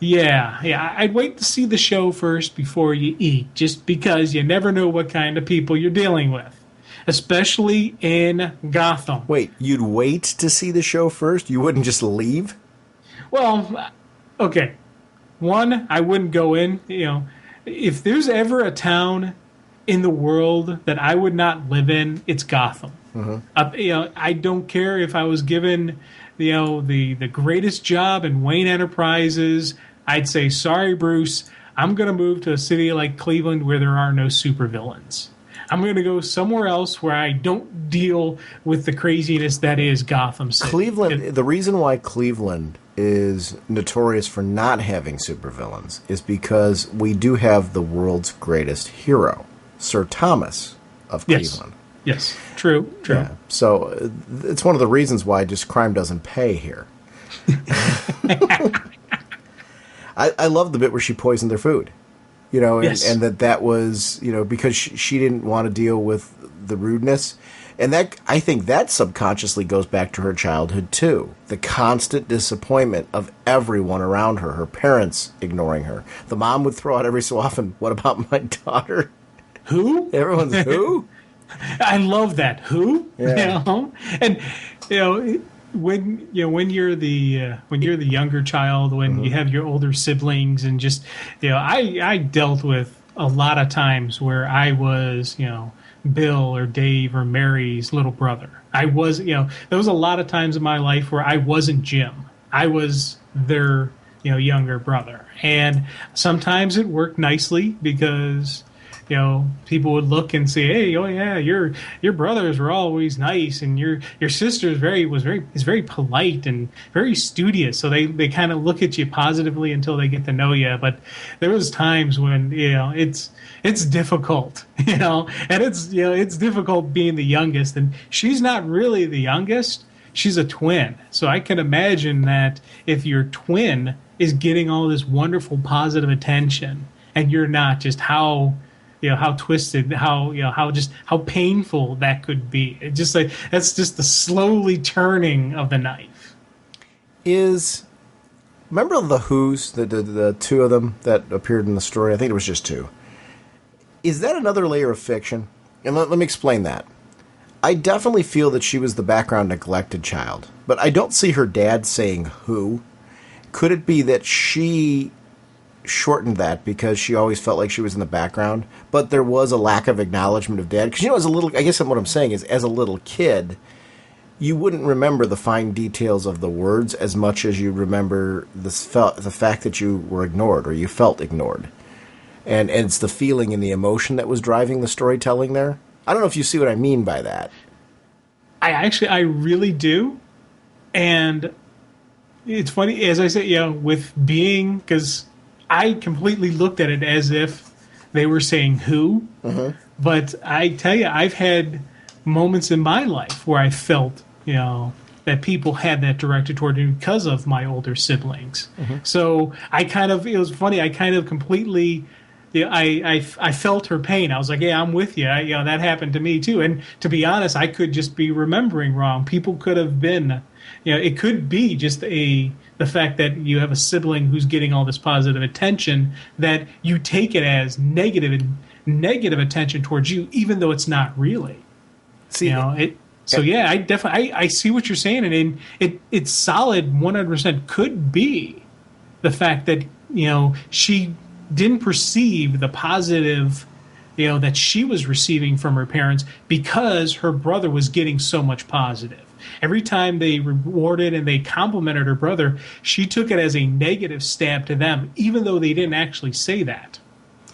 Yeah. I'd wait to see the show first before you eat, just because you never know what kind of people you're dealing with. Especially in Gotham. Wait, you'd wait to see the show first? You wouldn't just leave? Well, okay. One, I wouldn't go in. If there's ever a town in the world that I would not live in, it's Gotham. Mm-hmm. I don't care if I was given, the greatest job in Wayne Enterprises. I'd say, sorry, Bruce, I'm going to move to a city like Cleveland where there are no supervillains. I'm going to go somewhere else where I don't deal with the craziness that is Gotham City. Cleveland, the reason why Cleveland is notorious for not having supervillains is because we do have the world's greatest hero, Sir Thomas of Cleveland. Yes, true. Yeah. So it's one of the reasons why just crime doesn't pay here. I love the bit where she poisoned their food. And that was, because she didn't want to deal with the rudeness. And that, I think that subconsciously goes back to her childhood, too. The constant disappointment of everyone around her, her parents ignoring her. The mom would throw out every so often, "What about my daughter?" Who? Everyone's who? I love that. Who? Yeah. You know? And when you're the younger child, when you have your older siblings, and just I dealt with a lot of times where I was Bill or Dave or Mary's little brother. I was there was a lot of times in my life where I wasn't Jim. I was their younger brother, and sometimes it worked nicely because people would look and say, "Hey, oh yeah, your brothers were always nice, and your sister is very polite and very studious." So they kind of look at you positively until they get to know you. But there was times when it's difficult, and it's difficult being the youngest. And she's not really the youngest; she's a twin. So I can imagine that if your twin is getting all this wonderful positive attention, and you're not, just how twisted, how painful that could be. It just that's just the slowly turning of the knife. Remember the Who's, the two of them that appeared in the story? I think it was just two. Is that another layer of fiction? And let me explain that. I definitely feel that she was the background neglected child, but I don't see her dad saying who. Could it be that she shortened that because she always felt like she was in the background, but there was a lack of acknowledgement of dad? Because as a little, I guess what I'm saying is, as a little kid, you wouldn't remember the fine details of the words as much as you remember the fact that you were ignored, or you felt ignored. And it's the feeling and the emotion that was driving the storytelling there. I don't know if you see what I mean by that. I really do. And it's funny, as I said, with being, because I completely looked at it as if they were saying who. Mm-hmm. But I tell you, I've had moments in my life where I felt, that people had that directed toward me because of my older siblings. Mm-hmm. So it was funny, I kind of completely, I felt her pain. I was like, yeah, I'm with you. That happened to me too. And to be honest, I could just be remembering wrong. People could have been, it could be just the fact that you have a sibling who's getting all this positive attention, that you take it as negative attention towards you, even though it's not really. See, I definitely I see what you're saying, and it's solid 100% could be the fact that she didn't perceive the positive that she was receiving from her parents because her brother was getting so much positive. Every time they rewarded and they complimented her brother, she took it as a negative stab to them, even though they didn't actually say that.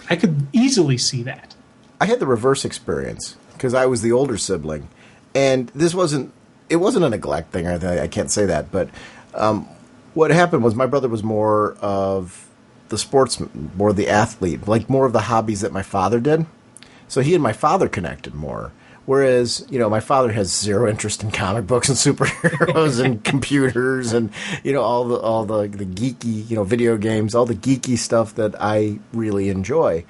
I could easily see that. I had the reverse experience because I was the older sibling, and it wasn't a neglect thing or anything. I can't say that, but what happened was my brother was more of the sportsman, more of the athlete, like more of the hobbies that my father did. So he and my father connected more. Whereas, my father has zero interest in comic books and superheroes and computers and, all the geeky, video games, all the geeky stuff that I really enjoy.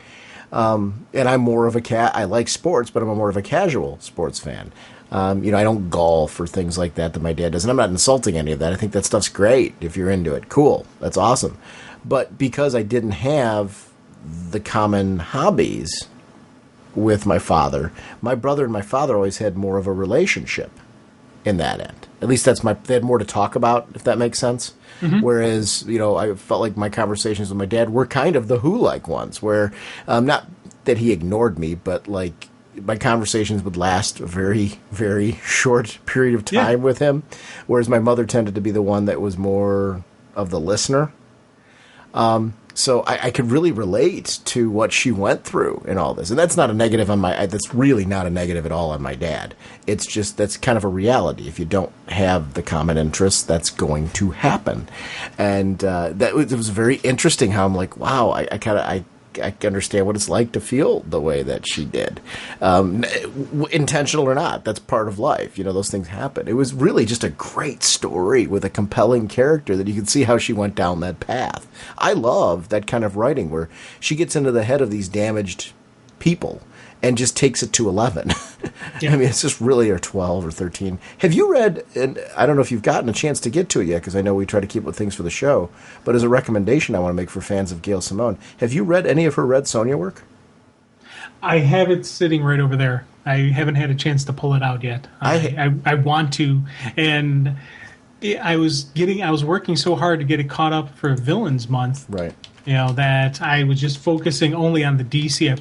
And I'm more of I like sports, but I'm more of a casual sports fan. I don't golf or things like that my dad does. And I'm not insulting any of that. I think that stuff's great if you're into it. Cool. That's awesome. But because I didn't have the common hobbies with my father, my brother and my father always had more of a relationship in that end. At least they had more to talk about, if that makes sense. Mm-hmm. Whereas, I felt like my conversations with my dad were kind of the Who-like ones, where not that he ignored me, but like my conversations would last a very, very short period of time with him, whereas my mother tended to be the one that was more of the listener. So I could really relate to what she went through in all this. And that's not a negative that's really not a negative at all on my dad. It's just, that's kind of a reality. If you don't have the common interests, that's going to happen. And, it was very interesting how I'm like, wow, I understand what it's like to feel the way that she did. Intentional or not, that's part of life. Those things happen. It was really just a great story with a compelling character that you can see how she went down that path. I love that kind of writing where she gets into the head of these damaged people and just takes it to 11. Yeah. I mean, it's just really, or 12 or 13. Have you read, and I don't know if you've gotten a chance to get to it yet, because I know we try to keep with things for the show, but as a recommendation I want to make for fans of Gail Simone, have you read any of her Red Sonja work? I have it sitting right over there. I haven't had a chance to pull it out yet. I want to, and I was working so hard to get it caught up for Villains Month. Right. You know, that I was just focusing only on the DC. I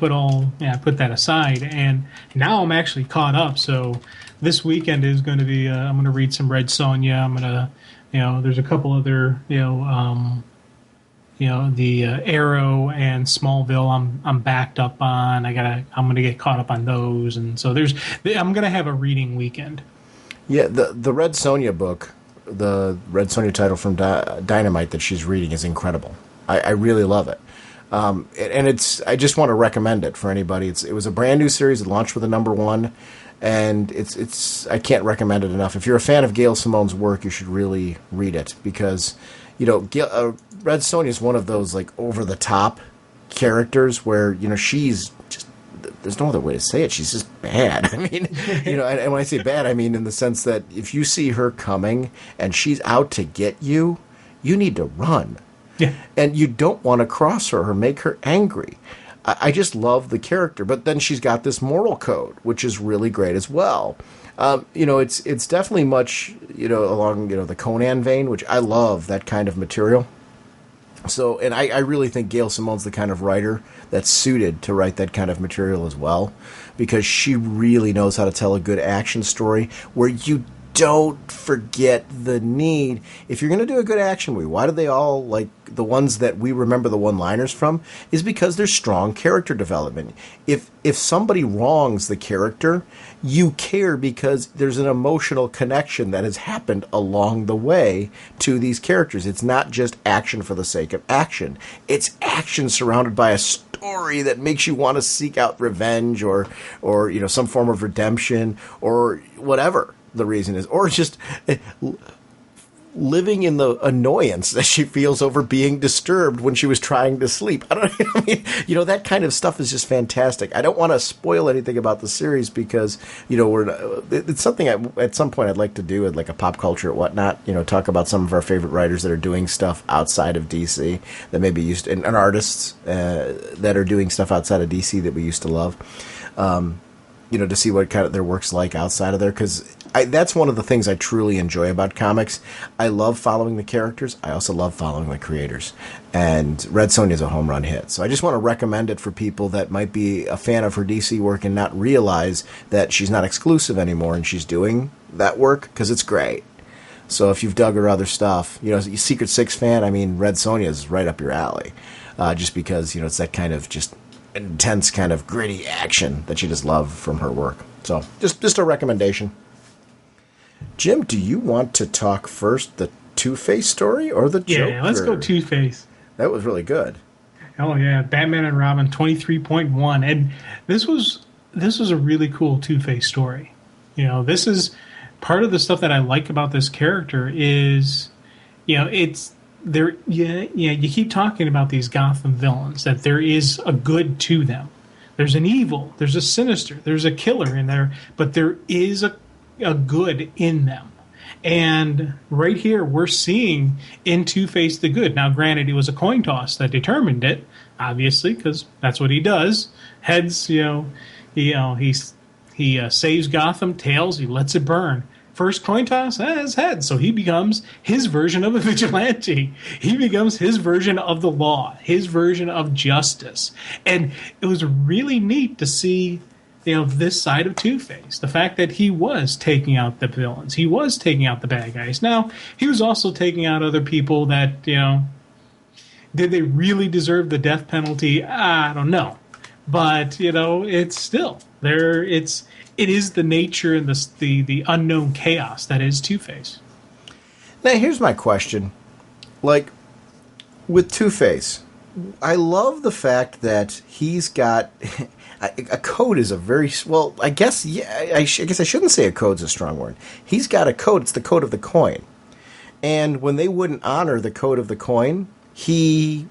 put that aside, and now I'm actually caught up. So this weekend is going to be. I'm going to read some Red Sonja. I'm going to, there's a couple other, the Arrow and Smallville. I'm backed up on. I'm going to get caught up on those, and so I'm going to have a reading weekend. Yeah, the Red Sonja book, the Red Sonja title from Dynamite that she's reading is incredible. I really love it. And I just want to recommend it for anybody. It was a brand new series. It launched with a #1, and I can't recommend it enough. If you're a fan of Gail Simone's work, you should really read it, because, Red Sonja is one of those like over the top characters where, she's just, there's no other way to say it. She's just bad. I mean, and when I say bad, I mean in the sense that if you see her coming and she's out to get you, you need to run. Yeah. And you don't want to cross her or make her angry. I just love the character. But then she's got this moral code, which is really great as well. It's definitely much, along, the Conan vein, which I love that kind of material. So, and I really think Gail Simone's the kind of writer that's suited to write that kind of material as well, because she really knows how to tell a good action story where you don't forget the need. If you're going to do a good action movie, why do they all, like, the ones that we remember the one-liners from, is because there's strong character development. If somebody wrongs the character, you care because there's an emotional connection that has happened along the way to these characters. It's not just action for the sake of action. It's action surrounded by a story that makes you want to seek out revenge or some form of redemption or whatever the reason is, or just living in the annoyance that she feels over being disturbed when she was trying to sleep. That kind of stuff is just fantastic. I don't want to spoil anything about the series because, it's something at some point I'd like to do with like a pop culture and whatnot, talk about some of our favorite writers that are doing stuff outside of DC that maybe and artists that are doing stuff outside of DC that we used to love. To see what kind of their work's like outside of there, because that's one of the things I truly enjoy about comics. I love following the characters. I also love following the creators. And Red Sonja is a home run hit. So I just want to recommend it for people that might be a fan of her DC work and not realize that she's not exclusive anymore and she's doing that work, because it's great. So if you've dug her other stuff, as a Secret Six fan, Red Sonja is right up your alley. Just because, it's that kind of just intense kind of gritty action that you just love from her work. So just a recommendation. Jim, do you want to talk first the Two-Face story or the Joker? Yeah, let's go Two-Face. That was really good. Oh yeah, Batman and Robin 23.1, and this was a really cool Two-Face story. This is part of the stuff that I like about this character is, it's there. You keep talking about these Gotham villains, that there is a good to them. There's an evil, there's a sinister, there's a killer in there, but there is a good in them. And right here, we're seeing in Two-Face the good. Now, granted, it was a coin toss that determined it, obviously, because that's what he does. Heads, he saves Gotham. Tails, he lets it burn. First coin toss, his head. So he becomes his version of a vigilante. He becomes his version of the law, his version of justice. And it was really neat to see, this side of Two-Face. The fact that he was taking out the villains. He was taking out the bad guys. Now, he was also taking out other people that, did they really deserve the death penalty? I don't know. But, it's still there. It is the nature and the unknown chaos that is Two-Face. Now, here's my question. Like, with Two-Face, I love the fact that he's got... a code is a very... Well, I guess I shouldn't say a code's a strong word. He's got a code. It's the code of the coin. And when they wouldn't honor the code of the coin, he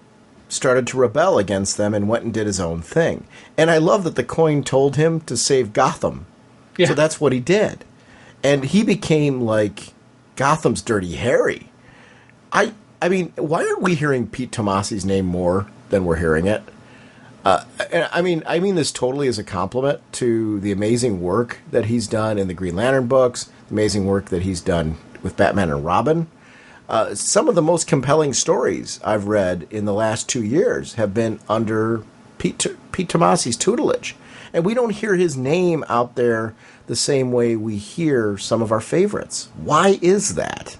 started to rebel against them and went and did his own thing. And I love that the coin told him to save Gotham. Yeah. So that's what he did. And he became like Gotham's Dirty Harry. I mean, why aren't we hearing Pete Tomasi's name more than we're hearing it? And I mean this totally as a compliment to the amazing work that he's done in the Green Lantern books, the amazing work that he's done with Batman and Robin. Some of the most compelling stories I've read in the last 2 years have been under Pete Tomasi's tutelage. And we don't hear his name out there the same way we hear some of our favorites. Why is that?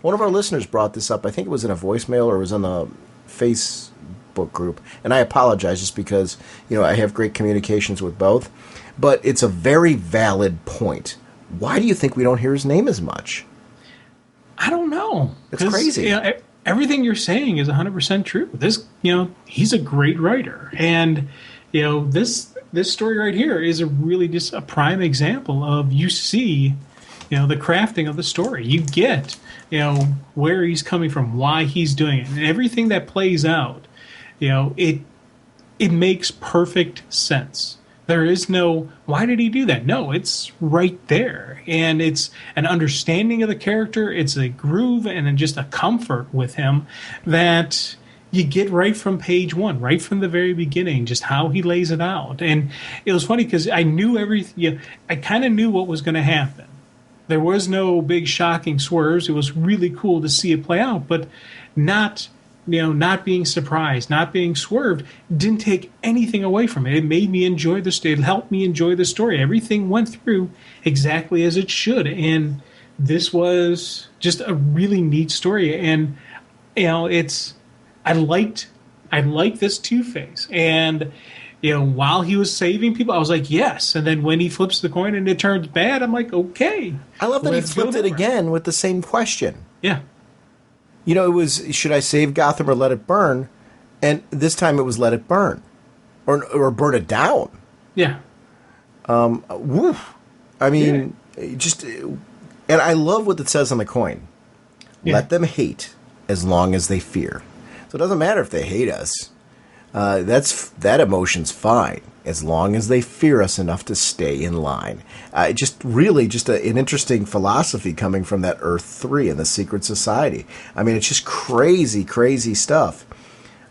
One of our listeners brought this up. I think it was in a voicemail or it was on the Facebook group. And I apologize just because, I have great communications with both. But it's a very valid point. Why do you think we don't hear his name as much? I don't know. It's crazy. Everything you're saying is 100% true. This, he's a great writer. And, this story right here is really just a prime example of you see, the crafting of the story. You get, where he's coming from, why he's doing it. And everything that plays out, it makes perfect sense. There is no, why did he do that? No, it's right there. And it's an understanding of the character. It's a groove and then just a comfort with him that you get right from page one, right from the very beginning, just how he lays it out. And it was funny because I knew everything. I kind of knew what was going to happen. There was no big shocking swerves. It was really cool to see it play out, but not being surprised, not being swerved, didn't take anything away from it. It made me enjoy the story. It helped me enjoy the story. Everything went through exactly as it should. And this was just a really neat story. And, I liked this Two-Face. And, while he was saving people, I was like, yes. And then when he flips the coin and it turns bad, I'm like, okay. I love that he flipped it again with the same question. Yeah. It was, should I save Gotham or let it burn? And this time it was let it burn. Or burn it down. Yeah. Woof. I mean, just... And I love what it says on the coin. Yeah. Let them hate as long as they fear. So it doesn't matter if they hate us. That emotion's fine as long as they fear us enough to stay in line. Just an interesting philosophy coming from that Earth 3 and the Secret Society. I mean, it's just crazy, crazy stuff.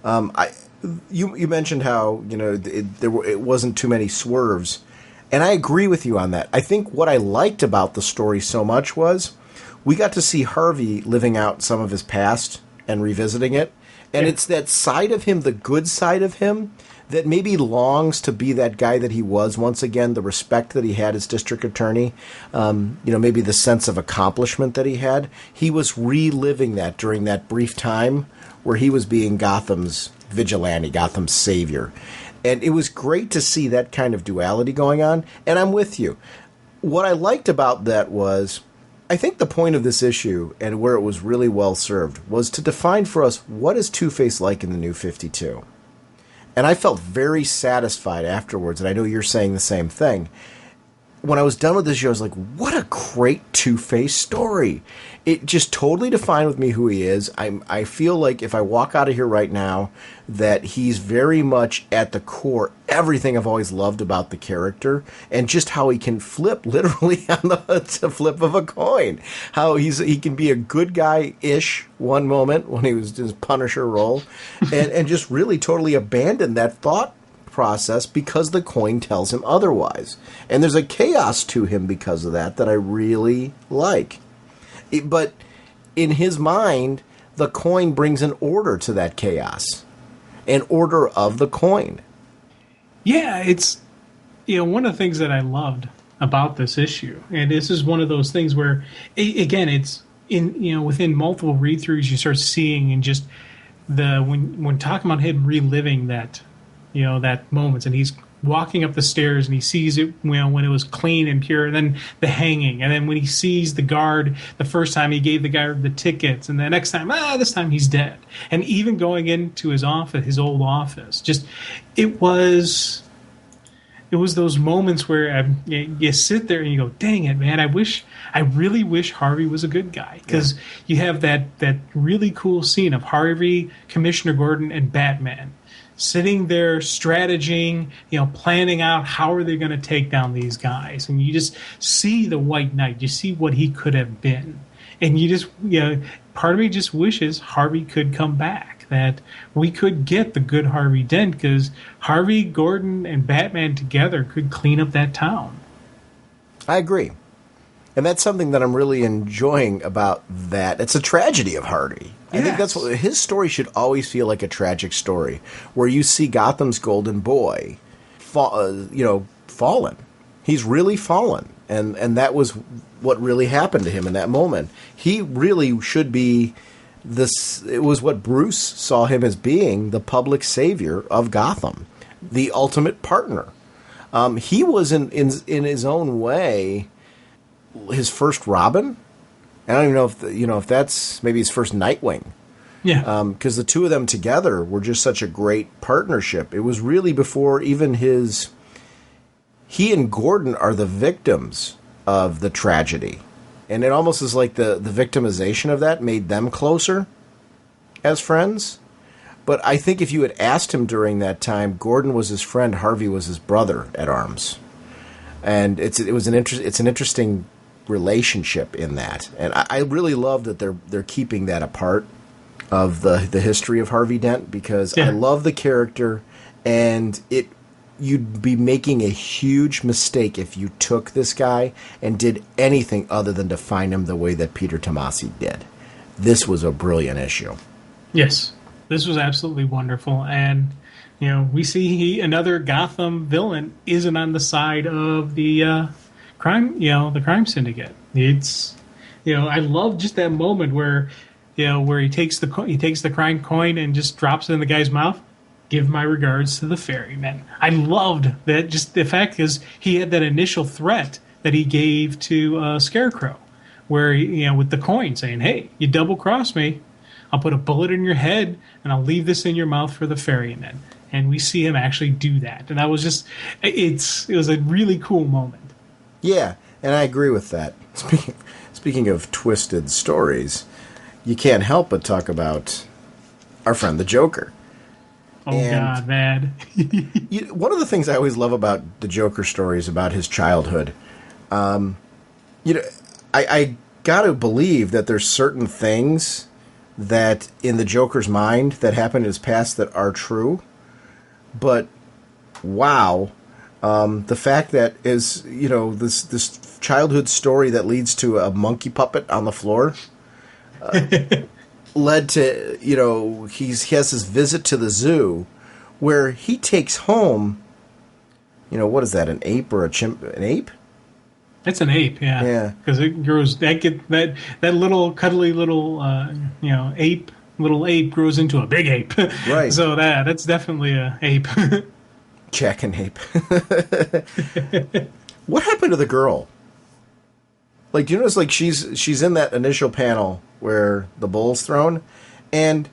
You mentioned how it wasn't too many swerves, and I agree with you on that. I think what I liked about the story so much was we got to see Harvey living out some of his past and revisiting it. And it's that side of him, the good side of him, that maybe longs to be that guy that he was once again, the respect that he had as district attorney, maybe the sense of accomplishment that he had. He was reliving that during that brief time where he was being Gotham's vigilante, Gotham's savior. And it was great to see that kind of duality going on. And I'm with you. What I liked about that was, I think the point of this issue, and where it was really well served, was to define for us what is Two-Face like in the New 52. And I felt very satisfied afterwards, and I know you're saying the same thing. When I was done with this show, I was like, what a great Two-Face story. It just totally defined with me who he is. I feel like if I walk out of here right now, that he's very much at the core everything I've always loved about the character, and just how he can flip literally on the flip of a coin. How he can be a good guy-ish one moment when he was his Punisher role, and just really totally abandon that thought process because the coin tells him otherwise. And there's a chaos to him because of that I really like. But in his mind, the coin brings an order to that chaos. An order of the coin. Yeah, it's one of the things that I loved about this issue, and this is one of those things where, again, it's in within multiple read-throughs you start seeing and just when talking about him reliving that that moments, and he's walking up the stairs and he sees it when it was clean and pure, and then the hanging, and then when he sees the guard the first time, he gave the guard the tickets, and the next time, this time he's dead. And even going into his office, his old office, just it was it was those moments where you sit there and you go, dang it, man, I really wish Harvey was a good guy. Because you have that really cool scene of Harvey, Commissioner Gordon, and Batman sitting there strategizing, planning out how are they going to take down these guys. And you just see the White Knight. You see what he could have been. And you just, part of me just wishes Harvey could come back. That we could get the good Harvey Dent, because Harvey, Gordon, and Batman together could clean up that town. I agree. And that's something that I'm really enjoying about that. It's a tragedy of Harvey. I think that's what his story should always feel like, a tragic story where you see Gotham's golden boy fallen. He's really fallen. And that was what really happened to him in that moment. He really should be it was what Bruce saw him as being, the public savior of Gotham, the ultimate partner. He was in his own way his first Robin. I don't even know if that's maybe his first Nightwing. Yeah. Because the two of them together were just such a great partnership. It was really before even he and Gordon are the victims of the tragedy. And it almost is like the victimization of that made them closer as friends. But I think if you had asked him during that time, Gordon was his friend, Harvey was his brother at arms. And it's an interesting relationship in that. And I really love that they're keeping that apart of the history of Harvey Dent, because I love the character, and you'd be making a huge mistake if you took this guy and did anything other than define him the way that Peter Tomasi did. This was a brilliant issue. Yes, this was absolutely wonderful. And, we see another Gotham villain isn't on the side of the the crime syndicate. It's, I love just that moment where he takes the crime coin and just drops it in the guy's mouth. Give my regards to the ferryman. I loved that, just the fact because he had that initial threat that he gave to Scarecrow, where with the coin saying, "Hey, you double cross me, I'll put a bullet in your head and I'll leave this in your mouth for the ferryman." And we see him actually do that, and that was just it was a really cool moment. Yeah, and I agree with that. Speaking of twisted stories, you can't help but talk about our friend the Joker. Oh, God, man. One of the things I always love about the Joker stories about his childhood, I got to believe that there's certain things that in the Joker's mind that happened in his past that are true. But, wow, the fact that is, this childhood story that leads to a monkey puppet on the floor led to, he has this visit to the zoo where he takes home, what is that, an ape or a chimp? An ape? It's an ape, yeah. Yeah. Because it grows, that little cuddly little, ape, little ape grows into a big ape. Right. So that's definitely a ape. Jack and ape. What happened to the girl? Like, do you notice, like, she's in that initial panel where the bull's thrown, and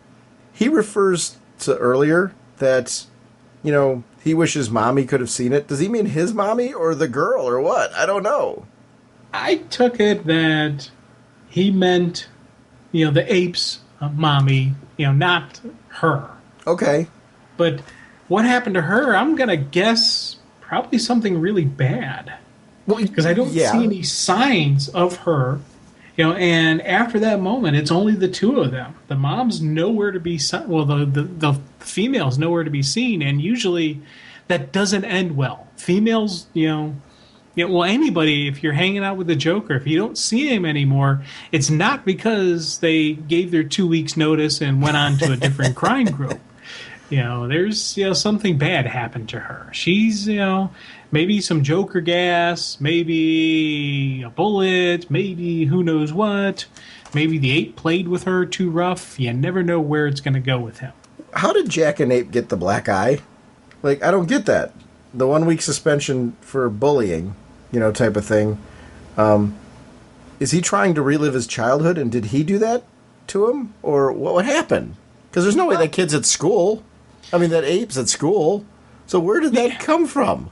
he refers to earlier that, he wishes mommy could have seen it. Does he mean his mommy or the girl or what? I don't know. I took it that he meant, the ape's mommy, not her. Okay. But what happened to her, I'm going to guess probably something really bad. Because I don't see any signs of her, and after that moment, it's only the two of them. The mom's nowhere to be seen. Well, the female's nowhere to be seen, and usually that doesn't end well. Females, anybody, if you're hanging out with the Joker, if you don't see him anymore, it's not because they gave their 2 weeks notice and went on to a different crime group. There's, something bad happened to her. She's, maybe some Joker gas, maybe a bullet, maybe who knows what. Maybe the ape played with her too rough. You never know where it's going to go with him. How did Jack and Ape get the black eye? Like, I don't get that. The 1 week suspension for bullying, type of thing. Is he trying to relive his childhood, and did he do that to him? Or what happened? Because there's no way that kid's at school. I mean, that ape's at school. So where did that come from?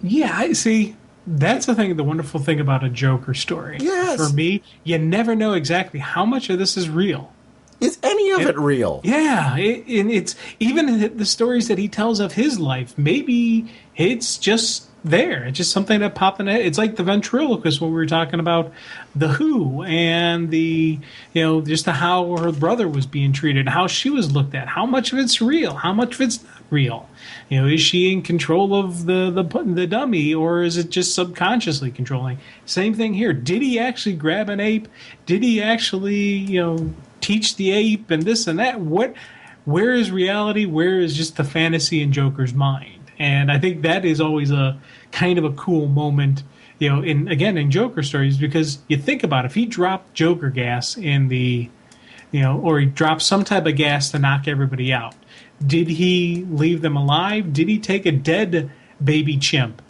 Yeah, I see. That's the thing, the wonderful thing about a Joker story. Yes. For me, you never know exactly how much of this is real. Is any of it real? Yeah, and it's even the stories that he tells of his life. Maybe it's just there. It's just something that popped in the head. It's like the ventriloquist when we were talking about the Who and just how her brother was being treated, how she was looked at. How much of it's real? How much of it's not real? Is she in control of the dummy, or is it just subconsciously controlling? Same thing here. Did he actually grab an ape? Did he actually teach the ape and this and that? Where is reality? Where is just the fantasy in Joker's mind? And I think that is always a kind of a cool moment, in Joker stories, because you think about it, if he dropped Joker gas in or he dropped some type of gas to knock everybody out, did he leave them alive? Did he take a dead baby chimp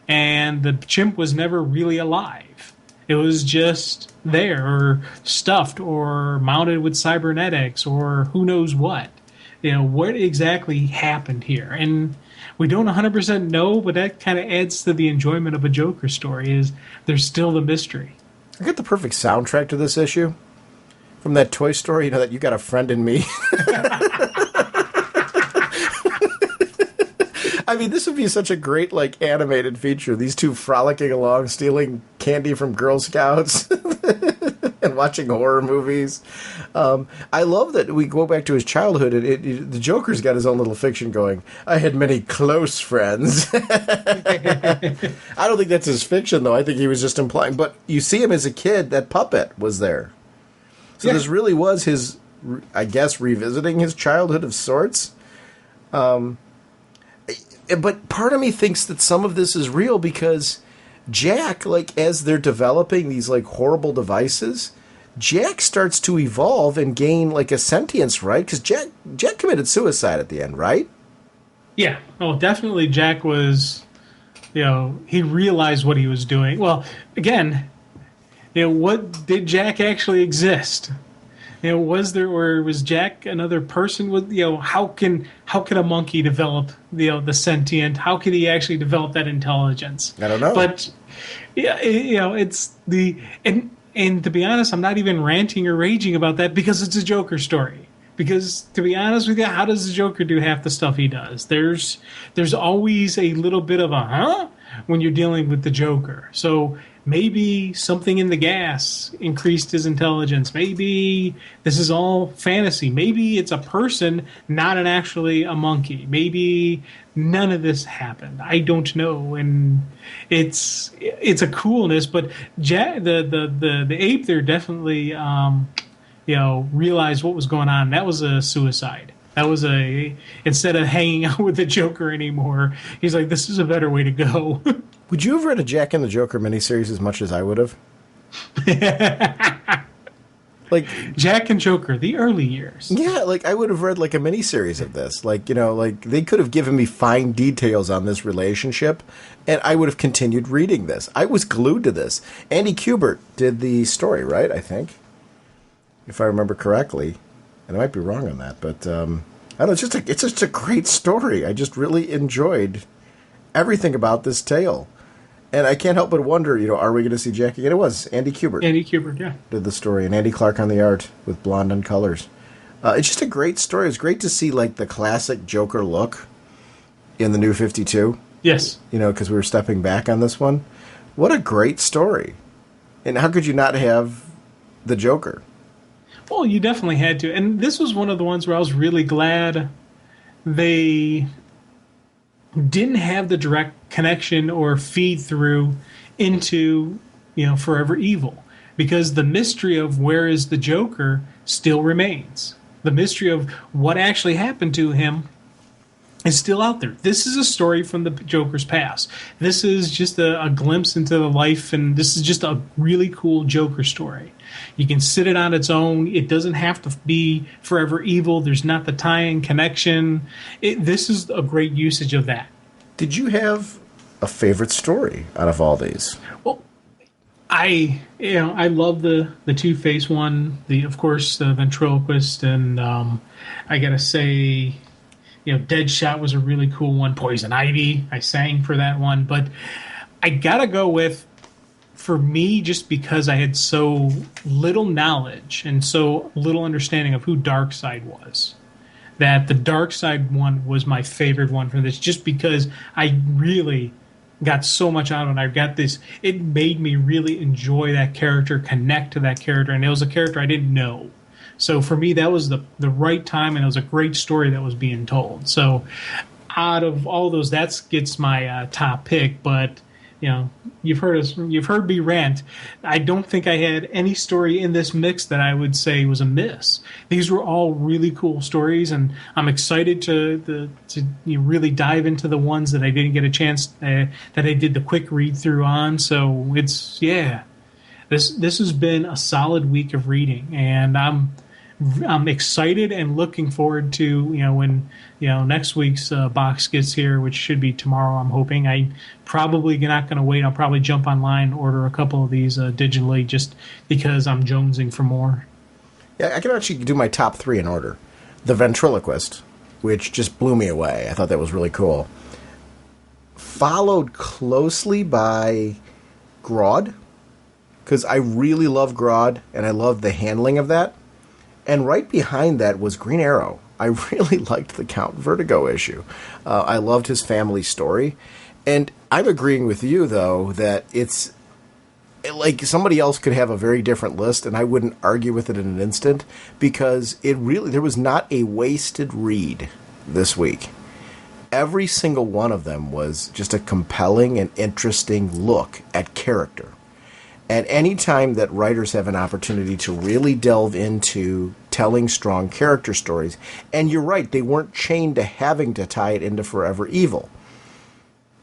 and the chimp was never really alive? It was just there, or stuffed, or mounted with cybernetics, or who knows what. What exactly happened here? And we don't 100% know, but that kind of adds to the enjoyment of a Joker story, is there's still the mystery. I got the perfect soundtrack to this issue from that Toy Story, that You Got a Friend in Me. I mean, this would be such a great, animated feature. These two frolicking along, stealing candy from Girl Scouts and watching horror movies. I love that we go back to his childhood, and the Joker's got his own little fiction going. I had many close friends. I don't think that's his fiction, though. I think he was just implying. But you see him as a kid, that puppet was there. So This really was his, I guess, revisiting his childhood of sorts. But part of me thinks that some of this is real because Jack, as they're developing these, horrible devices, Jack starts to evolve and gain, a sentience, right? Because Jack committed suicide at the end, right? Yeah. Oh, definitely Jack was, he realized what he was doing. Well, again, what did Jack actually exist? Was there, or was Jack another person? With how can a monkey develop the sentient? How can he actually develop that intelligence? I don't know. But it's and to be honest, I'm not even ranting or raging about that because it's a Joker story. Because to be honest with you, how does the Joker do half the stuff he does? There's always a little bit of a when you're dealing with the Joker. So maybe something in the gas increased his intelligence. Maybe this is all fantasy. Maybe it's a person, not actually a monkey. Maybe none of this happened. I don't know. And it's a coolness, but the ape there definitely realized what was going on. That was a suicide. That was instead of hanging out with the Joker anymore, he's like, this is a better way to go. Would you have read a Jack and the Joker miniseries as much as I would have? Jack and Joker, the early years. Yeah, I would have read a miniseries of this. They could have given me fine details on this relationship, and I would have continued reading this. I was glued to this. Andy Kubert did the story, right? I think, if I remember correctly, and I might be wrong on that, but I don't know. It's just a great story. I just really enjoyed everything about this tale. And I can't help but wonder, are we going to see Jack again? It was Andy Kubert. Andy Kubert, yeah. Did the story, and Andy Clark on the art with blonde on colors. It's just a great story. It's great to see, the classic Joker look in the New 52. Yes. Because we were stepping back on this one. What a great story. And how could you not have the Joker? Well, you definitely had to. And this was one of the ones where I was really glad they didn't have the direct connection or feed through into Forever Evil, because the mystery of where is the Joker still remains. The mystery of what actually happened to him is still out there. This is a story from the Joker's past. This is just a glimpse into the life, and this is just a really cool Joker story. You can sit it on its own. It doesn't have to be Forever Evil. There's not the tie-in connection. This is a great usage of that. Did you have a favorite story out of all these? Well, I love the Two-Face one. Of course, the ventriloquist, and I gotta say, Deadshot was a really cool one. Poison Ivy, I sang for that one. But I gotta go with, for me, just because I had so little knowledge and so little understanding of who Darkseid was, that the Darkseid one was my favorite one for this, just because I really got so much out of it. I got this, it made me really enjoy that character, connect to that character, and it was a character I didn't know. So for me, that was the right time, and it was a great story that was being told. So out of all those, that gets my top pick. But you've heard me rant. I don't think I had any story in this mix that I would say was a miss. These were all really cool stories, and I'm excited to really dive into the ones that I didn't get a chance, that I did the quick read through on. So this has been a solid week of reading, and I'm excited and looking forward to when next week's box gets here, which should be tomorrow. I'm hoping. I probably not going to wait. I'll probably jump online, order a couple of these digitally, just because I'm jonesing for more. Yeah, I can actually do my top 3 in order. The Ventriloquist, which just blew me away. I thought that was really cool. Followed closely by Grodd, because I really love Grodd and I love the handling of that. And right behind that was Green Arrow. I really liked the Count Vertigo issue. I loved his family story. And I'm agreeing with you, though, that it's like somebody else could have a very different list, and I wouldn't argue with it in an instant, because there was not a wasted read this week. Every single one of them was just a compelling and interesting look at character. And any time that writers have an opportunity to really delve into telling strong character stories, and you're right, they weren't chained to having to tie it into Forever Evil,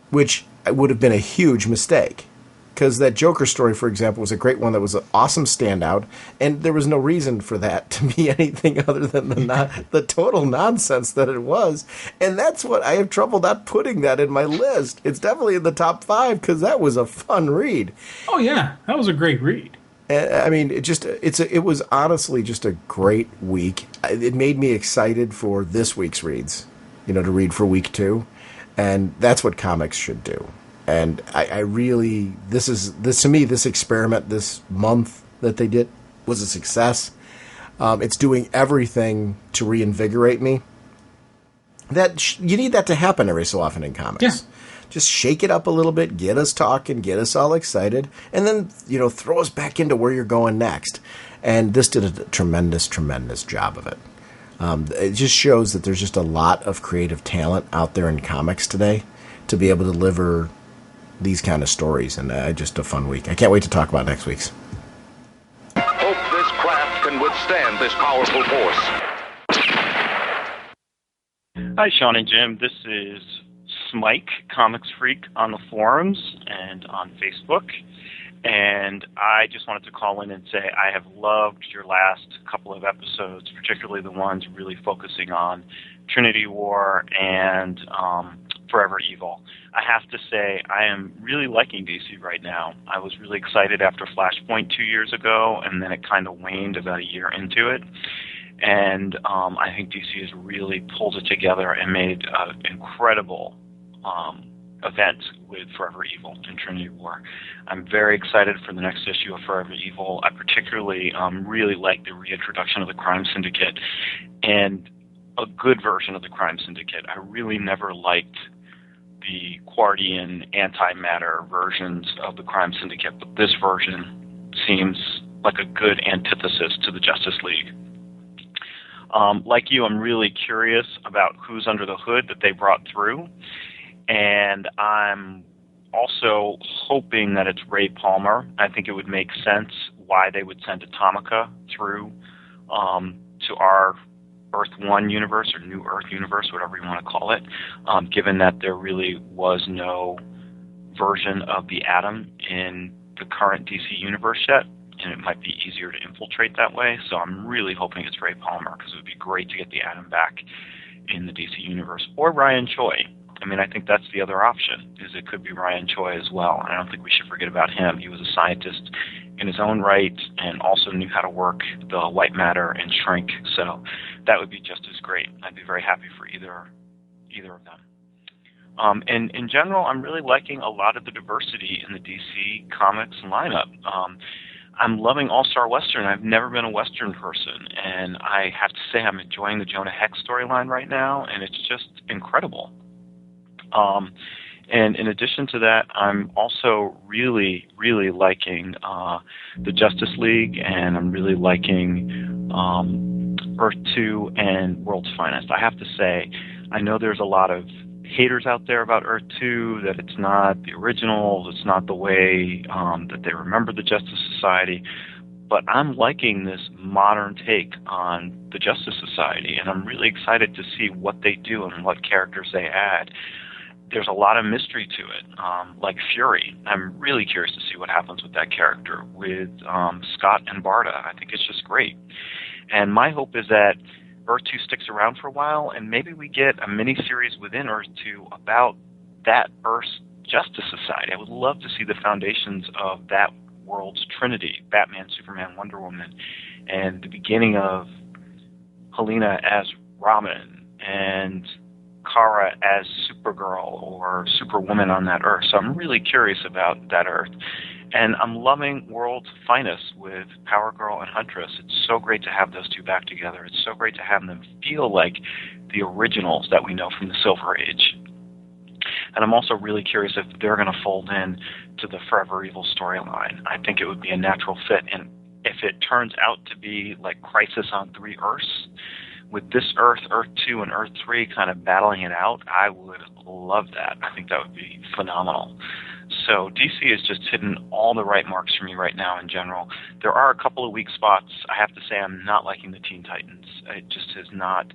which would have been a huge mistake. Because that Joker story, for example, was a great one that was an awesome standout, and there was no reason for that to be anything other than the total nonsense that it was. And that's what I have trouble not putting that in my list. It's definitely in the top 5 because that was a fun read. Oh yeah, that was a great read. I mean, it was honestly just a great week. It made me excited for this week's reads, to read for week 2, and that's what comics should do. And I really, this experiment this month that they did was a success. It's doing everything to reinvigorate me. You need that to happen every so often in comics. Yeah. Just shake it up a little bit, get us talking, get us all excited, and then, throw us back into where you're going next. And this did a tremendous, tremendous job of it. It just shows that there's just a lot of creative talent out there in comics today to be able to deliver these kind of stories, and just a fun week. I can't wait to talk about next week's. Hope this craft can withstand this powerful force. Hi, Sean and Jim. This is Smike, Comics Freak, on the forums and on Facebook. And I just wanted to call in and say I have loved your last couple of episodes, particularly the ones really focusing on Trinity War and Forever Evil. I have to say I am really liking DC right now. I was really excited after Flashpoint 2 years ago, and then it kind of waned about a year into it. And I think DC has really pulled it together and made an incredible event with Forever Evil and Trinity War. I'm very excited for the next issue of Forever Evil. I particularly really like the reintroduction of the Crime Syndicate, and a good version of the Crime Syndicate. I really never liked the Quardian antimatter versions of the Crime Syndicate, but this version seems like a good antithesis to the Justice League. Like you, I'm really curious about who's under the hood that they brought through, and I'm also hoping that it's Ray Palmer. I think it would make sense why they would send Atomica through to our Earth 1 universe, or New Earth universe, whatever you want to call it, given that there really was no version of the Atom in the current DC universe yet, and it might be easier to infiltrate that way. So I'm really hoping it's Ray Palmer, because it would be great to get the Atom back in the DC universe. Or Ryan Choi. I mean, I think that's the other option, is it could be Ryan Choi as well. And I don't think we should forget about him. He was a scientist in his own right and also knew how to work the white matter and shrink. So that would be just as great. I'd be very happy for either either of them. And in general, I'm really liking a lot of the diversity in the DC Comics lineup. I'm loving All-Star Western. I've never been a Western person, and I have to say I'm enjoying the Jonah Hex storyline right now, and it's just incredible. And in addition to that, I'm also really, really liking the Justice League, and I'm really liking Earth 2 and World's Finest. I have to say, I know there's a lot of haters out there about Earth 2, that it's not the original, it's not the way that they remember the Justice Society, but I'm liking this modern take on the Justice Society, and I'm really excited to see what they do and what characters they add. There's a lot of mystery to it, like Fury. I'm really curious to see what happens with that character, with Scott and Barda. I think it's just great. And my hope is that Earth 2 sticks around for a while, and maybe we get a mini-series within Earth 2 about that Earth's Justice Society. I would love to see the foundations of that world's trinity, Batman, Superman, Wonder Woman, and the beginning of Helena as Robin, and Kara as Supergirl or Superwoman on that Earth. So I'm really curious about that Earth. And I'm loving World's Finest with Power Girl and Huntress. It's so great to have those two back together. It's so great to have them feel like the originals that we know from the Silver Age. And I'm also really curious if they're going to fold in to the Forever Evil storyline. I think it would be a natural fit. And if it turns out to be like Crisis on Three Earths, with this Earth, Earth 2, and Earth 3 kind of battling it out, I would love that. I think that would be phenomenal. So DC is just hitting all the right marks for me right now in general. There are a couple of weak spots. I have to say I'm not liking the Teen Titans. It just has not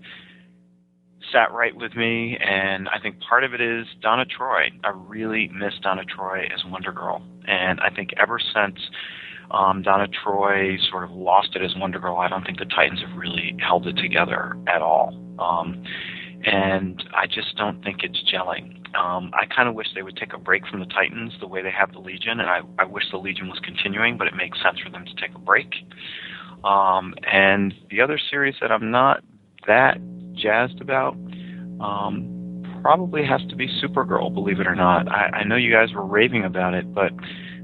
sat right with me, and I think part of it is Donna Troy. I really miss Donna Troy as Wonder Girl, and I think ever since Donna Troy sort of lost it as Wonder Girl, I don't think the Titans have really held it together at all. And I just don't think it's gelling. I kind of wish they would take a break from the Titans the way they have the Legion, and I wish the Legion was continuing, but it makes sense for them to take a break. And the other series that I'm not that jazzed about probably has to be Supergirl, believe it or not. I know you guys were raving about it, but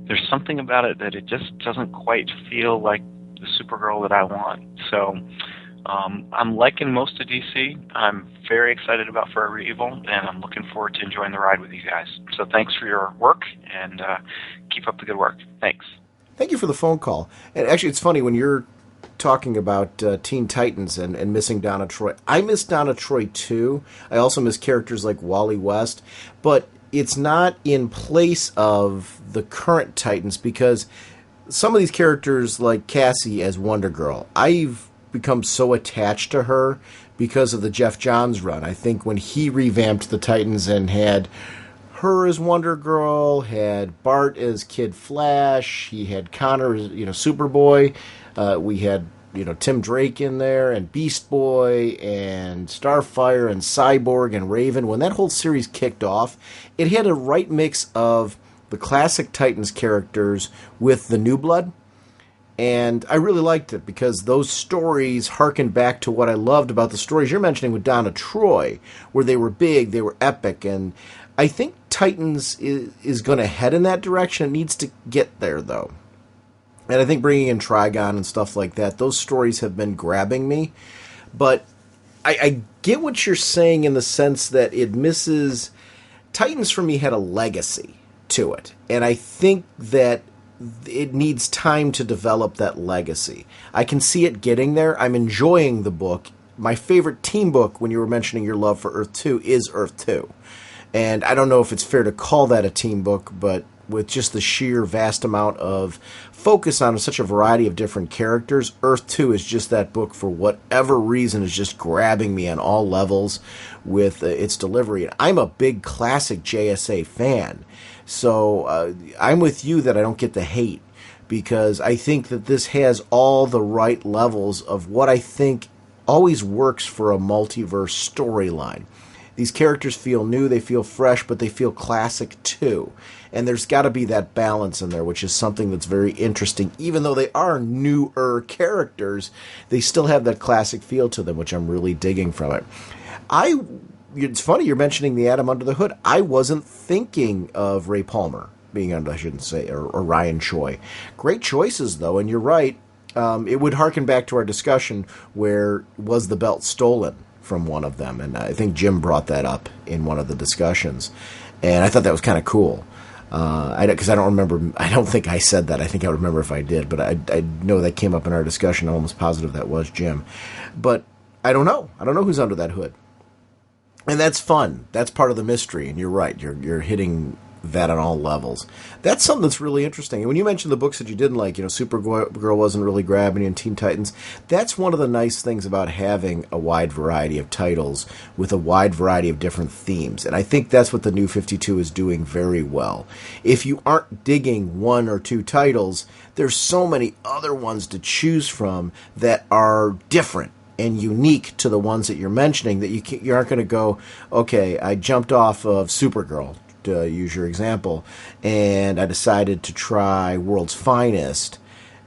there's something about it that it just doesn't quite feel like the Supergirl that I want. So I'm liking most of DC. I'm very excited about Forever Evil, and I'm looking forward to enjoying the ride with you guys. So thanks for your work, and keep up the good work. Thanks. Thank you for the phone call. And actually, it's funny, when you're talking about Teen Titans and missing Donna Troy, I miss Donna Troy too. I also miss characters like Wally West, but it's not in place of the current Titans, because some of these characters, like Cassie as Wonder Girl, I've become so attached to her because of the Jeff Johns run. I think when he revamped the Titans and had her as Wonder Girl, had Bart as Kid Flash, he had Connor as Superboy, we had Tim Drake in there, and Beast Boy, and Starfire, and Cyborg, and Raven. When that whole series kicked off, it had a right mix of the classic Titans characters with the new blood, and I really liked it because those stories harken back to what I loved about the stories you're mentioning with Donna Troy, where they were big, they were epic, and I think Titans is going to head in that direction. It needs to get there, though. And I think bringing in Trigon and stuff like that, those stories have been grabbing me. But I get what you're saying in the sense that it misses... Titans, for me, had a legacy to it. And I think that it needs time to develop that legacy. I can see it getting there. I'm enjoying the book. My favorite team book, when you were mentioning your love for Earth 2, is Earth 2. And I don't know if it's fair to call that a team book, but with just the sheer vast amount of focus on such a variety of different characters, Earth 2 is just that book, for whatever reason, is just grabbing me on all levels with its delivery. I'm a big classic JSA fan, so I'm with you that I don't get the hate, because I think that this has all the right levels of what I think always works for a multiverse storyline. These characters feel new, they feel fresh, but they feel classic too. And there's got to be that balance in there, which is something that's very interesting. Even though they are newer characters, they still have that classic feel to them, which I'm really digging from it. I it's funny you're mentioning the Atom Under the Hood. I wasn't thinking of Ray Palmer being under, I shouldn't say, or Ryan Choi. Great choices, though, and you're right. It would harken back to our discussion where was the belt stolen from one of them, and I think Jim brought that up in one of the discussions, and I thought that was kind of cool. Because I don't remember, I don't think I said that. I think I would remember if I did, but I know that came up in our discussion. I'm almost positive that was Jim. But I don't know. I don't know who's under that hood. And that's fun. That's part of the mystery, and you're right. You're hitting that on all levels. That's something that's really interesting. And when you mentioned the books that you didn't like, Supergirl wasn't really grabbing you, and Teen Titans, that's one of the nice things about having a wide variety of titles with a wide variety of different themes. And I think that's what the New 52 is doing very well. If you aren't digging one or two titles, there's so many other ones to choose from that are different and unique to the ones that you're mentioning that you aren't going to go, okay, I jumped off of Supergirl, to use your example, and I decided to try World's Finest,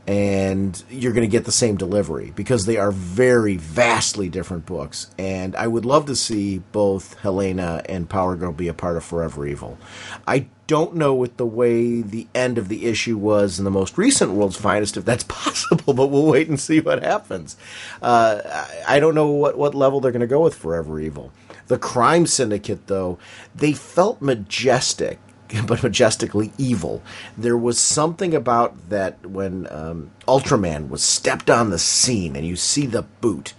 and you're going to get the same delivery because they are very vastly different books. And I would love to see both Helena and Power Girl be a part of Forever Evil. I don't know with the way the end of the issue was in the most recent World's Finest if that's possible, but we'll wait and see what happens. I don't know what level they're going to go with Forever Evil. The Crime Syndicate, though, they felt majestic, but majestically evil. There was something about that when Ultraman was stepped on the scene and you see the boot.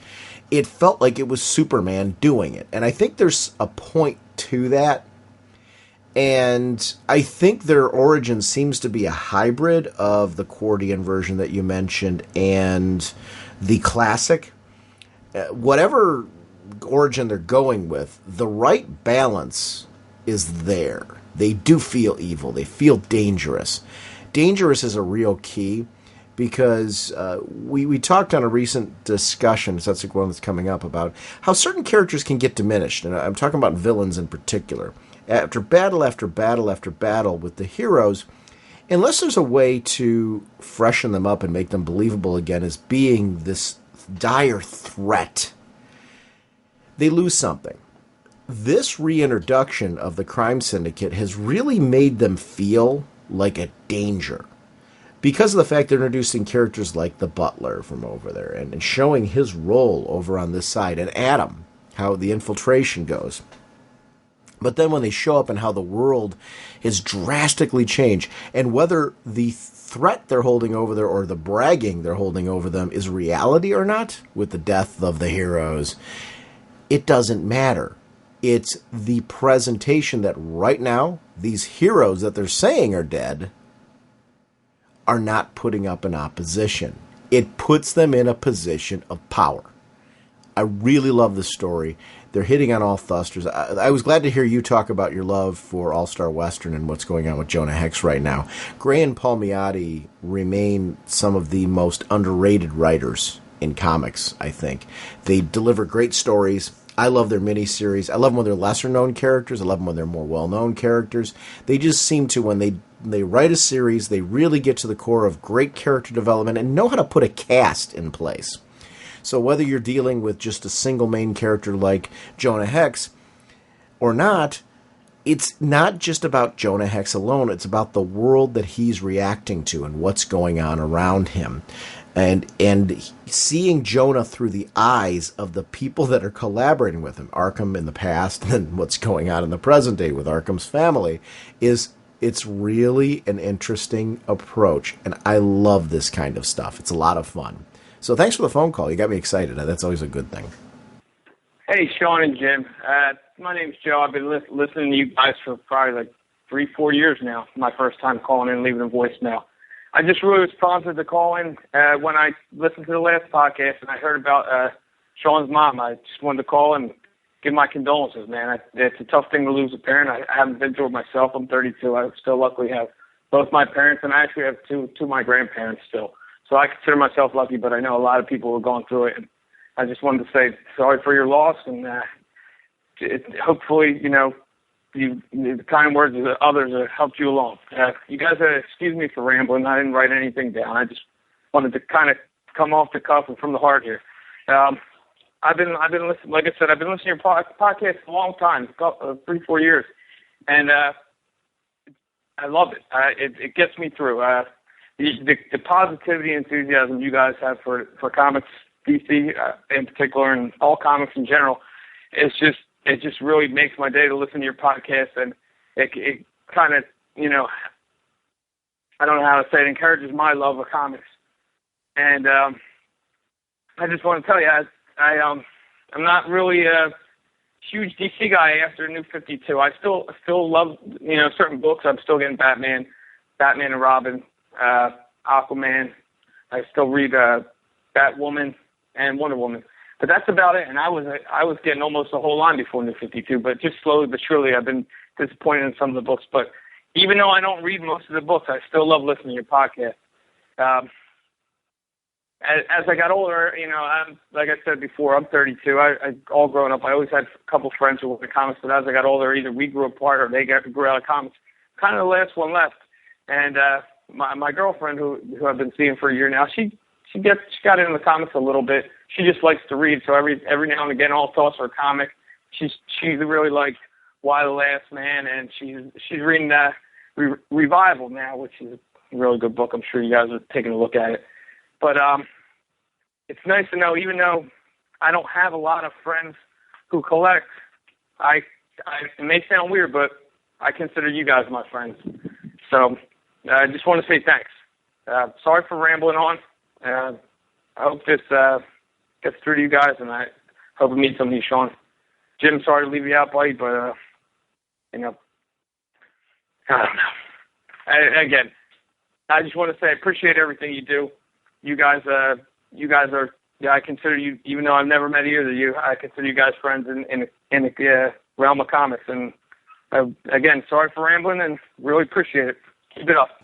It felt like it was Superman doing it. And I think there's a point to that. And I think their origin seems to be a hybrid of the Cordian version that you mentioned and the classic. Whatever origin they're going with, the right balance is there. They do feel evil. They feel dangerous. Dangerous is a real key because we talked on a recent discussion, so that's the one that's coming up, about how certain characters can get diminished. And I'm talking about villains in particular. After battle after battle after battle with the heroes, unless there's a way to freshen them up and make them believable again as being this dire threat, they lose something. This reintroduction of the Crime Syndicate has really made them feel like a danger because of the fact they're introducing characters like the Butler from over there and showing his role over on this side, and Adam, how the infiltration goes. But then when they show up and how the world has drastically changed, and whether the threat they're holding over there or the bragging they're holding over them is reality or not, with the death of the heroes, it doesn't matter. It's the presentation that right now, these heroes that they're saying are dead are not putting up an opposition. It puts them in a position of power. I really love this story. They're hitting on all thrusters. I was glad to hear you talk about your love for All-Star Western and what's going on with Jonah Hex right now. Gray and Palmiotti remain some of the most underrated writers in comics, I think. They deliver great stories. I love their miniseries. I love them when they're lesser-known characters. I love them when they're more well-known characters. They just seem to, when they write a series, they really get to the core of great character development and know how to put a cast in place. So whether you're dealing with just a single main character like Jonah Hex or not, it's not just about Jonah Hex alone. It's about the world that he's reacting to and what's going on around him. And seeing Jonah through the eyes of the people that are collaborating with him, Arkham in the past and what's going on in the present day with Arkham's family, it's really an interesting approach. And I love this kind of stuff. It's a lot of fun. So thanks for the phone call. You got me excited. That's always a good thing. Hey, Sean and Jim. My name's Joe. I've been listening to you guys for probably like 3-4 years now. My first time calling in and leaving a voicemail. I just really was prompted to call in when I listened to the last podcast and I heard about Sean's mom. I just wanted to call and give my condolences, man. It's a tough thing to lose a parent. I haven't been through it myself. I'm 32. I still luckily have both my parents, and I actually have two of my grandparents still. So I consider myself lucky, but I know a lot of people are going through it. And I just wanted to say sorry for your loss, and hopefully, the kind words of others have helped you along. You guys, excuse me for rambling. I didn't write anything down. I just wanted to kind of come off the cuff and from the heart here. I've been listening. Like I said, I've been listening to your podcast a long time, 3-4 years, and I love it. It gets me through. The positivity and enthusiasm you guys have for comics, DC in particular, and all comics in general, it just really makes my day to listen to your podcast, and it kind of, I don't know how to say it, encourages my love of comics. And I just want to tell you, I'm not really a huge DC guy after New 52. I still love, certain books. I'm still getting Batman and Robin, Aquaman. I still read Batwoman and Wonder Woman. But that's about it. And I was getting almost the whole line before New 52. But just slowly but surely, I've been disappointed in some of the books. But even though I don't read most of the books, I still love listening to your podcast. As I got older, like I said before, I'm 32. I all growing up, I always had a couple friends who were in comics, but as I got older, either we grew apart or they grew out of comics. Kind of the last one left. And my girlfriend, who I've been seeing for a year now, she got into the comics a little bit. She just likes to read, so every now and again, I'll toss her a comic. She really likes Why the Last Man, and she's reading that Revival now, which is a really good book. I'm sure you guys are taking a look at it. But it's nice to know, even though I don't have a lot of friends who collect, it may sound weird, but I consider you guys my friends. So I just want to say thanks. Sorry for rambling on. I hope this gets through to you guys, and I hope it means something to you, Sean. Jim, sorry to leave you out, buddy, but, I don't know. Again, I just want to say I appreciate everything you do. You guys are, I consider you, even though I've never met either of you, I consider you guys friends in the realm of comics. And again, sorry for rambling, and really appreciate it. Keep it up.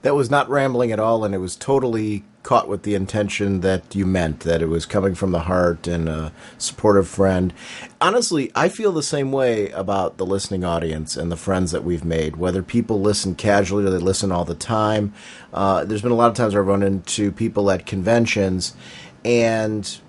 That was not rambling at all, and it was totally caught with the intention that you meant, that it was coming from the heart and a supportive friend. Honestly, I feel the same way about the listening audience and the friends that we've made, whether people listen casually or they listen all the time. There's been a lot of times where I've run into people at conventions, and,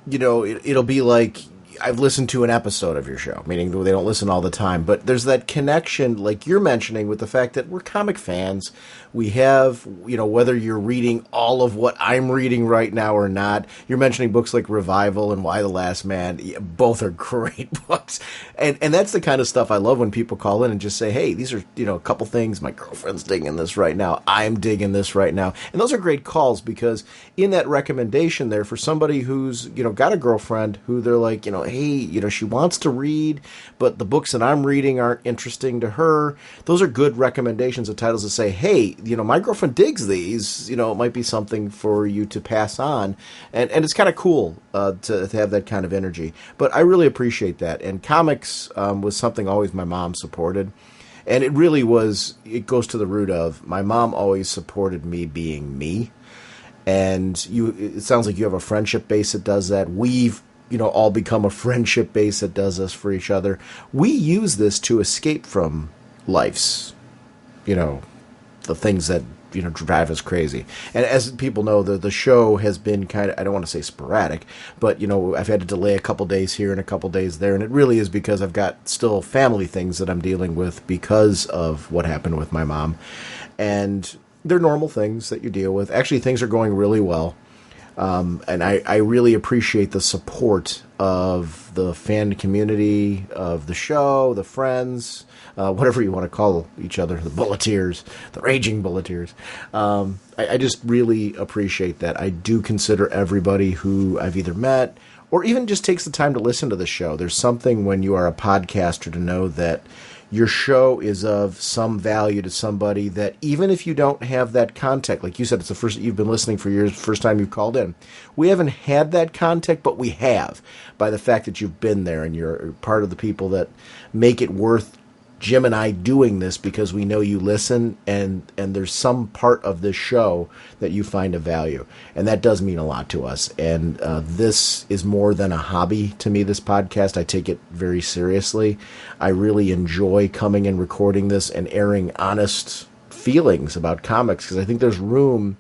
it'll be like, I've listened to an episode of your show, meaning they don't listen all the time, but there's that connection, like you're mentioning, with the fact that we're comic fans. We have, whether you're reading all of what I'm reading right now or not, you're mentioning books like Revival and Why the Last Man. Both are great books. And that's the kind of stuff I love when people call in and just say, hey, these are, a couple things. My girlfriend's digging this right now. I'm digging this right now. And those are great calls, because in that recommendation there, for somebody who's, got a girlfriend who they're like, hey, she wants to read, but the books that I'm reading aren't interesting to her. Those are good recommendations of titles to say, hey, my girlfriend digs these, it might be something for you to pass on. And it's kind of cool to have that kind of energy. But I really appreciate that. And comics was something always my mom supported. And it really was, it goes to the root of, my mom always supported me being me. And it sounds like you have a friendship base that does that. We've all become a friendship base that does this for each other. We use this to escape from life's, the things that, drive us crazy. And as people know, the show has been kind of, I don't want to say sporadic, but, I've had to delay a couple days here and a couple days there. And it really is because I've got still family things that I'm dealing with because of what happened with my mom. And they're normal things that you deal with. Actually, things are going really well. And I really appreciate the support of the fan community, of the show, the friends, whatever you want to call each other, the bulleteers, the raging bulleteers. I just really appreciate that. I do consider everybody who I've either met or even just takes the time to listen to the show. There's something when you are a podcaster to know that your show is of some value to somebody, that even if you don't have that contact, like you said, it's the first you've been listening for years, first time you've called in. We haven't had that contact, but we have, by the fact that you've been there and you're part of the people that make it worth Jim and I doing this, because we know you listen, and there's some part of this show that you find of value. And that does mean a lot to us. And this is more than a hobby to me, this podcast. I take it very seriously. I really enjoy coming and recording this and airing honest feelings about comics, because I think there's room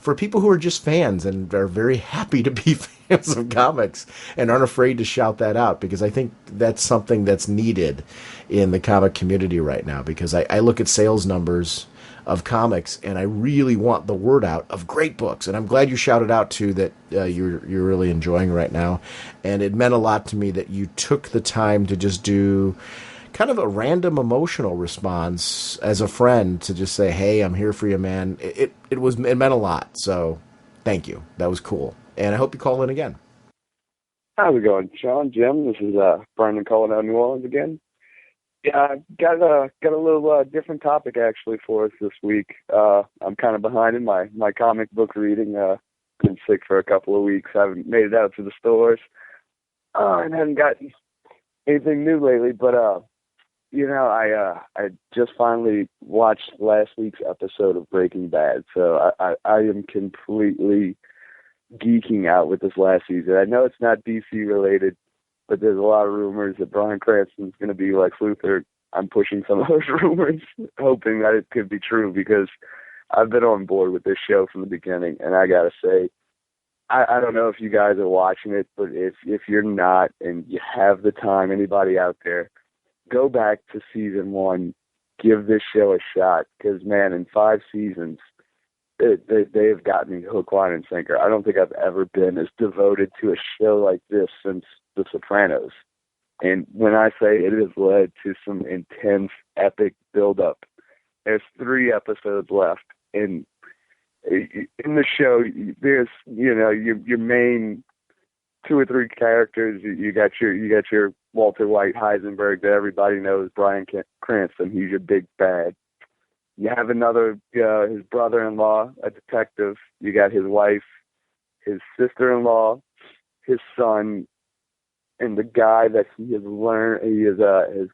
for people who are just fans and are very happy to be fans of comics and aren't afraid to shout that out, because I think that's something that's needed in the comic community right now, because I look at sales numbers of comics and I really want the word out of great books, and I'm glad you shouted out too that you're really enjoying right now. And it meant a lot to me that you took the time to just do kind of a random emotional response as a friend to just say, hey, I'm here for you, man. It meant a lot. So thank you. That was cool. And I hope you call in again. How's it going, Sean, Jim? This is Brandon calling out New Orleans again. Yeah, got a little different topic actually for us this week. I'm kind of behind in my comic book reading. Been sick for a couple of weeks. Haven't made it out to the stores. And haven't gotten anything new lately, but I just finally watched last week's episode of Breaking Bad, so I am completely geeking out with this last season. I know it's not DC related, but there's a lot of rumors that Bryan Cranston's going to be Lex Luthor. I'm pushing some of those rumors, hoping that it could be true, because I've been on board with this show from the beginning, and I gotta say, I don't know if you guys are watching it, but if you're not and you have the time, anybody out there, go back to season 1, give this show a shot, because, man, in 5 seasons, they have gotten me hook, line, and sinker. I don't think I've ever been as devoted to a show like this since The Sopranos. And when I say it has led to some intense, epic build-up, there's 3 episodes left, and in the show, there's, your main 2 or 3 characters. You got your Walter White Heisenberg that everybody knows, Bryan Cranston. He's your big bad. You have another, his brother-in-law, a detective. You got his wife, his sister-in-law, his son, and the guy that he has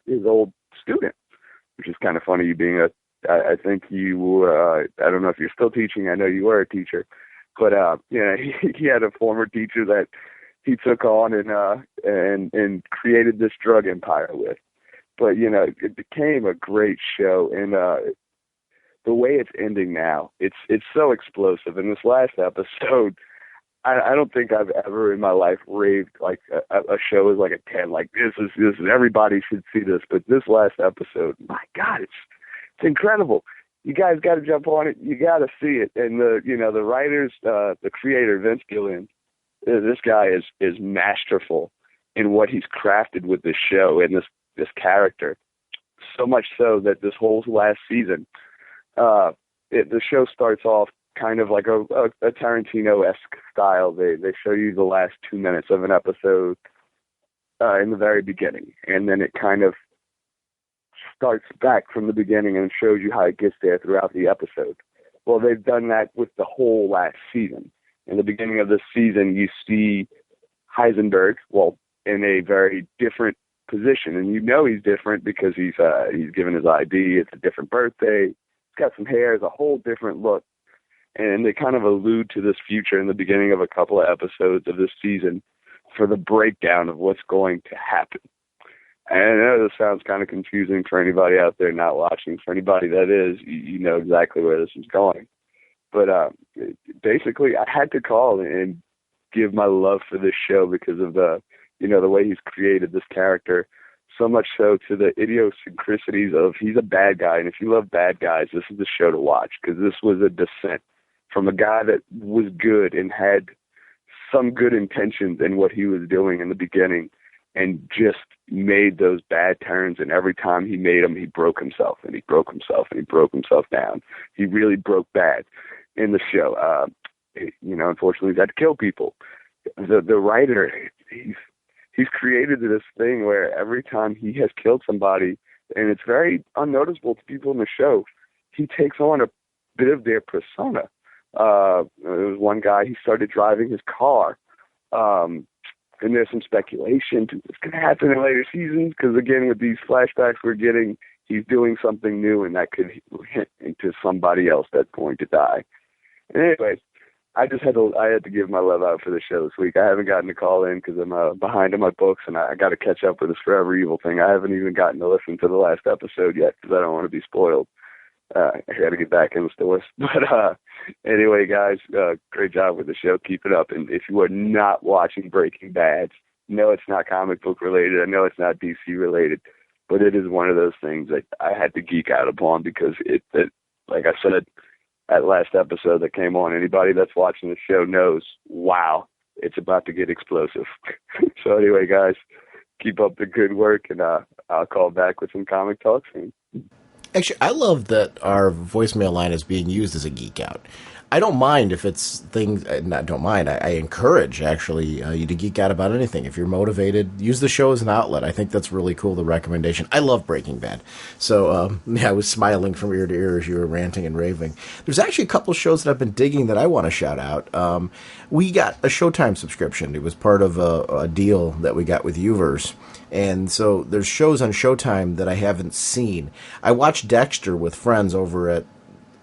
his old student, which is kind of funny. You being I think you, I don't know if you're still teaching. I know you were a teacher, but he had a former teacher that he took on and created this drug empire with. But it became a great show, and the way it's ending now, it's so explosive. In this last episode, I don't think I've ever in my life raved like a show is like a 10. Like this is everybody should see this. But this last episode, my God, it's incredible. You guys got to jump on it. You got to see it. And the writers, the creator Vince Gilligan, this guy is masterful in what he's crafted with this show and this character. So much so that this whole last season, the show starts off kind of like a Tarantino-esque style. They show you the last 2 minutes of an episode in the very beginning, and then it kind of starts back from the beginning and shows you how it gets there throughout the episode. Well, they've done that with the whole last season. In the beginning of this season, you see Heisenberg, in a very different position, and he's different because he's given his ID. It's a different birthday. He's got some hair. It's a whole different look. And they kind of allude to this future in the beginning of a couple of episodes of this season for the breakdown of what's going to happen. And I know this sounds kind of confusing for anybody out there not watching. For anybody that is, you know exactly where this is going. But basically, I had to call and give my love for this show because of the way he's created this character. So much so to the idiosyncrasies of he's a bad guy. And if you love bad guys, this is the show to watch, because this was a descent from a guy that was good and had some good intentions in what he was doing in the beginning, and just made those bad turns. And every time he made them, he broke himself, and he broke himself, and he broke himself down. He really broke bad in the show. Unfortunately, he's had to kill people. The writer, he's created this thing where every time he has killed somebody, and it's very unnoticeable to people in the show, he takes on a bit of their persona. There was one guy, he started driving his car, and there's some speculation to what's going to happen in later seasons, because again, with these flashbacks we're getting, he's doing something new, and that could hint into somebody else that's going to die. And anyways, I had to give my love out for the show this week. I haven't gotten to call in because I'm behind on my books, and I got to catch up with this Forever Evil thing. I haven't even gotten to listen to the last episode yet because I don't want to be spoiled. I got to get back in the stores. But anyway, guys, great job with the show. Keep it up. And if you are not watching Breaking Bad, no, it's not comic book related. I know it's not DC related, but it is one of those things that I had to geek out upon because it like I said, that last episode that came on, anybody that's watching the show knows, wow, it's about to get explosive. So anyway, guys, keep up the good work, and I'll call back with some comic talk soon. Actually, I love that our voicemail line is being used as a geek out. I don't mind if it's things. Not don't mind. I encourage actually you to geek out about anything. If you're motivated, use the show as an outlet. I think that's really cool. The recommendation. I love Breaking Bad. So I was smiling from ear to ear as you were ranting and raving. There's actually a couple shows that I've been digging that I want to shout out. We got a Showtime subscription. It was part of a deal that we got with Uverse. And so there's shows on Showtime that I haven't seen. I watched Dexter with friends over at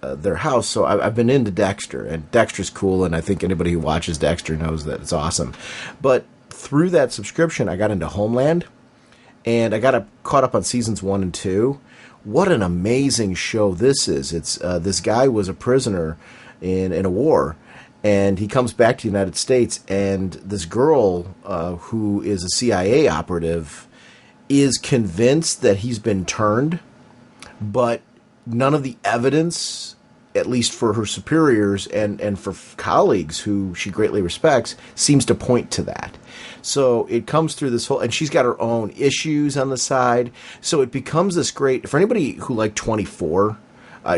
their house, so I've been into Dexter, and Dexter's cool, and I think anybody who watches Dexter knows that it's awesome. But through that subscription, I got into Homeland, and I got caught up on seasons 1 and 2. What an amazing show this is. It's this guy was a prisoner in a war, and he comes back to the United States, and this girl who is a CIA operative is convinced that he's been turned, but none of the evidence, at least for her superiors and for colleagues who she greatly respects, seems to point to that. So it comes through this whole, and she's got her own issues on the side. So it becomes this great, for anybody who liked 24,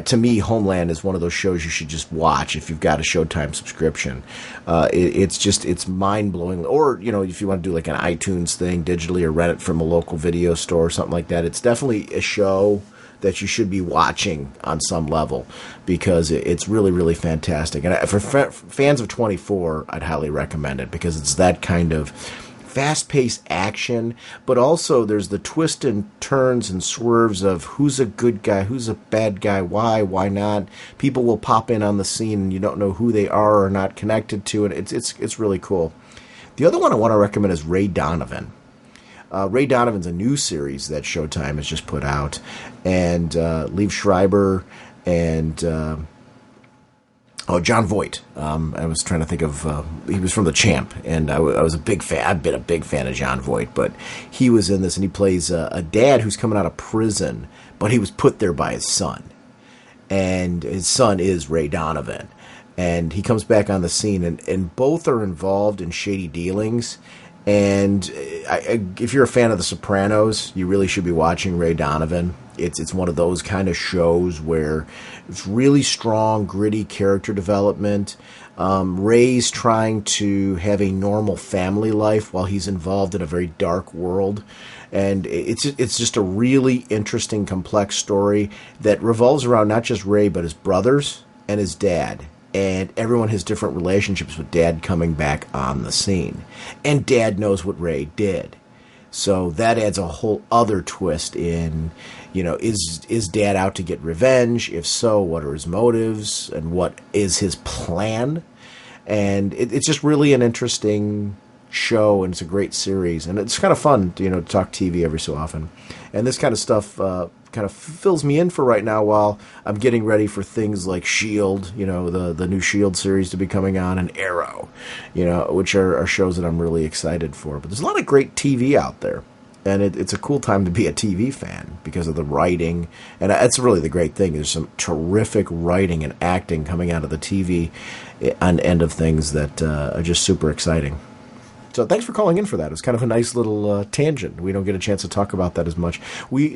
to me, Homeland is one of those shows you should just watch if you've got a Showtime subscription. It's mind-blowing. Or, if you want to do like an iTunes thing digitally or rent it from a local video store or something like that, it's definitely a show that you should be watching on some level because it's really, really fantastic. And for fans of 24, I'd highly recommend it because it's that kind of fast-paced action, but also there's the twists and turns and swerves of who's a good guy, who's a bad guy, why not. People will pop in on the scene and you don't know who they are or not connected to it. It's really cool. The other one I want to recommend is Ray Donovan. Ray Donovan's a new series that Showtime has just put out, and Liev Schreiber and John Voight. I was trying to think of he was from The Champ, and I was a big fan. I've been a big fan of John Voight, but he was in this, and he plays a dad who's coming out of prison, but he was put there by his son, and his son is Ray Donovan, and he comes back on the scene, and both are involved in shady dealings. And if you're a fan of The Sopranos, you really should be watching Ray Donovan. It's one of those kind of shows where it's really strong, gritty character development. Ray's trying to have a normal family life while he's involved in a very dark world. And it's just a really interesting, complex story that revolves around not just Ray, but his brothers and his dad. And everyone has different relationships with Dad coming back on the scene. And Dad knows what Ray did. So that adds a whole other twist in, is Dad out to get revenge? If so, what are his motives? And what is his plan? And it's just really an interesting show, and it's a great series. And it's kind of fun, to talk TV every so often. And this kind of stuff kind of fills me in for right now while I'm getting ready for things like S.H.I.E.L.D., the new S.H.I.E.L.D. series to be coming on, and Arrow, which are shows that I'm really excited for. But there's a lot of great TV out there, and it's a cool time to be a TV fan because of the writing, and that's really the great thing. There's some terrific writing and acting coming out of the TV end of things that are just super exciting. So thanks for calling in for that. It was kind of a nice little tangent. We don't get a chance to talk about that as much.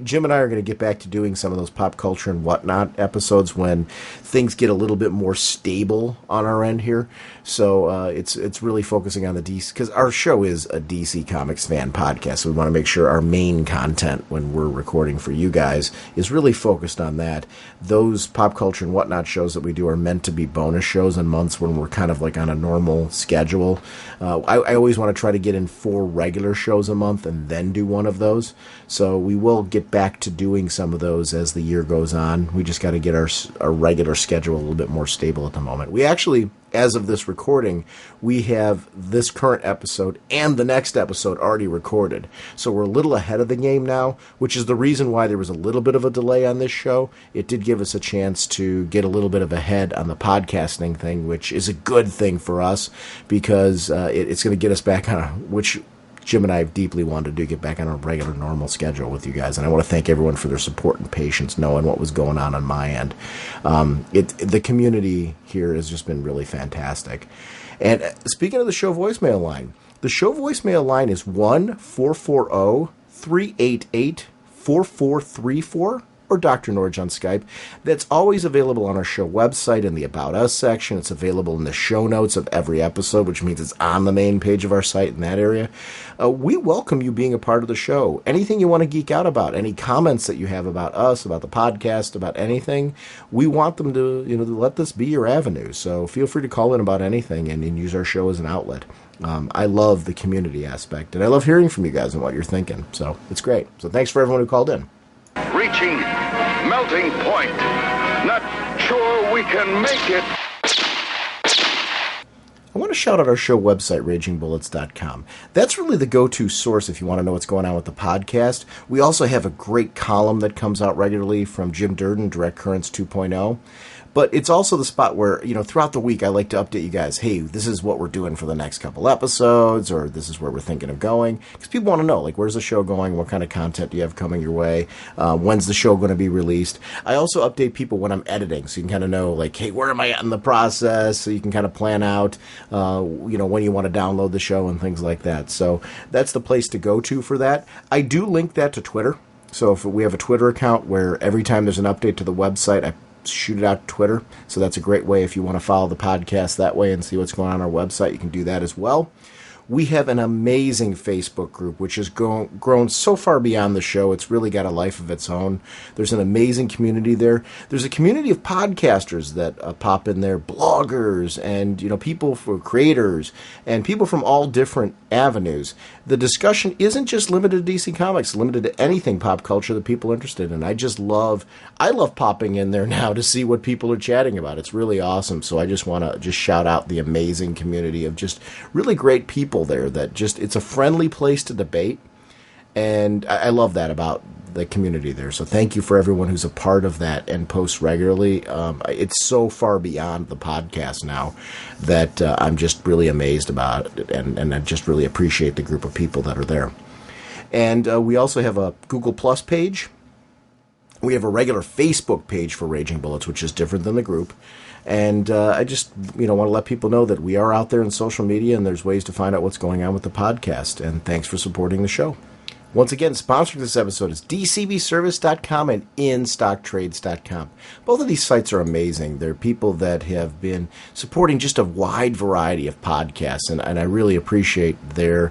Jim and I are going to get back to doing some of those pop culture and whatnot episodes when things get a little bit more stable on our end here. So it's really focusing on the DC, because our show is a DC Comics fan podcast. So we want to make sure our main content when we're recording for you guys is really focused on that. Those pop culture and whatnot shows that we do are meant to be bonus shows in months when we're kind of like on a normal schedule. I always want to try to get in 4 regular shows a month and then do one of those. So we will get back to doing some of those as the year goes on. We just got to get our regular schedule a little bit more stable at the moment. We actually as of this recording, we have this current episode and the next episode already recorded. So we're a little ahead of the game now, which is the reason why there was a little bit of a delay on this show. It did give us a chance to get a little bit of ahead on the podcasting thing, which is a good thing for us because it's going to get us back on which Jim and I have deeply wanted to do, get back on a regular, normal schedule with you guys. And I want to thank everyone for their support and patience, knowing what was going on my end. The community here has just been really fantastic. And speaking of the show voicemail line, the show voicemail line is 1-440-388-4434. Or Dr. Norge on Skype. That's always available on our show website in the About Us section. It's available in the show notes of every episode, which means it's on the main page of our site in that area. We welcome you being a part of the show. Anything you want to geek out about, any comments that you have about us, about the podcast, about anything, we want them to, to let this be your avenue. So feel free to call in about anything and use our show as an outlet. I love the community aspect, and I love hearing from you guys and what you're thinking. So it's great. So thanks for everyone who called in. Reaching melting point. Not sure we can make it. I want to shout out our show website, ragingbullets.com. That's really the go-to source if you want to know what's going on with the podcast. We also have a great column that comes out regularly from Jim Durden, Direct Currents 2.0. But it's also the spot where, throughout the week, I like to update you guys, hey, this is what we're doing for the next couple episodes, or this is where we're thinking of going. Because people want to know, where's the show going? What kind of content do you have coming your way? When's the show going to be released? I also update people when I'm editing, so you can kind of know, hey, where am I at in the process? So you can kind of plan out, when you want to download the show and things like that. So that's the place to go to for that. I do link that to Twitter. So if we have a Twitter account where every time there's an update to the website, I shoot it out to Twitter. So that's a great way if you want to follow the podcast that way and see what's going on our website. You can do that as well. We have an amazing Facebook group, which has grown so far beyond the show. It's really got a life of its own. There's an amazing community there. There's a community of podcasters that pop in there, bloggers, and people for creators, and people from all different avenues. The discussion isn't just limited to DC Comics, limited to anything pop culture that people are interested in. I love popping in there now to see what people are chatting about. It's really awesome. So I just want to shout out the amazing community of just really great people there that it's a friendly place to debate. And I love that about the community there. So thank you for everyone who's a part of that and posts regularly. It's so far beyond the podcast now that I'm just really amazed about it. And I just really appreciate the group of people that are there. And we also have a Google Plus page. We have a regular Facebook page for Raging Bullets, which is different than the group. And I just, want to let people know that we are out there in social media and there's ways to find out what's going on with the podcast. And thanks for supporting the show. Once again, sponsoring this episode is dcbservice.com and instocktrades.com. Both of these sites are amazing. They're people that have been supporting just a wide variety of podcasts, and I really appreciate their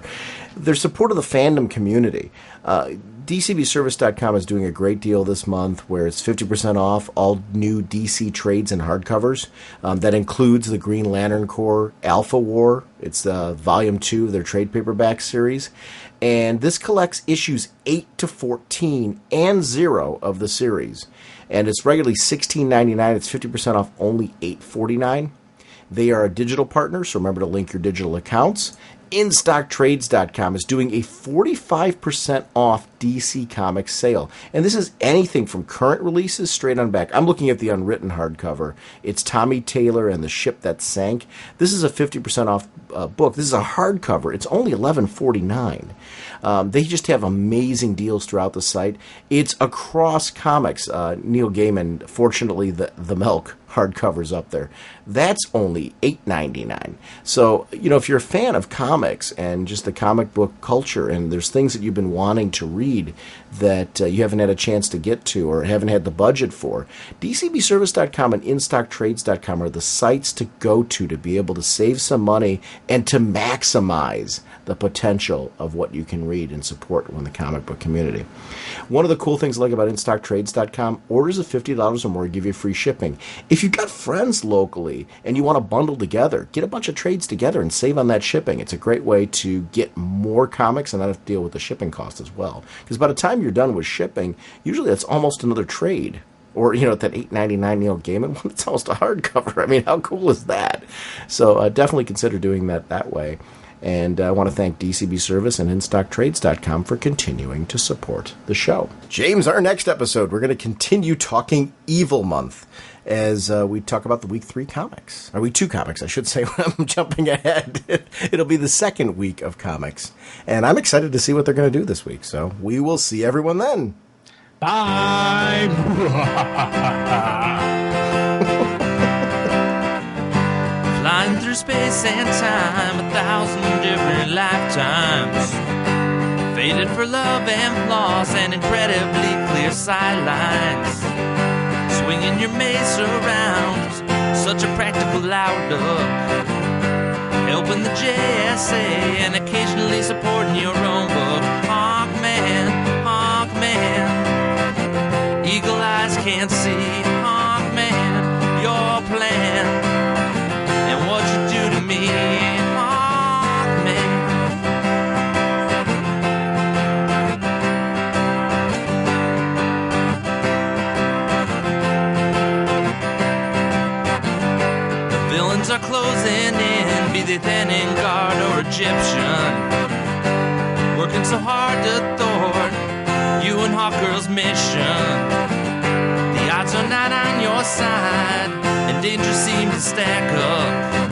support of the fandom community. DCBService.com is doing a great deal this month where it's 50% off all new DC trades and hardcovers. That includes the Green Lantern Corps Alpha War. It's Volume 2 of their trade paperback series. And this collects issues 8 to 14 and 0 of the series. And it's regularly $16.99. It's 50% off only $8.49. They are a digital partner, so remember to link your digital accounts. InStockTrades.com is doing a 45% off DC Comics sale. And this is anything from current releases straight on back. I'm looking at the unwritten hardcover. It's Tommy Taylor and the Ship That Sank. This is a 50% off book. This is a hardcover. It's only $11.49. They just have amazing deals throughout the site. It's across comics. Neil Gaiman, fortunately, the Milk hardcovers up there. That's only $8.99. So, if you're a fan of comics and just the comic book culture, and there's things that you've been wanting to read that you haven't had a chance to get to or haven't had the budget for, DCBService.com and InStockTrades.com are the sites to go to be able to save some money and to maximize the potential of what you can read and support in the comic book community. One of the cool things I like about InStockTrades.com, orders of $50 or more give you free shipping. If you've got friends locally and you want to bundle together, get a bunch of trades together and save on that shipping. It's a great way to get more comics and not have to deal with the shipping cost as well. Because by the time you're done with shipping, usually that's almost another trade Or, that $8.99 Game & One, it's almost a hardcover. I mean, how cool is that? So definitely consider doing that way. And I want to thank DCB Service and InStockTrades.com for continuing to support the show. James, our next episode, we're going to continue talking Evil Month as we talk about the Week 3 comics. Or Week 2 comics, I should say, when I'm jumping ahead. It'll be the second week of comics. And I'm excited to see what they're going to do this week. So we will see everyone then. Bye! Flying through space and time, 1,000 different lifetimes. Faded for love and flaws and incredibly clear sightlines. Swinging your mace around, such a practical outlook. Helping the JSA and occasionally supporting your own book. Hawkman, Hawkman. Eagle eyes can't see, Hawkman, your plan. And what you do to me, Hawkman. The villains are closing in, be they Thenengard or Egyptian. Working so hard to thwart you and Hawkgirl's mission. The odds are not on your side, and danger seems to stack up.